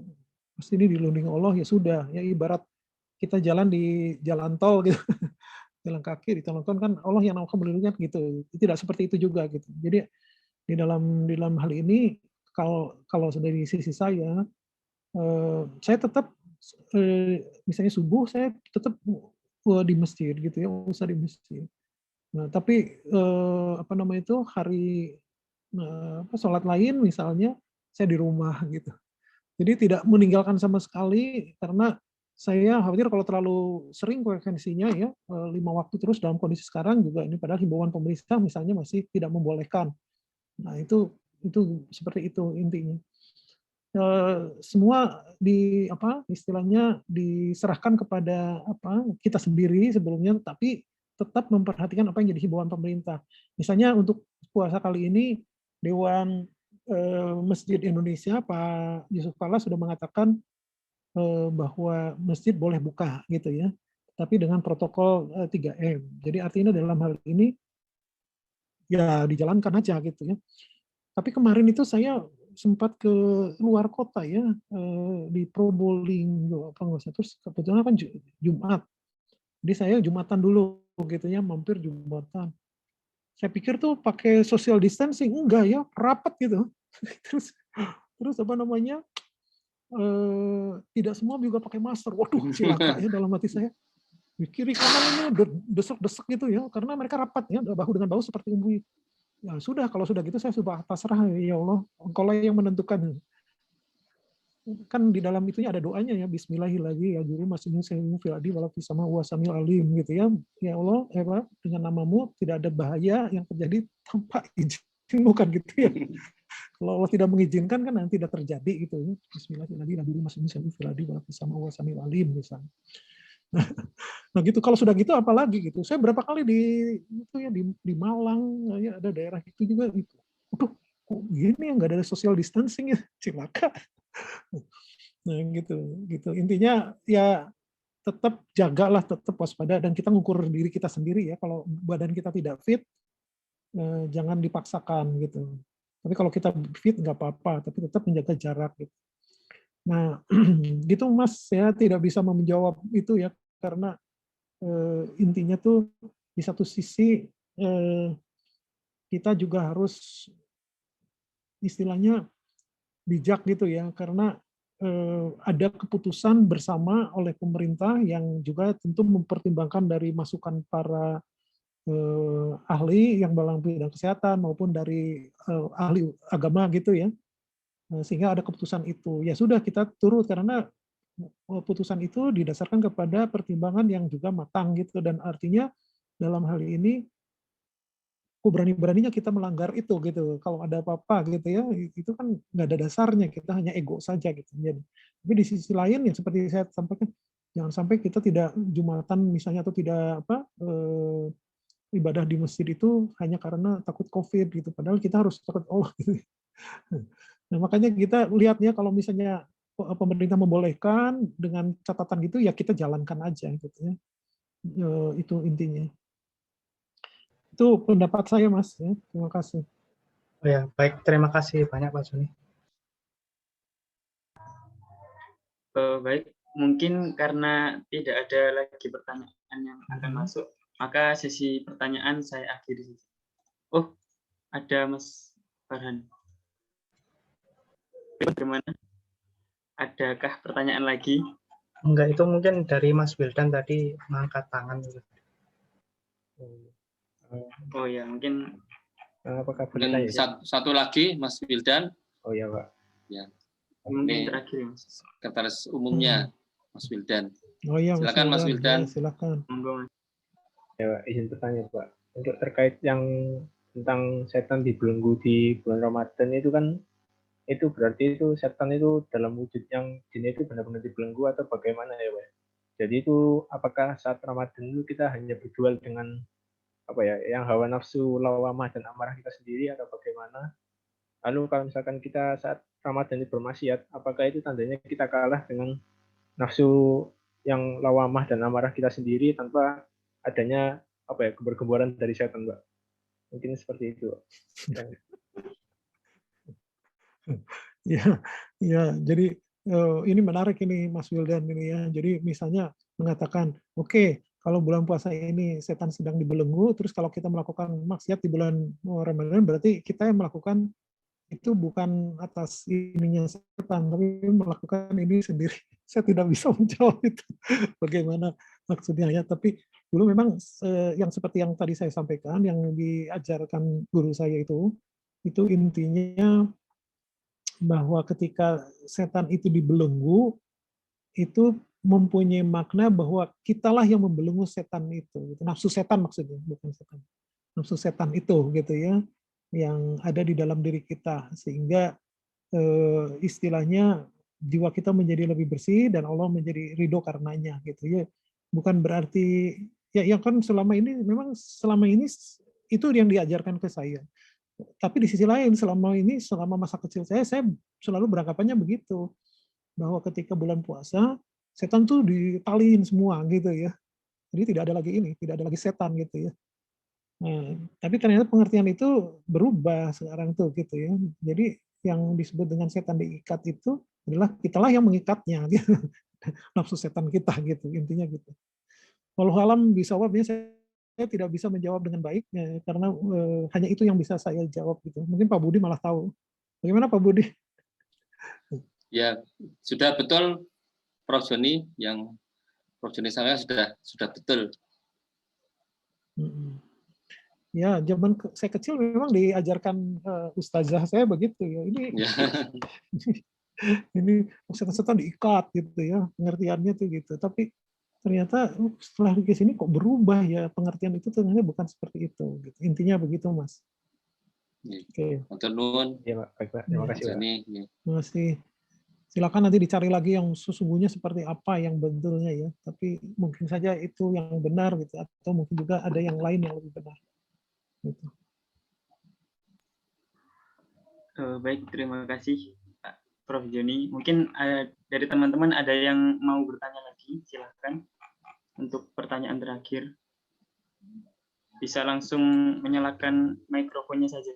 pasti ini dilindungi Allah ya sudah, ya ibarat kita jalan di jalan tol gitu, jalan kaki di jalan tol kan Allah yang akan melindungi gitu. Tidak seperti itu juga gitu. Jadi di dalam hal ini kalau dari sisi saya tetap misalnya subuh saya tetap di masjid gitu ya, usah di masjid. Nah, tapi hari sholat lain misalnya saya di rumah gitu. Jadi tidak meninggalkan sama sekali karena saya khawatir kalau terlalu sering frekuensinya ya 5 waktu terus dalam kondisi sekarang juga ini padahal himbauan pemerintah misalnya masih tidak membolehkan. Nah, itu seperti itu intinya. Semua istilahnya diserahkan kepada kita sendiri sebelumnya, tapi tetap memperhatikan apa yang jadi himbauan pemerintah. Misalnya untuk puasa kali ini Dewan Masjid Indonesia Pak Yusuf Kalla sudah mengatakan bahwa masjid boleh buka gitu ya, tapi dengan protokol 3M. Jadi artinya dalam hal ini ya dijalankan aja gitu ya. Tapi kemarin itu saya sempat ke luar kota ya, di Probolinggo terus kebetulan kan Jumat. Jadi saya Jumatan dulu gitu ya, mampir Jumatan. Saya pikir tuh pakai social distancing, enggak ya, rapat gitu. terus tidak semua juga pakai masker. Waduh, cilaka ya dalam hati saya. Di kiri kanan ini desek-desek gitu ya, karena mereka rapat ya, bahu dengan bahu seperti umbu. Ya sudah, kalau sudah gitu saya sudah pasrah, ya Allah, Engkau lah yang menentukan. Kan di dalam itunya ada doanya ya, Bismillahirrahmanirrahim, gitu ya. Ya Allah, dengan namamu tidak ada bahaya yang terjadi tanpa izin, bukan gitu ya. Kalau Allah tidak mengizinkan kan nanti tidak terjadi gitu ya. Bismillahirrahmanirrahim, misalnya. Nah gitu, kalau sudah gitu apalagi gitu. Saya berapa kali di Malang ya, ada daerah itu juga gitu. Waduh, kok gini ya, nggak ada social distancing ya, cilaka. Nah gitu. Intinya ya tetap jagalah, tetap waspada, dan kita ngukur diri kita sendiri ya. Kalau badan kita tidak fit, jangan dipaksakan gitu. Tapi kalau kita fit nggak apa-apa, tapi tetap menjaga jarak gitu. Nah gitu Mas, saya tidak bisa menjawab itu ya, karena intinya tuh di satu sisi kita juga harus istilahnya bijak gitu ya, karena ada keputusan bersama oleh pemerintah yang juga tentu mempertimbangkan dari masukan para ahli yang dalam bidang kesehatan maupun dari ahli agama gitu ya, sehingga ada keputusan itu. Ya sudah, kita turut karena putusan itu didasarkan kepada pertimbangan yang juga matang gitu, dan artinya dalam hal ini berani-beraninya kita melanggar itu gitu. Kalau ada apa-apa gitu ya, itu kan nggak ada dasarnya, kita hanya ego saja gitu. Jadi, tapi di sisi lain ya seperti saya sampaikan, jangan sampai kita tidak Jumatan misalnya, atau tidak ibadah di masjid itu hanya karena takut COVID gitu. Padahal kita harus takut Allah gitu. Nah makanya kita lihatnya kalau misalnya pemerintah membolehkan dengan catatan gitu ya kita jalankan aja gitu ya. Itu intinya. Itu pendapat saya Mas ya. Terima kasih. Oh ya, baik, terima kasih banyak Pak Joni. Baik, mungkin karena tidak ada lagi pertanyaan yang akan masuk, maka sesi pertanyaan saya akhiri. Oh, ada Mas Farhan. Bagaimana? Adakah pertanyaan lagi? Enggak, itu mungkin dari Mas Wildan tadi mengangkat tangan. Oh ya, mungkin. Apakah dan satu lagi Mas Wildan. Oh ya Pak. Ya. Mungkin terakhir Mas. Sekretaris umumnya Mas Wildan. Oh iya, silakan Mas Wildan. Ya, silakan. Ya Pak, izin bertanya Pak. Untuk terkait yang tentang setan dibelenggu di bulan Ramadan itu kan itu berarti itu setan itu dalam wujud yang jin itu benar-benar dibelenggu atau bagaimana ya Pak? Jadi itu apakah saat Ramadan itu kita hanya berdual dengan apa ya, yang hawa nafsu, lawamah dan amarah kita sendiri atau bagaimana? Lalu kalau misalkan kita saat Ramadan itu bermaksiat, apakah itu tandanya kita kalah dengan nafsu yang lawamah dan amarah kita sendiri tanpa adanya apa ya, gembar-gemboran dari setan, Mbak? Mungkin seperti itu. Ya, ya. Jadi ini menarik ini Mas Wildan ini ya. Jadi misalnya mengatakan, oke, kalau bulan puasa ini setan sedang dibelenggu, terus kalau kita melakukan maksiat di bulan Ramadan, berarti kita yang melakukan itu bukan atas ininya setan, tapi melakukan ini sendiri. Saya tidak bisa menjawab itu bagaimana maksudnya ya. Tapi dulu memang yang seperti yang tadi saya sampaikan, yang diajarkan guru saya itu intinya bahwa ketika setan itu dibelenggu, itu mempunyai makna bahwa kitalah yang membelenggu setan itu. Nafsu setan maksudnya, bukan setan. Nafsu setan itu gitu ya, yang ada di dalam diri kita, sehingga istilahnya jiwa kita menjadi lebih bersih dan Allah menjadi ridho karenanya gitu ya. Bukan berarti ya kan selama ini itu yang diajarkan ke saya. Tapi di sisi lain selama masa kecil saya selalu beranggapannya begitu, bahwa ketika bulan puasa setan tuh ditaliin semua gitu ya. Jadi tidak ada lagi setan gitu ya. Nah, tapi ternyata pengertian itu berubah sekarang tuh gitu ya. Jadi yang disebut dengan setan diikat itu adalah kitalah yang mengikatnya gitu. Nafsu setan kita gitu, intinya gitu. Walau alam bisawabnya saya tidak bisa menjawab dengan baik ya, karena hanya itu yang bisa saya jawab gitu. Mungkin Pak Budi malah tahu. Bagaimana Pak Budi? Ya, sudah betul Prof. Joni, Prof. Joni saya sudah betul. Ya, zaman saya kecil memang diajarkan ustazah saya begitu ya. Ini setan-setan diikat gitu ya, pengertiannya tuh gitu. Tapi ternyata setelah di sini kok berubah ya, pengertian itu ternyata bukan seperti itu gitu. Intinya begitu Mas. Oke. Nuwun. Ya, Pak. Baik, Pak. Terima kasih, Pak. Terima kasih. Silakan nanti dicari lagi yang sesungguhnya seperti apa yang betulnya ya. Tapi mungkin saja itu yang benar gitu, atau mungkin juga ada yang lain yang lebih benar. Gitu. Baik, terima kasih Prof. Joni. Mungkin dari teman-teman ada yang mau bertanya lagi, silahkan untuk pertanyaan terakhir. Bisa langsung menyalakan mikrofonnya saja.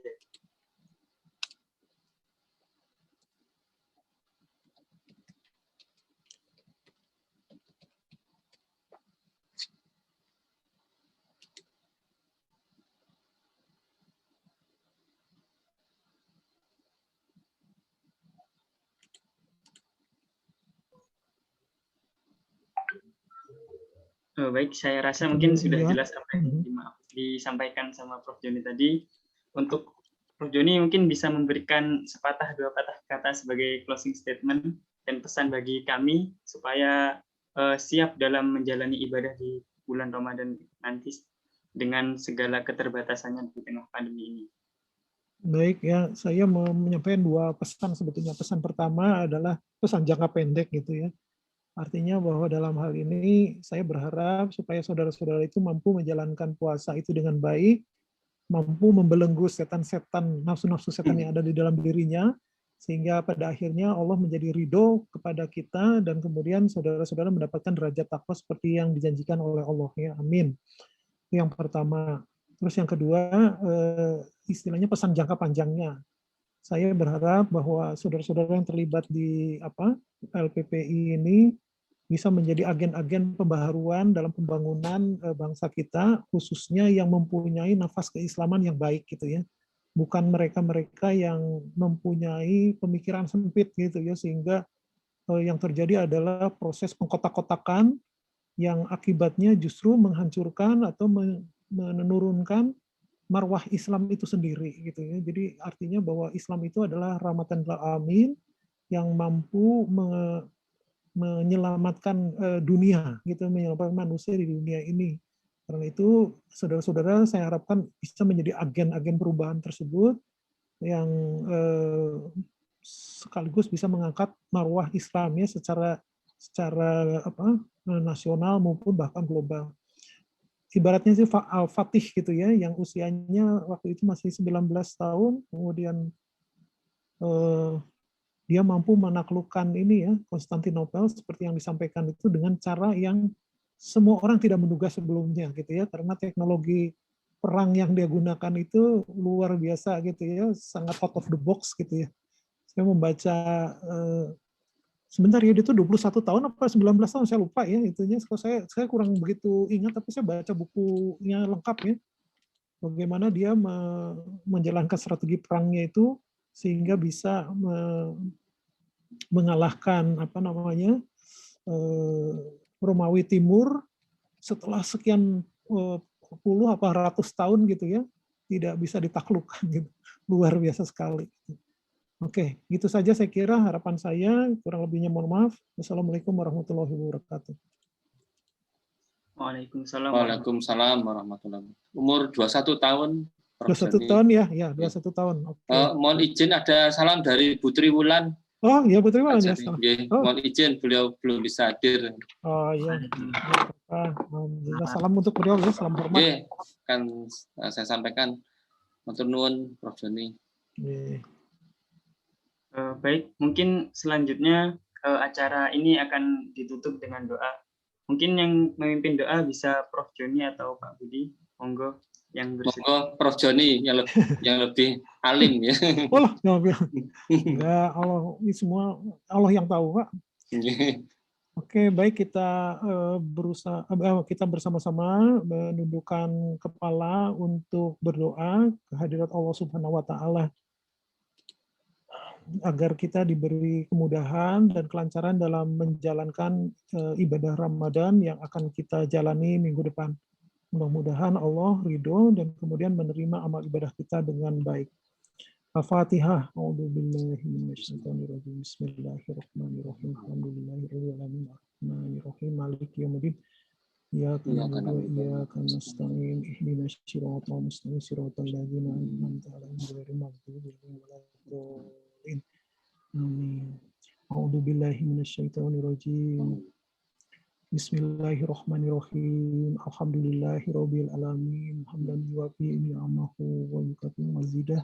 Baik, saya rasa mungkin sudah jelas apa yang disampaikan sama Prof. Joni tadi. Untuk Prof. Joni mungkin bisa memberikan sepatah dua patah kata sebagai closing statement dan pesan bagi kami supaya siap dalam menjalani ibadah di bulan Ramadan nanti dengan segala keterbatasannya di tengah pandemi ini. Baik ya, saya mau menyampaikan dua pesan sebetulnya. Pesan pertama adalah pesan jangka pendek gitu ya. Artinya bahwa dalam hal ini saya berharap supaya saudara-saudara itu mampu menjalankan puasa itu dengan baik, mampu membelenggu setan-setan, nafsu-nafsu setan yang ada di dalam dirinya, sehingga pada akhirnya Allah menjadi ridho kepada kita dan kemudian saudara-saudara mendapatkan derajat takwa seperti yang dijanjikan oleh Allah. Ya, amin. Itu yang pertama. Terus yang kedua, istilahnya pesan jangka panjangnya. Saya berharap bahwa saudara-saudara yang terlibat di LPPI ini bisa menjadi agen-agen pembaharuan dalam pembangunan bangsa kita, khususnya yang mempunyai nafas keislaman yang baik gitu ya. Bukan mereka-mereka yang mempunyai pemikiran sempit gitu ya, sehingga yang terjadi adalah proses pengkotak-kotakan yang akibatnya justru menghancurkan atau menurunkan marwah Islam itu sendiri gitu ya. Jadi artinya bahwa Islam itu adalah rahmatan lil alamin yang mampu menyelamatkan dunia gitu, menyelamatkan manusia di dunia ini. Karena itu saudara-saudara saya harapkan bisa menjadi agen-agen perubahan tersebut yang sekaligus bisa mengangkat marwah Islamnya secara nasional maupun bahkan global. Ibaratnya sih Al-Fatih gitu ya, yang usianya waktu itu masih 19 tahun, kemudian dia mampu menaklukkan ini ya, Konstantinopel seperti yang disampaikan itu dengan cara yang semua orang tidak menduga sebelumnya gitu ya, karena teknologi perang yang dia gunakan itu luar biasa gitu ya, sangat out of the box gitu ya. Saya membaca sebentar ya, dia itu 21 tahun apa 19 tahun saya lupa ya itunya. Saya kurang begitu ingat, tapi saya baca bukunya lengkap ya. Bagaimana dia menjalankan strategi perangnya itu sehingga bisa mengalahkan Romawi Timur setelah sekian puluh apa ratus tahun gitu ya, tidak bisa ditaklukkan gitu. Luar biasa sekali. Oke, gitu saja saya kira harapan saya, kurang lebihnya mohon maaf. Wassalamualaikum warahmatullahi wabarakatuh. Waalaikumsalam warahmatullahi wabarakatuh. Umur 21 tahun. 21 tahun ya, 21 tahun. Oke. Mohon izin ada salam dari Putri Wulan. Oh ya, Putri Wulan ya. Mohon izin, beliau belum bisa hadir. Oh iya. Salam untuk beliau ya, salam hormat. Oke, kan saya sampaikan. Matur nuwun, Prof. Joni. Baik, mungkin selanjutnya acara ini akan ditutup dengan doa. Mungkin yang memimpin doa bisa Prof. Joni atau Pak Budi, monggo yang monggo Prof. Joni yang lebih alim ya. Enggak, Allah ini semua Allah yang tahu, Pak. Oke, baik, kita kita bersama-sama menundukkan kepala untuk berdoa kehadirat Allah Subhanahu wa taala agar kita diberi kemudahan dan kelancaran dalam menjalankan ibadah Ramadan yang akan kita jalani minggu depan. Mudah-mudahan Allah ridho dan kemudian menerima amal ibadah kita dengan baik. Al-Fatihah. A'udzubillahi minasyaitonirrajim. Bismillahirrahmanirrahim. Alhamdulillahirabbil alamin. Arrahmanirrahim. Maliki yaumiddin. Iyyaka na'budu wa iyyaka nasta'in. Ihdinas siratal mustaqim. Siratal ladzina an'amta 'alaihim ghairil maghdubi 'alaihim waladdallin. Amin. A'udzubillahi minasyaitonirrajim. Bismillahirrahmanirrahim. Alhamdulillahirabbil alamin. Hamdan yuwafi ni'amahu wa yukafi mazidah.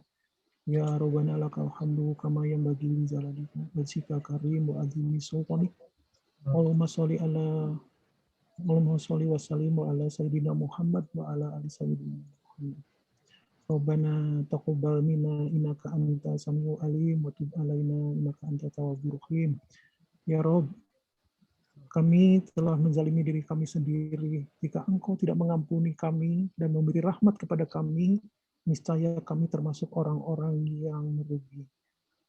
Ya Rabbana lakal hamdu kama yanbaghi li jalalika wajhika karim wa azimi sultanik. Allahumma sholli wa sallim ala sayyidina Muhammad wa ala ali sayyidina Muhammad. Rabbana taqabbal minna innaka antas samiul alim wa tub alaina innaka antat tawwabur rahim. Ya Rabb, kami telah menzalimi diri kami sendiri. Jika Engkau tidak mengampuni kami dan memberi rahmat kepada kami, niscaya kami termasuk orang-orang yang merugi.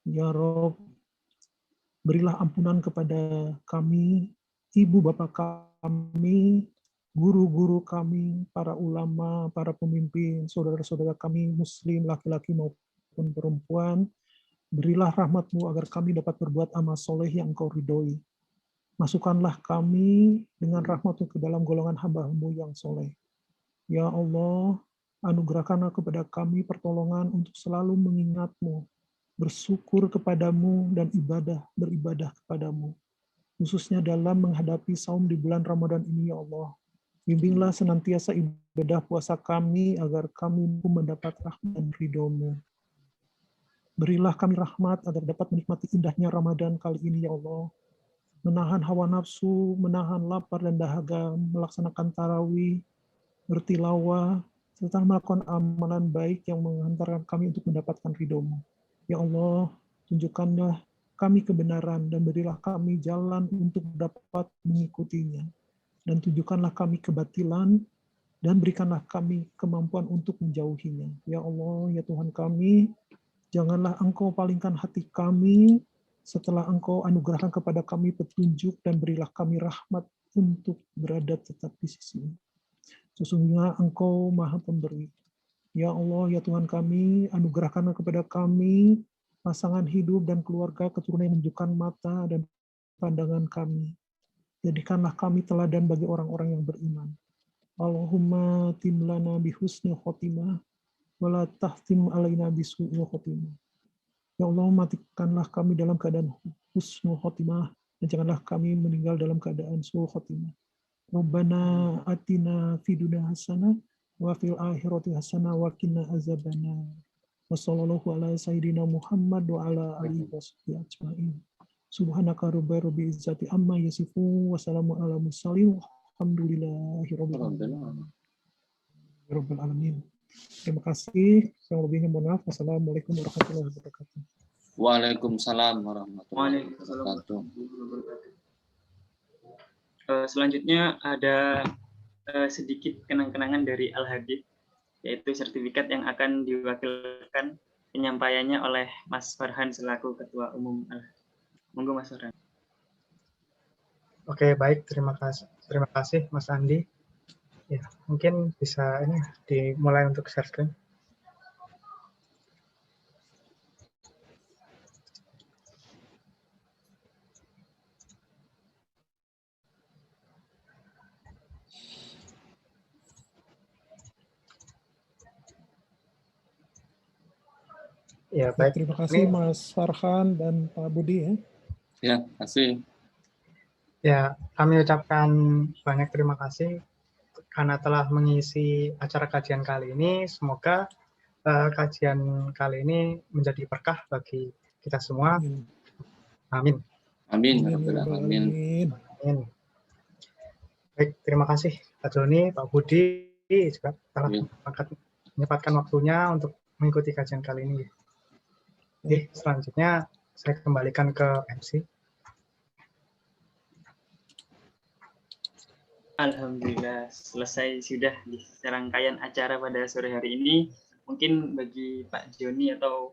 Ya Rabb, berilah ampunan kepada kami, ibu bapak kami, guru-guru kami, para ulama, para pemimpin, saudara-saudara kami, muslim, laki-laki maupun perempuan. Berilah rahmat-Mu agar kami dapat berbuat amal soleh yang Engkau ridhoi. Masukkanlah kami dengan rahmat-Mu ke dalam golongan hamba-Mu yang soleh. Ya Allah, anugerahkanlah kepada kami pertolongan untuk selalu mengingat-Mu, bersyukur kepadamu dan beribadah kepadamu. Khususnya dalam menghadapi saum di bulan Ramadan ini, ya Allah. Bimbinglah senantiasa ibadah puasa kami agar kami mendapat rahmat dan ridho-Mu. Berilah kami rahmat agar dapat menikmati indahnya Ramadan kali ini, ya Allah. Menahan hawa nafsu, menahan lapar dan dahaga, melaksanakan tarawih, bertilawah, serta melakukan amalan baik yang menghantarkan kami untuk mendapatkan ridho-Mu. Ya Allah, tunjukkanlah kami kebenaran dan berilah kami jalan untuk dapat mengikutinya. Dan tunjukkanlah kami kebatilan dan berikanlah kami kemampuan untuk menjauhinya. Ya Allah, ya Tuhan kami, janganlah Engkau palingkan hati kami setelah Engkau anugerahkan kepada kami petunjuk dan berilah kami rahmat untuk berada tetap di sisi-Mu. Sesungguhnya Engkau Maha Pemberi. Ya Allah, ya Tuhan kami, anugerahkanlah kepada kami pasangan hidup dan keluarga keturunan yang menunjukkan mata dan pandangan kami. Jadikanlah kami teladan bagi orang-orang yang beriman. Allahumma timlana bihusnil khotimah, wala tahtim alaina bisu'il khotimah. Ya Allah, matikanlah kami dalam keadaan husnul khotimah, dan janganlah kami meninggal dalam keadaan su'ul khotimah. Rabbana atina fid dunya hasanah wa fil akhirati hasanah wa qina azabannar. Wassallallahu ala sayyidina Muhammad wa ala alihi washabihi ajmain. Subhanaka rabbil izzati amma yasifun wa salamun ala mursalin walhamdulillahi rabbil alamin. Terima kasih. Yang lebihnya mohon maaf. Wassalamualaikum warahmatullahi wabarakatuh. Waalaikumsalam warahmatullahi wabarakatuh. Selanjutnya ada sedikit kenang-kenangan dari Al-Habib, yaitu sertifikat yang akan diwakilkan penyampaiannya oleh Mas Farhan selaku Ketua Umum. Monggo Mas Farhan. Oke, baik, terima kasih Mas Andi. Ya, mungkin bisa ini dimulai untuk share screen. Ya, baik. Terima kasih Mas Farhan dan Pak Budi ya. Ya, kasih. Ya, kami ucapkan banyak terima kasih karena telah mengisi acara kajian kali ini. Semoga kajian kali ini menjadi berkah bagi kita semua. Amin. Amin. Amin. Amin. Baik, terima kasih Pak Joni, Pak Budi juga telah menyempatkan waktunya untuk mengikuti kajian kali ini. Oke, selanjutnya saya kembalikan ke MC. Alhamdulillah selesai sudah di serangkaian acara pada sore hari ini. Mungkin bagi Pak Joni atau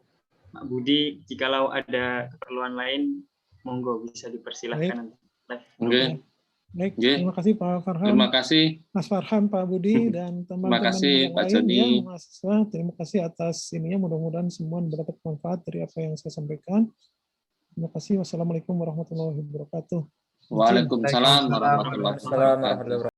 Pak Budi, jikalau ada keperluan lain, monggo bisa dipersilahkan. Baik, terima kasih Pak Farhan. Terima kasih Mas Farhan, Pak Budi, dan teman-teman yang Pak lain Joni. ya, mahasiswa. Terima kasih atas ininya. Mudah-mudahan semua mendapat manfaat dari apa yang saya sampaikan. Terima kasih. Wassalamualaikum warahmatullahi wabarakatuh. Waalaikumsalam warahmatullahi wabarakatuh.